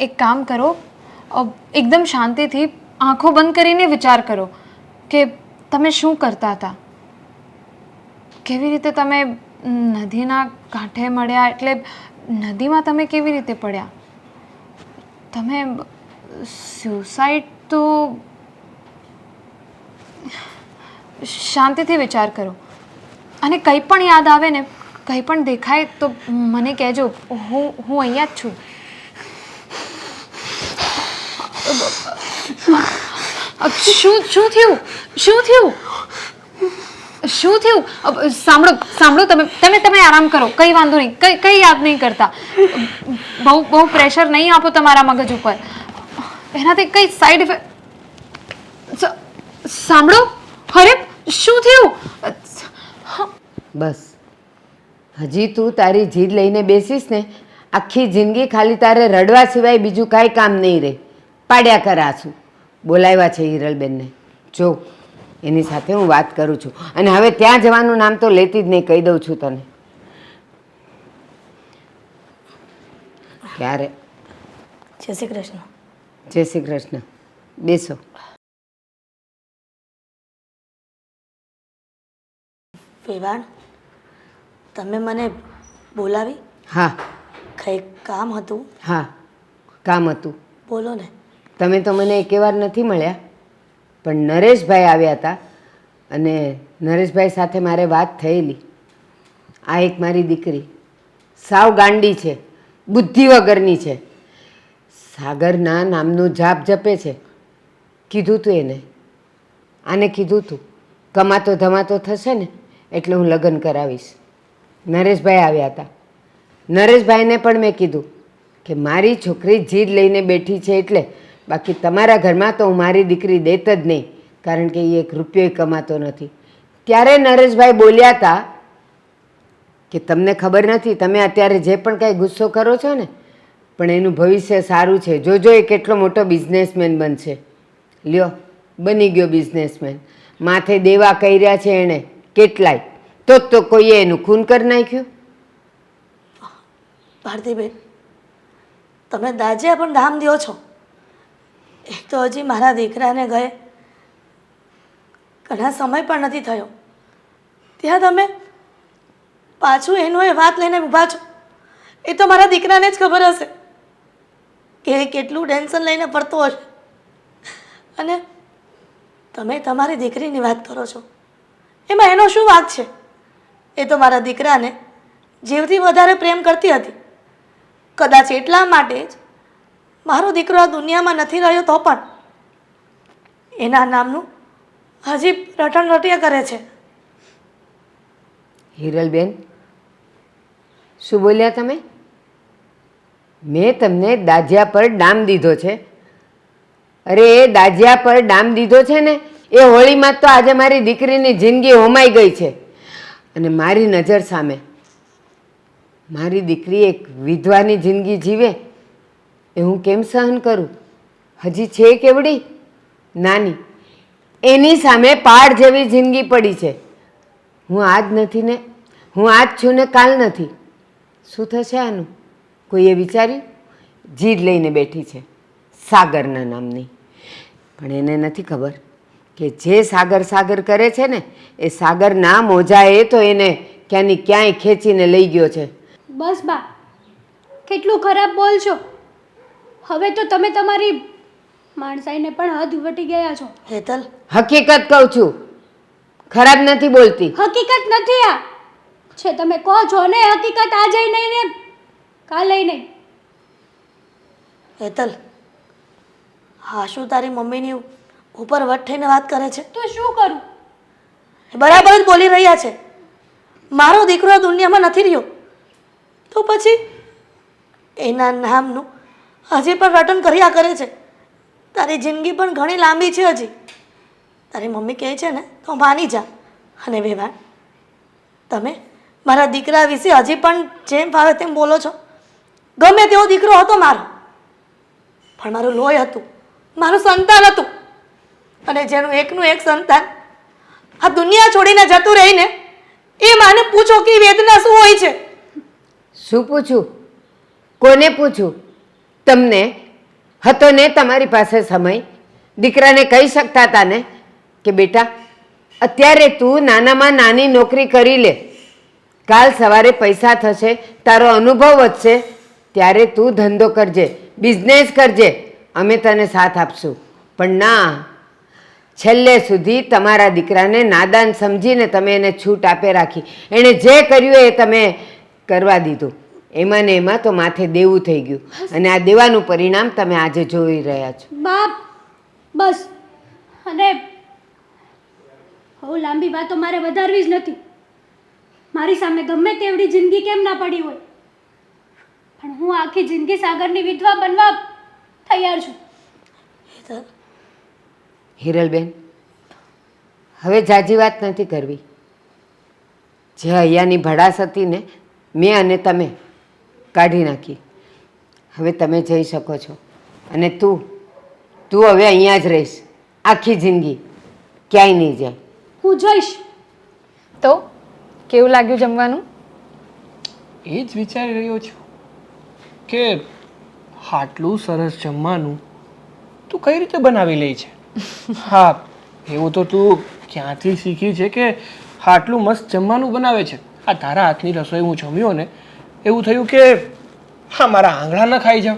એક કામ કરો, એકદમ શાંતિથી આંખો બંધ કરીને વિચાર કરો કે તમે શું કરતા હતા. કેવી રીતે તમે નદીના કાંઠે મળ્યા? એટલે નદીમાં તમે કેવી રીતે પડ્યા? તમે સ્યુસાઇડ તો... શાંતિથી વિચાર કરો. અને કંઈ પણ યાદ આવે ને, કંઈ પણ દેખાય તો મને કહેજો. હું અહીંયા જ છું. શું થયું? શું થયું? સાંભળો સાંભળો, તમે આરામ કરો, કંઈ વાંધો નહીં, કંઈ યાદ નહીં કરતા. બહુ પ્રેશર નહીં આપો તમારા મગજ ઉપર, એનાથી કંઈ સાઈડ ઇફેક્ટ. સાંભળો, અરે શું થયું? બસ હજી તું તારી જીદ લઈને બેસીશ ને, આખી જિંદગી ખાલી તારે રડવા સિવાય બીજું કાંઈ કામ નહીં રહે. પાડ્યા કર આંસુ. બોલાવ્યા છે હિરલબેનને, જો એની સાથે હું વાત કરું છું. અને હવે ત્યાં જવાનું નામ તો લેતી જ નહીં, કહી દઉં છું તને. ક્યારે? જય શ્રી કૃષ્ણ. જય શ્રી કૃષ્ણ. બેસો. વેવાણ, તમે મને બોલાવી? હા કંઈક કામ હતું? હા, કામ હતું. બોલો ને. તમે તો મને એકેવાર નથી મળ્યા, પણ નરેશભાઈ આવ્યા હતા અને નરેશભાઈ સાથે મારે વાત થયેલી. આ એક મારી દીકરી સાવ ગાંડી છે, બુદ્ધિ વગરની છે, સાગરના નામનું જાપ જપે છે. કીધું તું એને, આને કીધું તું કમાતો ધમાતો થશે ને એટલે હું લગ્ન કરાવીશ. નરેશભાઈ આવ્યા હતા. નરેશભાઈને પણ મેં કીધું કે મારી છોકરી જીદ લઈને બેઠી છે એટલે, બાકી તમારા ઘરમાં તો હું મારી દીકરી દેત જ નહીં, કારણ કે એ એક રૂપિયો કમાતો નથી. ત્યારે નરેશભાઈ બોલ્યા હતા કે તમને ખબર નથી, તમે અત્યારે જે પણ કાંઈ ગુસ્સો કરો છો ને, પણ એનું ભવિષ્ય સારું છે. જોજો એ કેટલો મોટો બિઝનેસમેન બનશે. લ્યો, બની ગયો બિઝનેસમેન. માથે દેવા કર્યા છે એણે કેટલાય, તો કોઈએ એનું ખૂન કરી નાખ્યું. ભારતીબેન, તમે દાજ્યા પણ ધામ દો છો. એક તો હજી મારા દીકરાને ગયે ઘણા સમય પણ નથી થયો, ત્યાં તમે પાછું એનો એ વાત લઈને ઊભા છો. એ તો મારા દીકરાને જ ખબર હશે કે એ કેટલું ટેન્શન લઈને ફરતો હશે. અને તમે તમારી દીકરીની વાત કરો છો, એમાં એનો શું વાંક છે? એ તો મારા દીકરાને જીવથી વધારે પ્રેમ કરતી હતી. કદાચ એટલા માટે જ મારો દીકરો આ દુનિયામાં નથી રહ્યો તો પણ એના નામનું હજી રટણ રટિયા કરે છે. હિરલબેન, શું બોલ્યા તમે? મેં તમને દાજિયા પર ડામ દીધો છે. અરે એ દાજિયા પર ડામ દીધો છે ને, એ હોળીમાં તો આજે મારી દીકરીની જિંદગી હોમાઈ ગઈ છે. અને મારી નજર સામે મારી દીકરી એક વિધવાની જિંદગી જીવે એ હું કેમ સહન કરું? હજી છે કેવડી નાની, એની સામે પહાડ જેવી જિંદગી પડી છે. હું આજ નથી ને, હું આજ છું ને કાલ નથી. શું થશે આનું? કોઈએ વિચાર્યું? જીદ લઈને બેઠી છે સાગરના નામની, પણ એને નથી ખબર કે જે સાગર સાગર કરે છે ને, એ સાગરના મોજાએ તો એને ક્યાંની ક્યાંય ખેંચીને લઈ ગયો છે. બસ બા, કેટલું ખરાબ બોલશો. હવે તો તમે તમારી માણસાઈને પણ હદ વટી ગયા છો. હેતલ, હકીકત કહું છું, ખરાબ નથી બોલતી. હકીકત નથી આ, છે તમે કહો છો ને હકીકત આજે નહીં ને કાલે નહીં. હેતલ, હા શું તારી મમ્મીની ઉપર વટ થઈને વાત કરે છે? તો શું કરું? એ બરાબર જ બોલી રહ્યા છે. મારો દીકરો આ દુનિયામાં નથી રહ્યો તો પછી એના નામનું હજી પણ રટન કર્યા કરે છે. તારી જિંદગી પણ ઘણી લાંબી છે હજી. તારી મમ્મી કહે છે ને તો માની જા. અને વેવાણ, તમે મારા દીકરા વિશે હજી પણ જેમ ફાવે તેમ બોલો છો. ગમે તેવો દીકરો હતો મારો, પણ મારું લોહી હતું, મારું સંતાન હતું. અને જેનું એકનું એક સંતાન આ દુનિયા છોડીને જતું રહીને, એ માને પૂછો કે વેદના શું હોય છે. શું પૂછું? કોને પૂછું? તમને હતો ને તમારી પાસે સમય? દીકરાને કહી શકતા હતા ને કે બેટા અત્યારે તું નાનામાં નાની નોકરી કરી લે, કાલ સવારે પૈસા થશે, તારો અનુભવ વધશે, ત્યારે તું ધંધો કરજે, બિઝનેસ કરજે, અમે તને સાથ આપશું. પણ ના, છેલ્લે સુધી તમારા દીકરાને નાદાન સમજીને તમે એને છૂટ આપે રાખી. એણે જે કર્યું એ તમે કરવા દીધું. એમાં ને એમાં તો માથે દેવું થઈ ગયું, અને આ દેવાનું પરિણામ તમે આજે જોઈ રહ્યા છો. બાપ, બસ. અને હવે લાંબી વાતો મારે વધારવી જ નથી. મારી સામે ગમે તેવડી જિંદગી કેમ ના પડી હોય, પણ હું આખી જિંદગી સાગરની વિધવા બનવા તૈયાર છું. હેતલ, હિરલબેન, હવે જાજી વાત નથી કરવી. જે અહીંયાની ભડાસ હતી ને, મેં અને તમે કાઢી નાખી. હવે તમે જઈ શકો છો. અને તું હવે અહીંયા જ રહીશ આખી જિંદગી, ક્યાંય નહીં જાય. હું જઈશ. તો કેવું લાગ્યું જમવાનું? એ જ વિચારી રહ્યો છું કે આટલું સરસ જમવાનું તું કઈ રીતે બનાવી લે છે. હા, એવું તો તું ક્યાંથી શીખી છે કે આટલું મસ્ત જમવાનું બનાવે છે? આ તારા હાથની રસોઈ હું જમ્યો ને એવું થયું કે હા મારા આંગળા ન ખાઈ જાવ.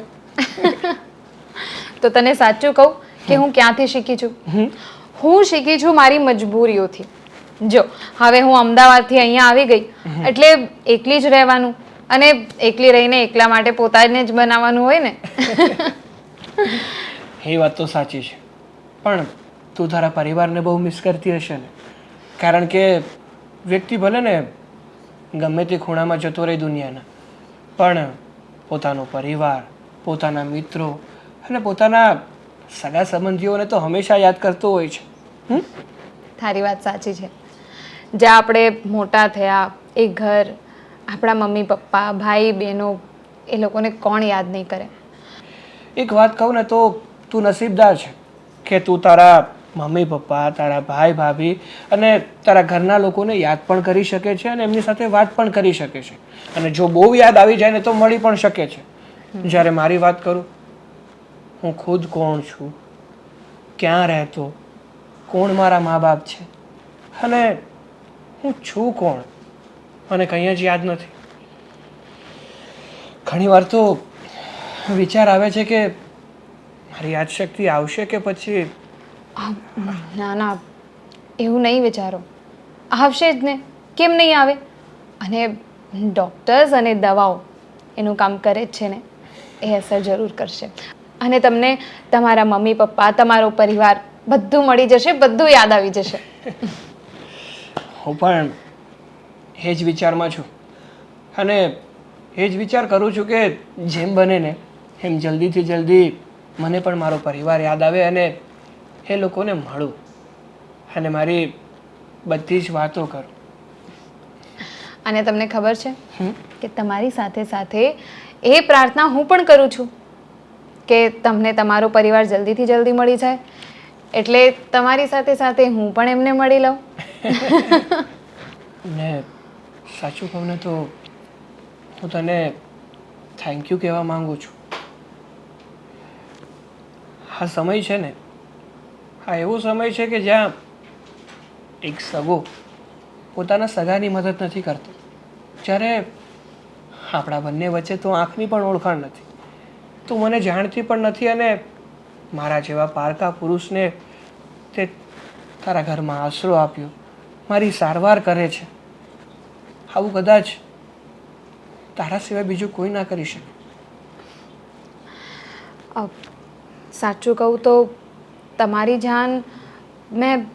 તો તને સાચું કહું કે હું ક્યાંથી શીખી છું? હું શીખી છું મારી મજબૂરીઓથી. જો હવે હું અમદાવાદથી અહીંયા આવી ગઈ એટલે એકલી જ રહેવાનું, અને એકલી રહીને એકલા માટે પોતાને જ બનાવવાનું હોય ને. એ વાત તો સાચી છે, પણ તું તારા પરિવારને બહુ મિસ કરતી હશે ને? કારણ કે વ્યક્તિ ભલે ને ગમે તે ખૂણામાં જતો રહે દુનિયાના, પણ પોતાનો પરિવાર, પોતાના મિત્રો અને પોતાના સગા સંબંધીઓને તો હંમેશા યાદ કરતો હોય છે. તારી વાત સાચી છે. જ્યાં આપણે મોટા થયા એ ઘર, આપણા મમ્મી પપ્પા, ભાઈ બહેનો, એ લોકોને કોણ યાદ નહીં કરે? એક વાત કહું ને તો તું નસીબદાર છે કે તું તારા મમ્મી પપ્પા, તારા ભાઈ ભાભી અને તારા ઘરના લોકોને યાદ પણ કરી શકે છે અને એમની સાથે વાત પણ કરી શકે છે. અને જો બહુ યાદ આવી જાય ને તો મળી પણ શકે છે. જ્યારે મારી વાત કરું, હું ખુદ કોણ છું, ક્યાં રહેતો, કોણ મારા મા બાપ છે અને હું છું કોણ, મને કંઈ જ યાદ નથી. ઘણીવાર તો વિચાર આવે છે કે મારી યાદશક્તિ આવશે કે પછી. ના ના, એવું નહીં વિચારો. આવશે જ ને, કેમ નહીં આવે? અને ડૉક્ટર્સ અને દવાઓ એનું કામ કરે જ છે ને, એ અસર જરૂર કરશે. અને તમને તમારા મમ્મી પપ્પા, તમારો પરિવાર બધું મળી જશે, બધું યાદ આવી જશે. હું પણ એ જ વિચારમાં છું અને એ જ વિચાર કરું છું કે જેમ બને ને એમ જલ્દીથી જલ્દી મને પણ મારો પરિવાર યાદ આવે અને એ લોકોને મળું અને મારી બધી જ વાતો કરું. અને તમને ખબર છે કે તમારી સાથે સાથે એ પ્રાર્થના હું પણ કરું છું કે તમને તમારો પરિવાર જલ્દીથી જલ્દી મળી જાય, એટલે તમારી સાથે સાથે હું પણ એમને મળી લઉં. ને સાચું કહું ને તો હું તને થેન્ક યુ કહેવા માંગુ છું. આ સમય છે ને, આ એવો સમય છે કે જ્યાં એક સગો પોતાના સગાની મદદ નથી કરતો, જ્યારે આપણા બંને વચ્ચે તો આંખની પણ ઓળખાણ નથી, તું મને જાણતી પણ નથી અને મારા જેવા પારકા પુરુષને તે તારા ઘરમાં આશરો આપ્યો, મારી સારવાર કરે છે. આવું કદાચ તારા સિવાય બીજું કોઈ ના કરી શકે. સાચું કહું તો તમારી જાન મેં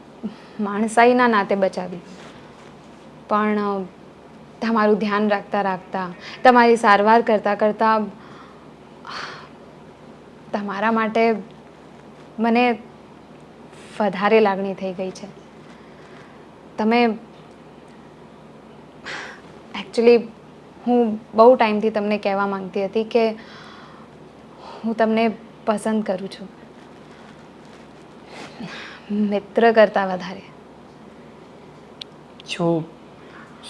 માણસાઈના નાતે બચાવી, પણ તમારું ધ્યાન રાખતા રાખતા, તમારી સારવાર કરતાં કરતાં તમારા માટે મને વધારે લાગણી થઈ ગઈ છે. તમે એકચ્યુઅલી હું બહુ ટાઈમથી તમને કહેવા માંગતી હતી કે હું તમને પસંદ કરું છું, મિત્ર કરતાં વધારે. જો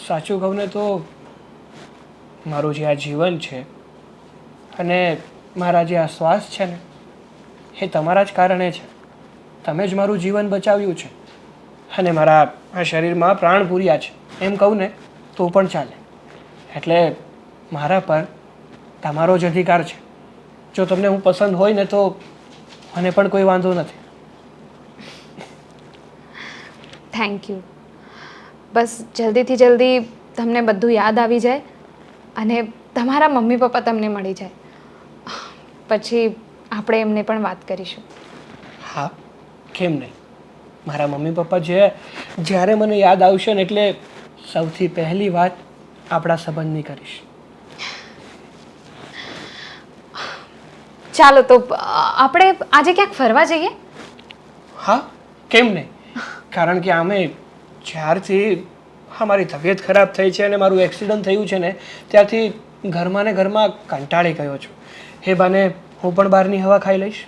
સાચું કહું ને તો મારું જે આ જીવન છે અને મારા જે આ શ્વાસ છે ને એ તમારા જ કારણે છે. તમે જ મારું જીવન બચાવ્યું છે અને મારા આ શરીરમાં પ્રાણ પૂર્યા છે, એમ કહું ને તો પણ ચાલે. એટલે મારા પર તમારો જ અધિકાર છે. જો તમને હું પસંદ હોય ને તો મને પણ કોઈ વાંધો નથી. Thank you. બસ જલ્દીથી જલ્દી તમને બધું યાદ આવી જાય અને તમારા મમ્મી પપ્પા તમને મળી જાય, પછી આપણે એમને પણ વાત કરીશું. હા, કેમ નહીં. મારા મમ્મી પપ્પા છે જ્યારે મને યાદ આવશે ને એટલે સૌથી પહેલી વાત આપણા સંબંધની કરીશ. ચાલો તો આપણે આજે ક્યાંક ફરવા જઈએ. હા, કેમ નહીં? કારણ કે આમે જ્યારથી મારી તબિયત ખરાબ થઈ છે અને મારું એક્સિડન્ટ થયું છે ને ત્યારથી ઘરમાં ને ઘરમાં કંટાળી ગયો છું. એ બાને હું પણ બહારની હવા ખાઈ લઈશ.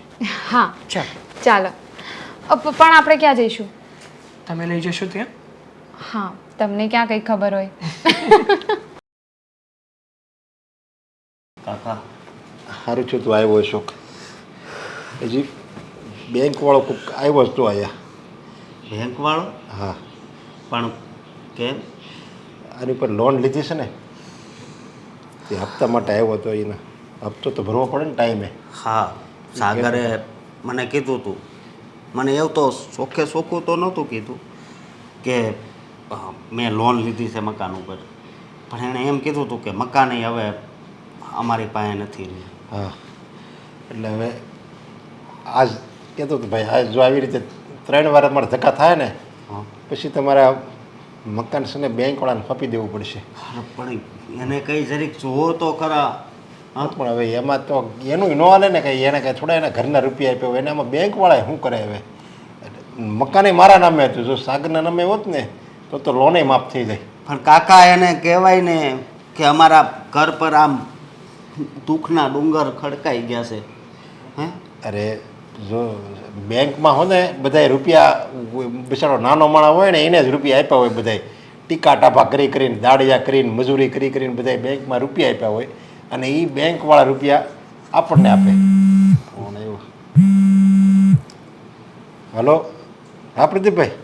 હા ચાલ, ચાલો. પણ આપણે ક્યાં જઈશું? તમે લઈ જશો ત્યાં? હા, તમને ક્યાં કંઈ ખબર હોય. કાકા સારું છું તું આવ્યો શોખ. હજી બેંકવાળો કોઈક આવ્યો જ તો અહીંયા. બેંકવાળો? હા, પણ કેમ? આની પર લોન લીધી છે ને તે હપ્તા માટે આવ્યો હતો. એને હપ્તો તો ભરવો પડે ને ટાઈમે. હા, સાગરે મને કીધું હતું. મને એવું તો ચોખ્ખે ચોખ્ખું તો નહોતું કીધું કે મેં લોન લીધી છે મકાન ઉપર, પણ એણે એમ કીધું હતું કે મકાન હવે અમારી પાસે નથી રહ્યું. હા, એટલે હવે આજ કહેતો હતો ભાઈ આજ જો આવી રીતે 3 વાર અમારે ધક્કા થાય ને હા, પછી તમારા મકાન છે ને બેંકવાળાને ફાપી દેવું પડશે. પણ એને કંઈ જરીક જોવો તો ખરા. હા, પણ હવે એમાં તો એનું ન હાલે ને કંઈ. એને કંઈ થોડા એના ઘરના રૂપિયા આપ્યા હોય એનામાં બેંકવાળાએ શું કરે હવે? મકાને મારા નામે હતું, જો સાગરના નામે હોત ને તો લોને માફ થઈ જાય. પણ કાકા એને કહેવાય ને કે અમારા ઘર પર આમ દુઃખના ડુંગર ખડકાઈ ગયા છે. હે, અરે જો બેંકમાં હોય ને બધાય રૂપિયા બિચારો નાનો માણસ હોય ને એને જ રૂપિયા આપ્યા હોય. બધાય ટીકા ટાપા કરી કરીને દાડિયા કરીને મજૂરી કરી કરીને બધાય બેંકમાં રૂપિયા આપ્યા હોય અને એ બેંકવાળા રૂપિયા આપણને આપે. કોણ એવું? હલો, હા પ્રદીપભાઈ.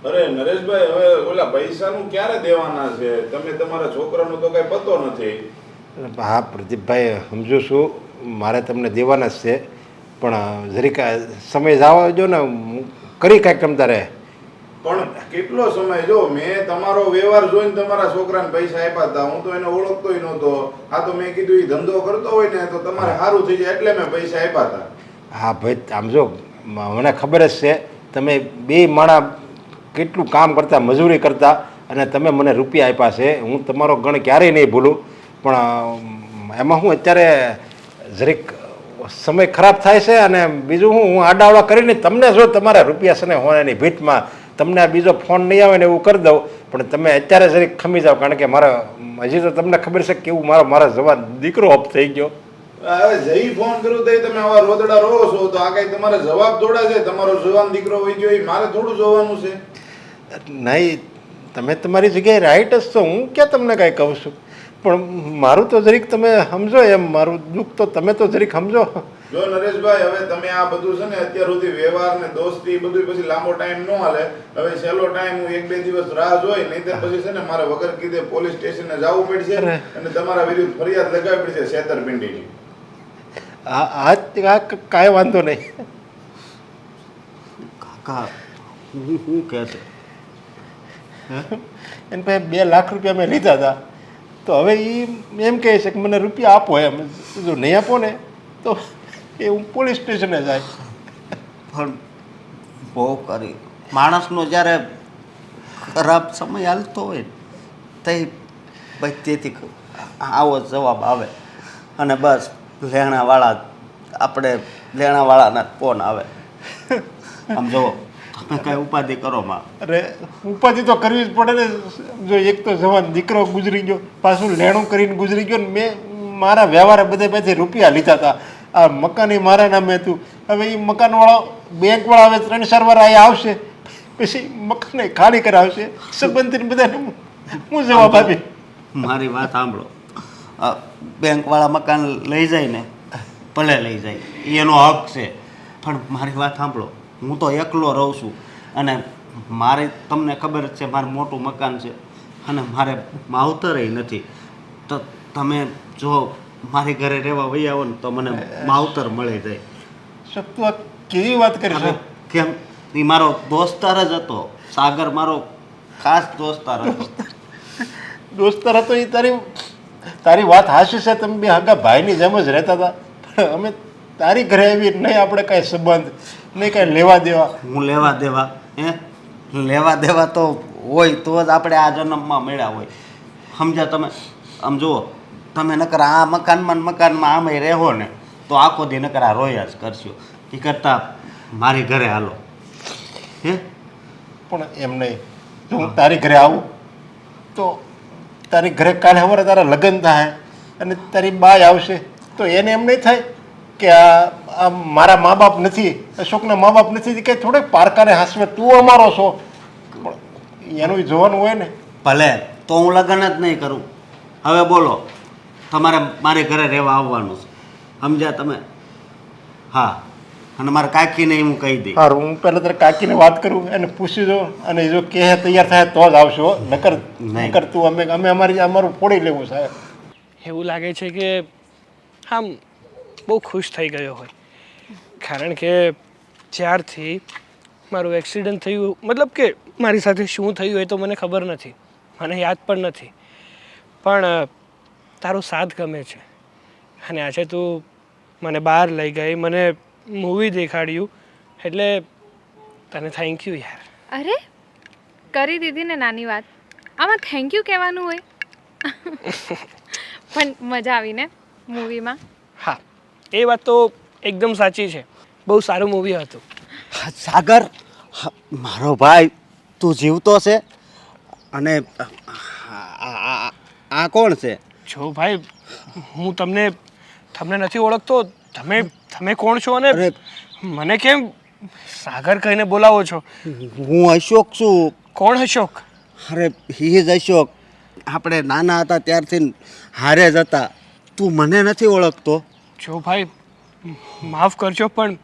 અરે નરેશભાઈ, હવે ઓલા પૈસાનું ક્યારે દેવાના છે? તમે તમારા છોકરાનો તો કઈ પતો નથી. હા પ્રદીપભાઈ, સમજુ છું મારે તમને દેવાના જ છે, પણ જરીક સમય જવા જો ને હું કરી કાંઈક તમ તારે. પણ કેટલો સમય? જો મેં તમારો વ્યવહાર જોઈને તમારા છોકરાને પૈસા આપ્યા હતા. હું તો એને ઓળખતોય નહોતો. આ તો મેં કીધું એ ધંધો કરતો હોય ને તો તમારે સારું થઈ જાય એટલે મેં પૈસા આપ્યા હતા. હા ભાઈ, આમ જો મને ખબર જ છે તમે બે માણા કેટલું કામ કરતા, મજૂરી કરતા, અને તમે મને રૂપિયા આપ્યા છે. હું તમારો ગણ ક્યારેય નહીં ભૂલું. પણ એમાં હું અત્યારે જરીક સમય ખરાબ થાય છે અને બીજું હું આડાવડા કરીને તમને જો તમારા રૂપિયા છે ને હોવાની ભીટમાં તમને આ બીજો ફોન નહીં આવે ને એવું કરી દઉં. પણ તમે અત્યારે જરીક ખમી જાઓ, કારણ કે મારા હજી તો તમને ખબર છે કે એવું મારા જવાન દીકરો ઓફ થઈ ગયો. હવે જઈ ફોન કરું તો તમે આવા રોદડા રહો છો તો આ કઈ તમારે જવાબ થોડા છે? તમારો જવાન દીકરો હોય ગયો એ મારે થોડું જોવાનું છે? નહીં, તમે તમારી જગ્યાએ રાઈટ જ છો. હું ક્યાં તમને કાંઈ કહું છું, પણ મારું તો જરીક તમે સમજો. એમ મારું દુઃખ તો તમે તો જરીક સમજો. જો નરેશભાઈ, હવે તમે આ બધું છે ને અત્યાર સુધી વ્યવહાર ને દોસ્તી બધું પછી લાંબો ટાઈમ ન હાલે. હવે છેલ્લો ટાઈમ હું 1-2 દિવસ રાહ જોઈ, નહીંતર પછી છે ને મારે વગર કીધે પોલીસ સ્ટેશને જવું પડશે અને તમારા વિરુદ્ધ ફરિયાદ લગાવવી પડશે છેતરપિંડીની. આ કાંઈ વાંધો નહીં. કાકા હું કહે છે? એને પાસે 2 લાખ રૂપિયા મેં લીધા હતા, તો હવે એ એમ કહે છે કે મને રૂપિયા આપો. એમ જો નહીં આપો ને તો એ હું પોલીસ સ્ટેશને જાય. પણ બહુ કરી માણસનો જ્યારે ખરાબ સમય હાલતો હોય તે બચેથી આવો જવાબ આવે અને બસ લેણાવાળા આપણે લેણાવાળાના ફોન આવે. આમ જુઓ, તમે કાંઈ ઉપાધિ કરો માં. અરે ઉપાધિ તો કરવી જ પડે ને. જો એક તો જવાન દીકરો ગુજરી ગયો, પાછું લેણું કરીને ગુજરી ગયો ને મેં મારા વ્યવહારે બધે પાસેથી રૂપિયા લીધા હતા. આ મકાન એ મારા નામે હતું. હવે એ મકાનવાળો બેંકવાળા હવે 3-4 વાર અહીંયા આવશે, પછી મકાને ખાલી કરાવશે. સંબંધીને બધાને હું જવાબ આપી? મારી વાત સાંભળો, બેંકવાળા મકાન લઈ જાય ને ભલે લઈ જાય, એનો હક છે. પણ મારી વાત સાંભળો, હું તો એકલો રહું છું અને મારે તમને ખબર જ છે મારું મોટું મકાન છે અને મારે માવતરેય નથી. તો તમે જો મારી ઘરે રહેવા વહી આવો ને તો મને માવતર મળી જાય. શું તું આ કેવી વાત કરી છે? કેમ? એ મારો દોસ્તાર જ હતો. સાગર મારો ખાસ દોસ્તાર હતો. દોસ્તાર હતો એ તારી વાત હાશી છે. તમે બે હગા ભાઈની જેમ જ રહેતા હતા, પણ અમે તારી ઘરે આવી નહીં આપણે કાંઈ સંબંધ નહીં કાંઈ લેવા દેવા. હું લેવા દેવા હે લેવા દેવા તો હોય તો જ આપણે આ જન્મમાં મળ્યા હોય. સમજ્યા તમે? આમ જુઓ, તમે નકર આ મકાનમાં આમે રહેવો ને તો આખો દી નકર આ રોયા જ કરશો. એ કરતાં મારી ઘરે હાલો. હે પણ એમ નહીં, જો હું તારી ઘરે આવું તો તારી ઘરે કાલે સવારે તારા લગ્ન થાય અને તારી બાય આવશે તો એને એમ નહીં થાય કે આ મારા મા બાપ નથી, અશોકના મા બાપ નથી કે થોડેક પારકાને હાસવે તું અમારો છો. પણ એનું જોવાનું હોય ને. ભલે તો હું લગ્ન જ નહીં કરું. હવે બોલો, તમારે મારે ઘરે રહેવા આવવાનું છે. સમજ્યા તમે? હા, અને મારા કાકીને હું કહી દઈ. સારું, હું પહેલાં તારે કાકીને વાત કરું, એને પૂછી દો, અને જો કહે તૈયાર થાય તો જ આવશો. નકર તું અમે અમારું ફોડી લેવું સાહેબ. એવું લાગે છે કે આમ બહુ ખુશ થઈ ગયો હોય, કારણ કે જ્યારથી મારું એક્સિડન્ટ થયું, મતલબ કે મારી સાથે શું થયું એ તો મને ખબર નથી, મને યાદ પણ નથી, પણ તારો સાથ ગમે છે. અને આજે તું મને બહાર લઈ ગઈ, મને મૂવી દેખાડ્યું, એટલે તને થેન્ક યુ યાર. અરે કરી દીધી ને નાની વાત, આમાં થેન્ક યુ કહેવાનું હોય? પણ મજા આવીને મૂવીમાં? હા, એ વાત તો એકદમ સાચી છે, બહુ સારું મૂવી હતું. સાગર, મારો ભાઈ, તું જીવતો છે? અને આ કોણ છે? જો ભાઈ, હું તમને નથી ઓળખતો. તમે કોણ છો અને મને કેમ સાગર કહીને બોલાવો છો? હું અશોક છું. કોણ અશોક? અરે હી જ અશોક. આપણે નાના હતા ત્યારથી હારે જ હતા. તું મને નથી ઓળખતો? જો ભાઈ, માફ કરજો, પણ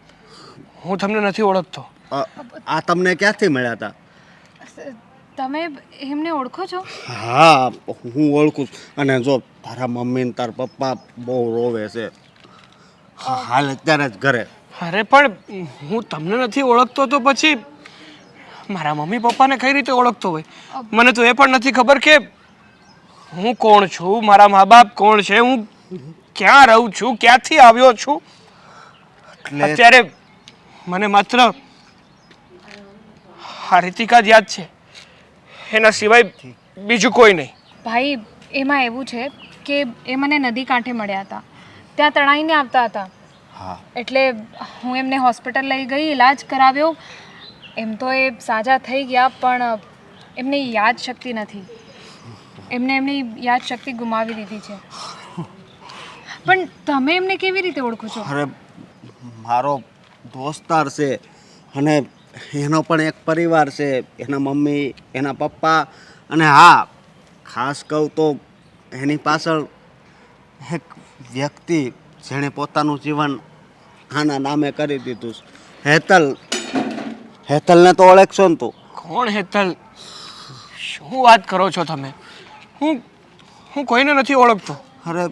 હું તમને નથી ઓળખતો. આ તમને ક્યાંથી મળ્યા હતા? તમે એમને ઓળખો છો? હા, હું ઓળખું છું. અને જો તારા મમ્મી ને તારા પપ્પા બહુ રોવે છે, હાલ અત્યારે જ ઘરે. અરે પણ હું તમને નથી ઓળખતો તો પછી મારા મમ્મી પપ્પાને કઈ રીતે ઓળખતો હોય? મને તો એ પણ નથી ખબર કે હું કોણ છું, મારા મા બાપ કોણ છે, હું ક્યાં રહું છું, ક્યાંથી આવ્યો છું. અત્યારે મને માત્ર આ રીતિકા જ યાદ છે, એના સિવાય બીજું કોઈ નહીં. ભાઈ, એમાં એવું છે કે એ મને નદી કાંઠે મળ્યા હતા, ત્યાં તણાઈને આવતા હતા. હા, એટલે હું એમને હોસ્પિટલ લઈ ગઈ, ઈલાજ કરાવ્યો. એમ તો એ સાજા થઈ ગયા, પણ એમની યાદશક્તિ નથી. એમની યાદશક્તિ ગુમાવી દીધી છે. પણ તમે એમને કેવી રીતે ઓળખો છો? અરે મારો દોસ્તાર છે, અને એનો પણ એક પરિવાર છે, એના મમ્મી, એના પપ્પા, અને હા, ખાસ કહું તો એની પાછળ એક વ્યક્તિ જેણે પોતાનું જીવન આના નામે કરી દીધું છે. હેતલને તો ઓળખશો ને તું? કોણ હેતલ? શું વાત કરો છો તમે? હું કોઈને નથી ઓળખતો. અરે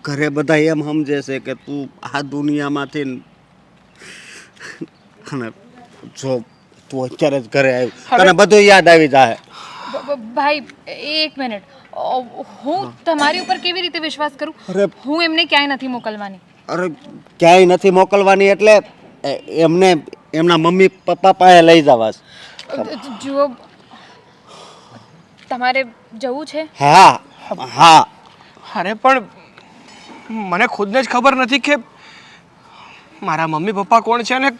ઘરે બધા એમ સમજે છે કે તું આ દુનિયામાંથી અને જો તું અત્યારે જ ઘરે આવ્યું, તને બધું યાદ આવી જાય. ભાઈ, એક મિનિટ, હું તમારી ઉપર કેવી રીતે વિશ્વાસ કરું? હું એમને ક્યાંય નથી મોકલવાની. અરે ક્યાંય નથી મોકલવાની એટલે એમને એમના મમ્મી પપ્પા પાસે લઈ જવા છે. જુઓ, તમારે જવું છે? હા હા. અરે પણ મને ખુદને જ ખબર નથી કે મારા મમ્મી પપ્પા કોણ છે, અને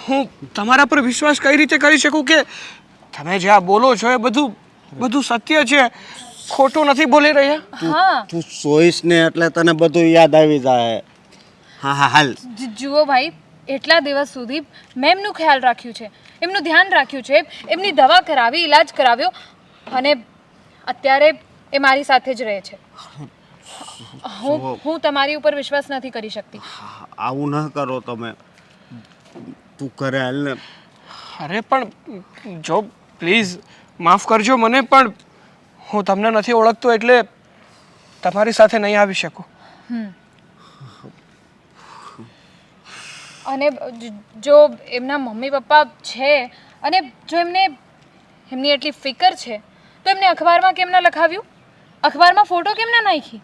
હું તમારા પર વિશ્વાસ કઈ રીતે કરી શકું કે તમે જે આ બોલો છો એ બધું સત્ય છે, ખોટું નથી બોલી રહ્યા? હા, તું સોઈશ ને એટલે તને બધું યાદ આવી જાય. હા હા, હાલ. જુઓ ભાઈ, એટલા દિવસ સુધી મેં એમનું ખ્યાલ રાખ્યું છે, એમનું ધ્યાન રાખ્યું છે, એમની દવા કરાવી, ઈલાજ કરાવ્યો, અને અત્યારે એ મારી સાથે જ રહે છે. હું તમારી ઉપર વિશ્વાસ નથી કરી શકતી. આવું ન કરો તમે, તું કરે હાલ ને. અરે પણ જો પ્લીઝ માફ કરજો મને, પણ હું તમને નથી ઓળખતો એટલે તમારી સાથે નહીં આવી શકું. અને જો એમના મમ્મી પપ્પા છે, અને જો એમની એટલી ફિકર છે, તો એમને અખબારમાં કેમ ના લખાવ્યું? અખબારમાં ફોટો કેમ ના નાખી?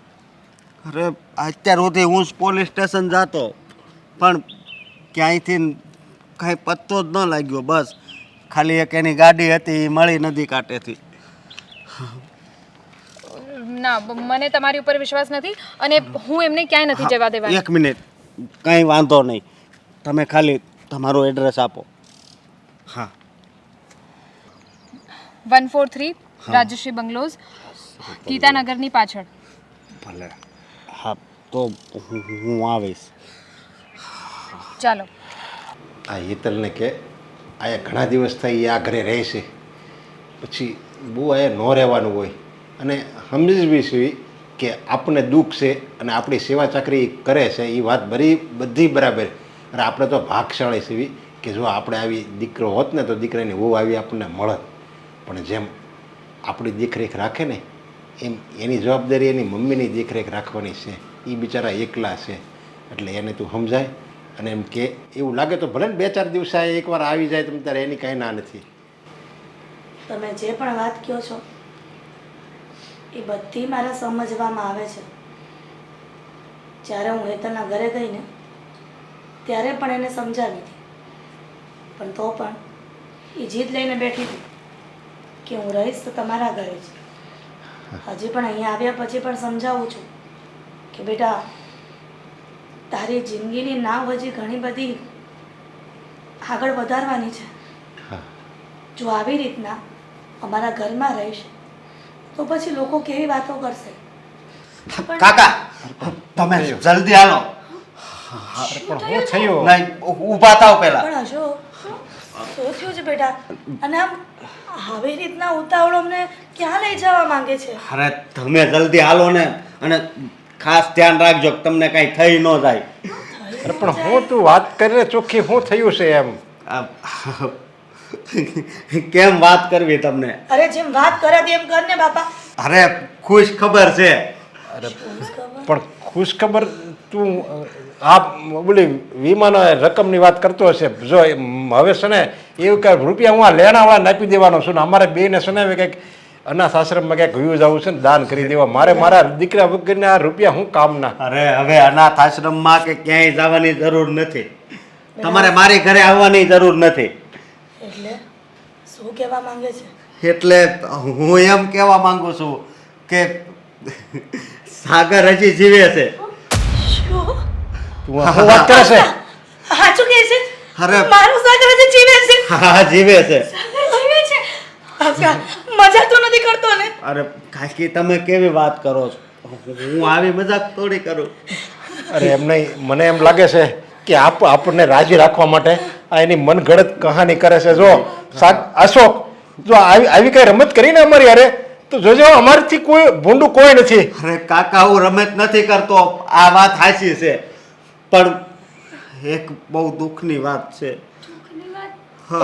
અરે અત્યાર સુધી હું પોલીસ સ્ટેશન જતો, પણ ક્યાંયથી કાંઈ પત્તો જ ન લાગ્યો. બસ ખાલી એક એની ગાડી હતી એ મળી નદી કાંઠેથી. ના મને તમારી ઉપર વિશ્વાસ નથી અને હું એમને ક્યાંય નથી જવા દેવાની. એક મિનિટ, કંઈ વાંધો નહીં, તમે ખાલી તમારું એડ્રેસ આપો. હા, 143 રાજશ્રી બંગલોઝ, ગીતાનગરની પાછળ. ભલે. હા, તો હું આવીશ. ચાલો. આ હેતલને કે આયા ઘણા દિવસ થઈ આ ઘરે રહે છે, પછી બહુ આયા ન રહેવાનું હોય અને સમજવી છે કે આપણને દુઃખ છે અને આપણી સેવા ચાકરી કરે છે એ વાત બધી બરાબર. અને આપણે તો ભાગશાળી છીએ કે જો આપણે આવી દીકરો હોત ને તો દીકરાની વહુ આવી આપણને મળત, પણ જેમ આપણી દેખરેખ રાખે ને એમ એની જવાબદારી એની મમ્મીની દેખરેખ રાખવાની છે. એ બિચારા એકલા છે એટલે એને તું સમજાય અને એમ કે એવું લાગે તો ભલે ને 2-4 દિવસે એકવાર આવી જાય તમે ત્યારે એની કાંઈ ના નથી. તમે જે પણ વાત કહો છો એ બધી મારે સમજવામાં આવે છે. જ્યારે હું હેતલના ઘરે ગઈ ને ત્યારે પણ એને સમજાવી હતી, પણ તો પણ એ જીદ લઈને બેઠી હતી કે હું રહીશ તો તમારા ઘરે જ. હજી પણ અહીંયા આવ્યા પછી પણ સમજાવું છું કે બેટા તારી જિંદગીની નાવ હજી ઘણી બધી આગળ વધારવાની છે. જો આવી રીતના અમારા ઘરમાં રહીશ તો પછી લોકો કેવી વાતો કરશે. કાકા, તમે જલ્દી હાલો. પણ હું થયું નહીં, ઊભા થાવ પહેલા. પણ અશોક શું થયું છે બેટા? અને આમ આવી રીતના ઉતાવળ અમને ક્યાં લઈ જવા માંગે છે? અરે તમે જલ્દી હાલો ને, અને ખાસ ધ્યાન રાખજો કે તમને કાંઈ થઈ ન જાય. અરે પણ હું તું વાત કરીને ચોખ્ખી શું થયું છે એમ? કેમ વાત કરવી તમને? અરે જેમ વાત કરાતી એમ કર ને બાપા. અરે ખુશ ખબર છે. અરે પણ ખુશખબર તું આ બોલી વીમાનો રકમની વાત કરતો હશે. જો હવે છે ને એવું કે રૂપિયા હું આ લેણાવાળાને આપી દેવાનો છું ને અમારે બેને છે ને હવે કંઈક અનાથ આશ્રમમાં ક્યાંક વ્યૂઝ આવું છે ને દાન કરી દેવા. મારે મારા દીકરા વગરના આ રૂપિયા હું કામના. અરે હવે અનાથ આશ્રમમાં કે ક્યાંય જવાની જરૂર નથી. તમારે મારી ઘરે આવવાની જરૂર નથી. એટલે શું કહેવા માંગે છે? એટલે હું એમ કહેવા માંગુ છું કે સાગર હજી જીવે છે. શું તું શું વાત કરે છે? સાચું કહે છે? અરે મારું સાગર હજી જીવે છે? હા, જીવે છે. સાગર જીવે છે? અચ્છા, મજાક તો નથી કરતો ને? અરે કાકી, તમે કેવી વાત કરો છો? હું આવી મજાક થોડી કરું. અરે એમ નહીં, મને એમ લાગે છે કે આપણને રાજી રાખવા માટે આ એની મનગઢત કહાની કરે છે. જો અશોક, જો આવી કઈ રમત કરીને અમારી અરે તો જોજો અમારથી કોઈ ભૂંડું કોઈ નથી. અરે કાકા, હું રમત નથી કરતો, આ વાત સાચી છે, પણ એક બહુ દુઃખની વાત છે.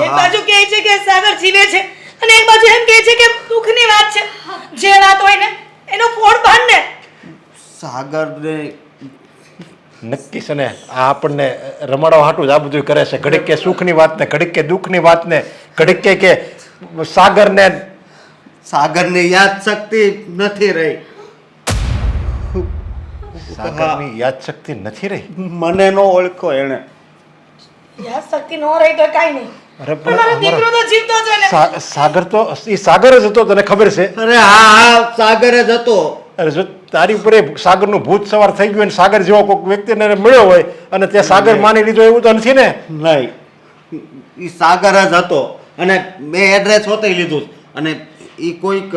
એક બાજુ કહે છે કે સાગર જીવે છે અને એક બાજુ એમ કહે છે કે દુઃખની વાત છે. જે વાત હોય ને એનો ફોડ બાંધ ને. સાગરને નક્કી છે ને આ આપણને રમાડવા હાટું જ આ બધું કરે છે. ઘડીક કે સુખની વાત ને, ઘડીક કે દુઃખની વાત ને, ઘડીક કે સાગરને સાગરની યાદ શક્તિ નથી રહી. સાગરની યાદ શક્તિ નથી રહી. મને નો ઓળખો એને. યાદ શક્તિ ન રહી તો કાઈ નહીં. અરે પણ મારો દીકરો તો જીવતો છે ને. સાગર તો એ સાગર જ હતો, તને ખબર છે? અરે હા, સાગર જ હતો. અરે જો તારી ઉપર એ સાગરનું ભૂત સવાર થઈ ગયું અને સાગર જેવો કોઈક વ્યક્તિને મળ્યો હોય અને તે સાગર માની લીધો એવું તો નથી ને? નહીં, એ સાગર જ હતો અને મેં એડ્રેસ હોતે લીધું અને એ કોઈક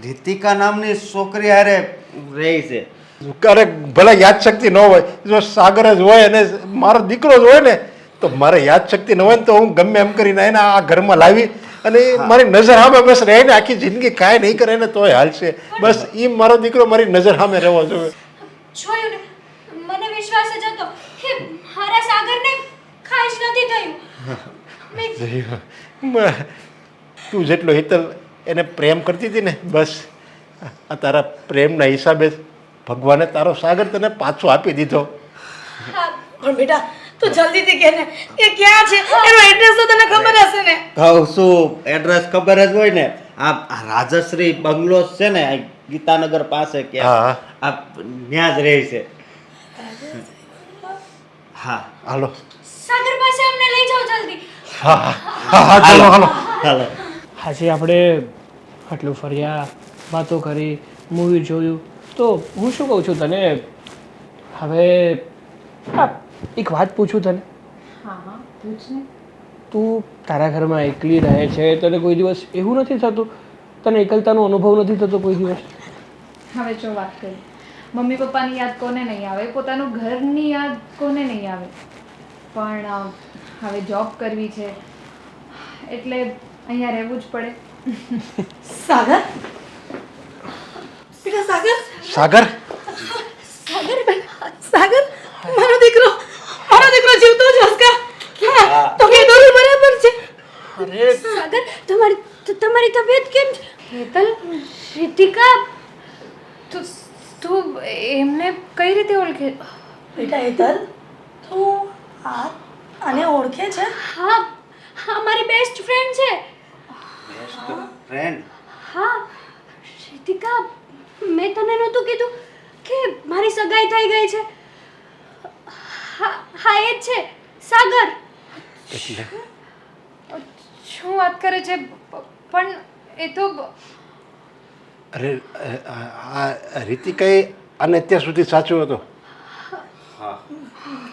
રીતિકા નામની છોકરી હારે રહી છે. અરે ભલે યાદ શક્તિ ન હોય, જો સાગર જ હોય અને મારો દીકરો જ હોય ને તો મારે યાદ શક્તિ ન હોય ને તો હું ગમે એમ કરીને એને આ ઘરમાં લાવી અને મારી નજર સામે બસ રહે ને આખી જિંદગી કાંઈ નહીં કરે ને તોય હાલશે. બસ એ મારો દીકરો મારી નજર સામે રહેવો જોઈએ. જોયું ને, મને વિશ્વાસ જ હતો કે મારા સાગરને કાંઈ જ નથી થયું. તું જેટલો હેતલ એને પ્રેમ કરતી હતી ને, બસ આ તારા પ્રેમના હિસાબે ભગવાને તારો સાગર તને પાછો આપી દીધો. પણ બેટા તું જલ્દીથી કહે ને એ ક્યાં છે? એનો એડ્રેસ તો તને ખબર હશે ને? કહું શું, એડ્રેસ ખબર જ હોય ને. આ રાજશ્રી બંગલોઝ છે ને, આ ગીતાનગર પાસે ક્યાં, આ ત્યાં જ રહે છે. હા, હાલો. સાગર પાસે અમને લઈ જાઓ જલ્દી. હા ચાલો હાલો હાલો. આજે આપણે આટલું ફર્યા, વાતો કરી, મૂવી જોયું, તો હું શું કહું છું તને, હવે એક વાત પૂછું તને. હા હા પૂછ ને. તું તારા ઘરમાં એકલી રહે છે, તને કોઈ દિવસ એવું નથી થતું, તને એકલતાનો અનુભવ નથી થતો કોઈ દિવસ? હવે જો વાત કરી, મમ્મી પપ્પાની યાદ કોને નહીં આવે, પોતાનું ઘરની યાદ કોને નહીં આવે, પણ હવે જોબ કરવી છે એટલે અહીંયા રહેવું જ પડે. સાગર બેટા સાગર સાગર સાગર મારો દીકરો જીવતો જ હસકા. હા તો કીધું ને બરાબર છે. અરે સાગર તમારી તબિયત કેમ છે? હેતલ, રીતિકા તું એમને કઈ રીતે ઓળખે? બેટા હેતલ તું આને ઓળખે છે? હા હા મારી બેસ્ટ ફ્રેન્ડ છે. ફ્રેન્ડ હા રીતિકા, મેં તને નહોતું કીધું કે મારી સગાઈ થઈ ગઈ છે? હા હા એ જ છે સાગર. શું વાત કરે છે? પણ એ તો અરે આ રીતિકાએ આને અત્યાર સુધી સાચું હતો.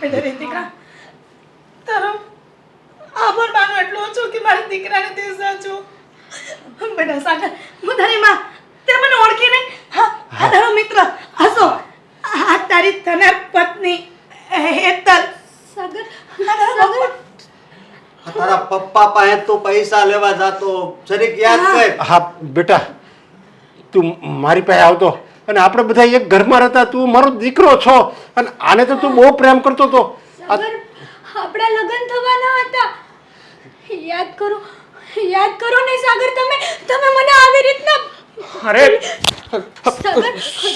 બેટા રીતિકા તારો આભાર માનો એટલો ઓછો કે મારી દીકરાને તે સાચું. બેટા સાગર હું તારી માં તે મને ઓળખી નહીં? હા આ તારો મિત્ર હસો, આ તારી તને પત્ની હેતલ. સાગર સાગર તારા પપ્પા પાસે તું પૈસા લેવા જાતો, જરીક યાદ કર. હા બેટા, તું મારી પાસે આવતો અને આપણે બધા એક ઘરમાં રહેતા, તું મારો દીકરો છો અને આને તો તું બહુ પ્રેમ કરતો હતો. સાગર આપણા લગ્ન થવાના હતા. યાદ કરો ને સાગર, તમે મને આવી રીતના. અરે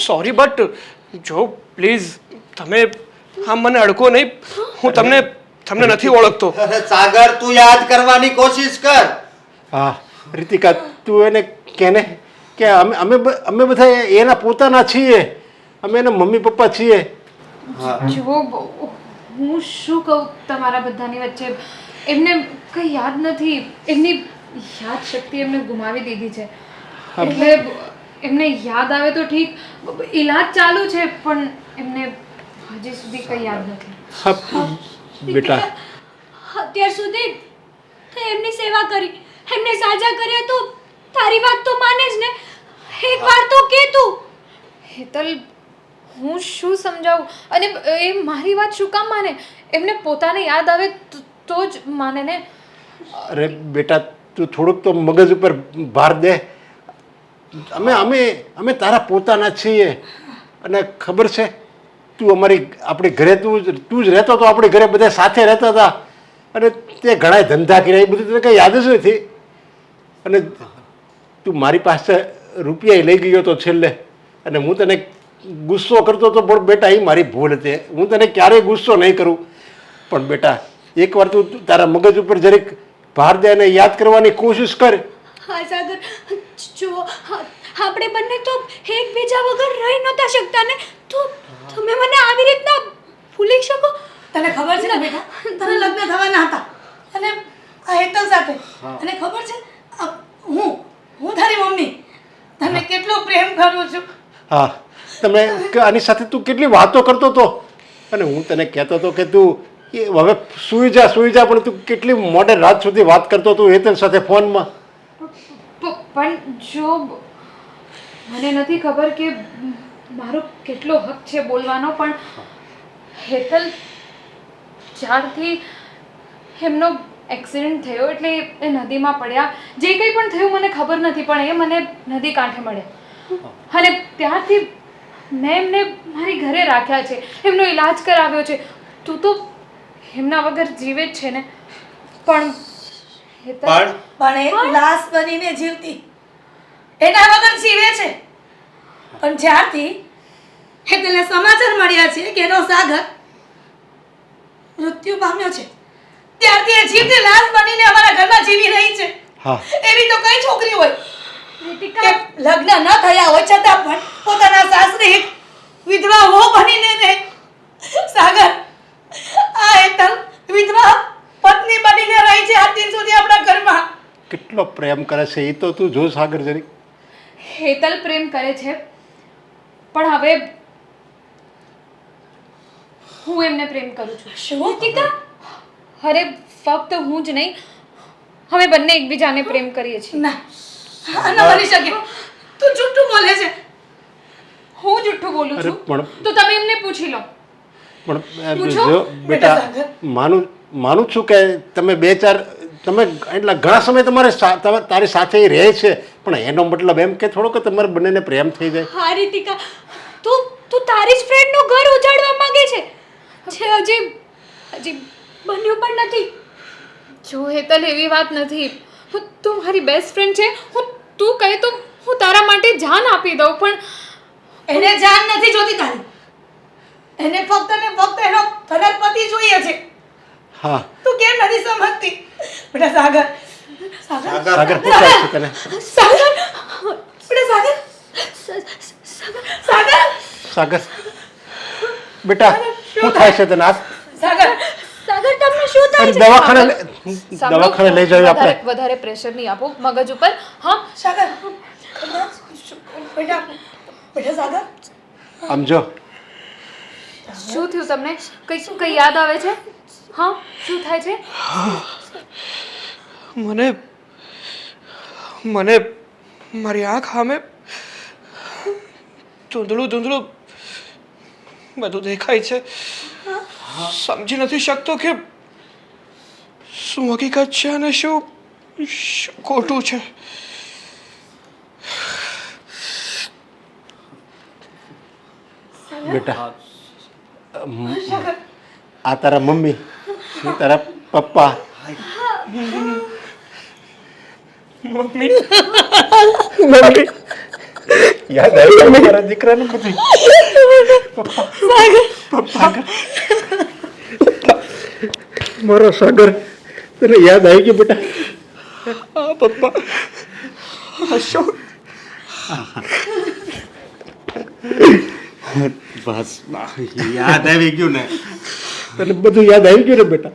સોરી બટ જો પ્લીઝ તમે આમ મને અડકો નહીં, હું તમને નથી ઓળખતો. અરે સાગર, તું યાદ કરવાની કોશિશ કર. હા રીતિકા, તું એને કહેને કે અમે બધા એના પોતાના છીએ, અમે એના મમ્મી પપ્પા છીએ. જુઓ, હું શું કહું તમારા બધાની વચ્ચે, એમને કંઈ યાદ નથી, એમની યાદ શક્તિ એમને ગુમાવી દીધી છે. એટલે એમને યાદ આવે તો ઠીક, ઈલાજ ચાલુ છે, પણ એમને હજી સુધી કંઈ યાદ નથી. હા બેટા, અત્યાર સુધી તે એમની સેવા કરી, એમને સાજા કર્યા, તો તારી વાત તો માને જ ને. એક વાર તો કે તું. હેતલ, હું શું સમજાવું? અને એ મારી વાત શું કામ માને? એમને પોતાને યાદ આવે તો જ માને ને. અરે બેટા, તું થોડુંક તો મગજ ઉપર ભાર દે. અમે તારા પોતાના છીએ અને ખબર છે, તું આપણી ઘરે તું જ રહેતો હતો, આપણી ઘરે બધા સાથે રહેતા હતા અને તે ઘણા ધંધા કર્યા, એ બધું તને કંઈ યાદ જ નથી. અને તું મારી પાસે રૂપિયા લઈ ગયો હતો છેલ્લે, અને હું તને ગુસ્સો કરતો હતો, પણ બેટા એ મારી ભૂલ હતી. હું તને ક્યારેય ગુસ્સો નહીં કરું, પણ બેટા એકવાર તું તારા મગજ ઉપર જરીક ભાર દે અને યાદ કરવાની કોશિશ કર. હા સાગર, જો આપણે બંને તો એકબીજા વગર રહી નહોતા શકતા ને, તો તમે મને આવી રીતના ભૂલી શકો? તને ખબર છે ને બેટા, તને લગ્ન થવાના હતા અને આ હેતલ સાથે, અને ખબર છે હું તારી મમ્મી તને કેટલો પ્રેમ કરું છું. હા, તમે આની સાથે તું કેટલી વાતો કરતો હતો, અને હું તને કહેતો હતો કે તું હવે સૂઈ જા, પણ તું કેટલી મોડે રાત સુધી વાત કરતો હતો હેતલ સાથે ફોનમાં. પણ જો મને નથી ખબર કે મારો કેટલો હક છે બોલવાનો, પણ હેતલ, જ્યારથી એમનો એક્સિડન્ટ થયો એટલે એ નદીમાં પડ્યા, જે કંઈ પણ થયું મને ખબર નથી, પણ એ મને નદી કાંઠે મળ્યા અને ત્યારથી મેં એમને મારી ઘરે રાખ્યા છે, એમનો ઈલાજ કરાવ્યો છે. તું તો એમના વગર જીવે જ છે ને. પણ હેતલ, પણ એ લાશ બનીને જીવતી, એના વગર જીવે છે. પણ જ્યારથી હેતલને સમાચાર મળ્યા છે કે એનો સાગર મૃત્યુ પામ્યો છે, ત્યારથી એ જીવતી લાશ બનીને અમારા ઘરમાં જીવી રહી છે. હા, એવી તો કઈ છોકરી હોય રીતિકા, કે લગ્ન ન થયા હોય છતાં પણ પોતાના સાસરે એક વિધવા વહુ બનીને રહે. સાગર, આ હેતલ વિધવા પત્ની બનીને રહી છે આજ દિન સુધી આપણા ઘરમાં. કેટલો પ્રેમ કરે છે એ તો તું જો સાગર જરી. હેતલ પ્રેમ કરે છે પણ હવે હું એમને પ્રેમ કરું છું. શું? રીતિકા, અરે ફક્ત હું જ નહીં, અમે બંને એકબીજાને પ્રેમ કરીએ છીએ. ના, આ ન બની શકે. તું જૂઠું બોલે છે. હું જુઠ્ઠું બોલું અરે છું પણ તો તમે એમને પૂછી લો. પણ પૂછો. જો બેટા માનું છું કે તમે બે ચાર તમે એટલા ઘણા સમય તારી સાથે ઈ રહે છે, પણ એનો મતલબ એમ કે થોડો કે તમારે બંનેને પ્રેમ થઈ જાય. હા રીતિકા, તું તારી જ ફ્રેન્ડનું ઘર ઉજાડવા માંગે છે જે હજી બન્યું પણ નથી. જો હેતલ, એવી વાત નથી. તું મારી બેસ્ટ ફ્રેન્ડ છે. તું કહે તો હું તારા માટે જાન આપી દઉં, પણ એને જાન નથી જોતી તારી. એને ફક્ત ને ફક્ત એનો ખરાબ પતિ જોઈએ છે. હા તું કેમ નથી સમજતી? બેટા સાગર, સાગર શું થાય છે તને? સાગર, બેટા સાગર, સાગર બેટા શું થાય છે તને? સાગર, સાગર તમને શું થાય અરે છે? દવાખાને લઈ જઈએ આપણે. વધારે પ્રેશર નહીં આપો મગજ ઉપર. હા, સાગર, બેટા સાગર, આમ જો શું થયું તમને? કઈ યાદ આવે છે? હા, શું થાય છે? મને મારી આંખ સામે ધૂંધળું બધું દેખાય છે. સમજી નથી શકતો કે શું હકીકત છે અને શું ખોટું છે. બેટા આ તારા મમ્મી, તારા પપ્પા. મમ્મી યાદ આવ્યું મારા દીકરાનું બધું? મારો સાગર, તને યાદ આવી ગયું બેટા? હા પપ્પા. હશો. બસ યાદ આવી ગયું ને? તને બધું યાદ આવી ગયું ને બેટા?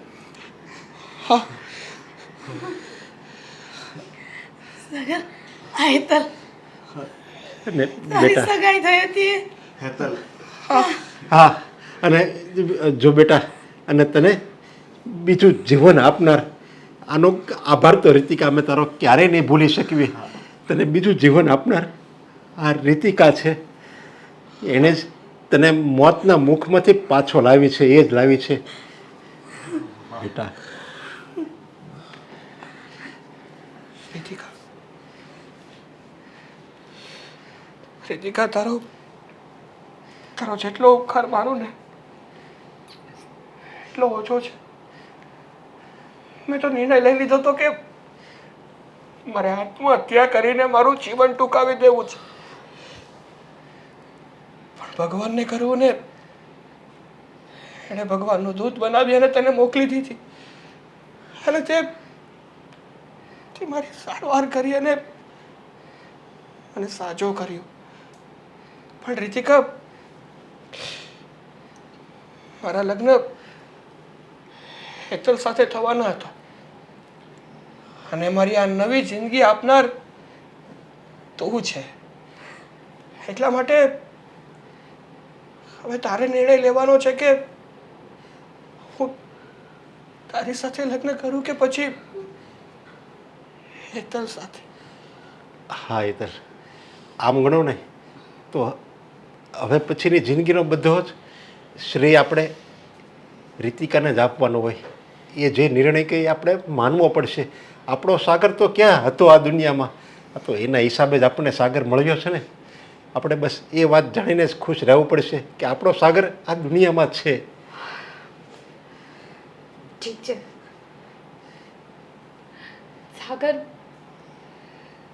હા. સાગર, આ હેતલ, ને તારી બેટા સગાઈ થઈ હતી. હેતલ, હા, અને જો બેટા, અને તને બીજું જીવન આપનાર, આનો આભાર તો રીતિકા અમે તારો ક્યારેય નહીં ભૂલી શકીએ. તને બીજું જીવન આપનાર આ રીતિકા છે. એણે જ તને મોતના મુખમાંથી પાછો લાવી છે, એ જ લાવી છે બેટા. રીતિકા, તારો જેટલો ઉપકાર માનું ને એટલો ઓછો છે. મેં તો નિર્ણય લઈ લીધો હતો કે મારે આત્મહત્યા કરીને મારું જીવન ટૂંકાવી દેવું છે, પણ ભગવાનને કરવું ને એણે ભગવાનનું દૂત બનાવી અને તને મોકલી દીધી અને તે મારી સારવાર કરી અને સાજો કર્યો. પણ રીતિકા, મારા લગ્ન હેતલ સાથે થવાના હતા અને મારી આ નવી જિંદગી આપનાર તું છે. એટલા માટે હવે તારે નિર્ણય લેવાનો છે કે હું તારી સાથે લગ્ન કરું કે પછી હેતલ સાથે. હા હેતલ, આમ ગણો ને તો હવે પછીની જિંદગીનો બધો જ શ્રેય આપણે રીતિકાને જ આપવાનો હોય. એ જે નિર્ણય કહે એ આપણે માનવો પડશે. આપણો સાગર તો ક્યાં હતો આ દુનિયામાં, આ તો એના હિસાબે જ આપણને સાગર મળ્યો છે ને. આપણે બસ એ વાત જાણીને જ ખુશ રહેવું પડશે કે આપણો સાગર આ દુનિયામાં છે. ઠીક છે સાગર,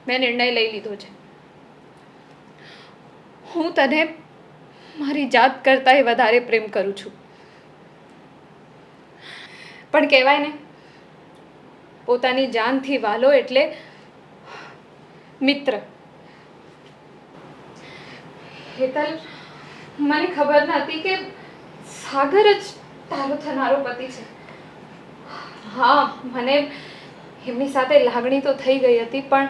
મેં નિર્ણય લઈ લીધો છે. હું તને મારી જાત કરતાંય વધારે પ્રેમ કરું છું. પણ કહેવાય ને, પોતાની જાનથી વાલો એટલે મિત્ર. હેતલ, મને ખબર નહોતી કે સાગર જ તારો થનારો પતિ છે. હા મને એમની સાથે લાગણી તો થઈ ગઈ હતી, પણ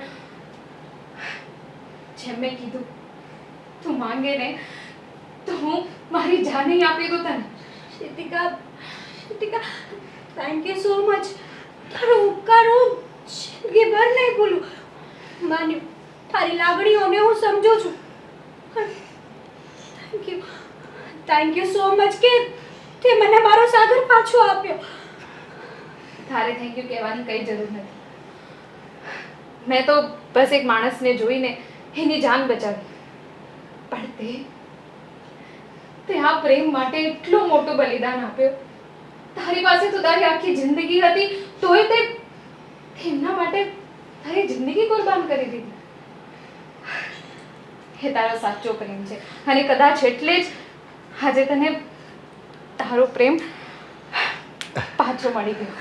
જેમ મેં કીધું તું માંગે ને તો હું મારી જાન આપી દઉં તને. શિતિકા, શિતિકા, થેન્ક યુ સો મચ. તારો ઉપકાર હું જિંદગીભર નહીં ભૂલું. માની તારી લાગણીઓને હું સમજુ છું. થેન્ક યુ સો મચ કે તે મને મારો સાગર પાછો આપ્યો. તારે થેન્ક યુ કહેવાની કંઈ જરૂર નથી. મેં તો બસ એક માણસને જોઈને એની જાન બચાવી, પણ તે આ પ્રેમ માટે એટલું મોટું બલિદાન આપ્યું. તારી પાસે તો તારી આખી જિંદગી હતી, તોય તે એમના માટે તારી જિંદગી કુરબાન કરી દીધી. એ તારો સાચો પ્રેમ છે, અને કદાચ એટલે જ આજે તને તારો પ્રેમ પાછો મળી ગયો.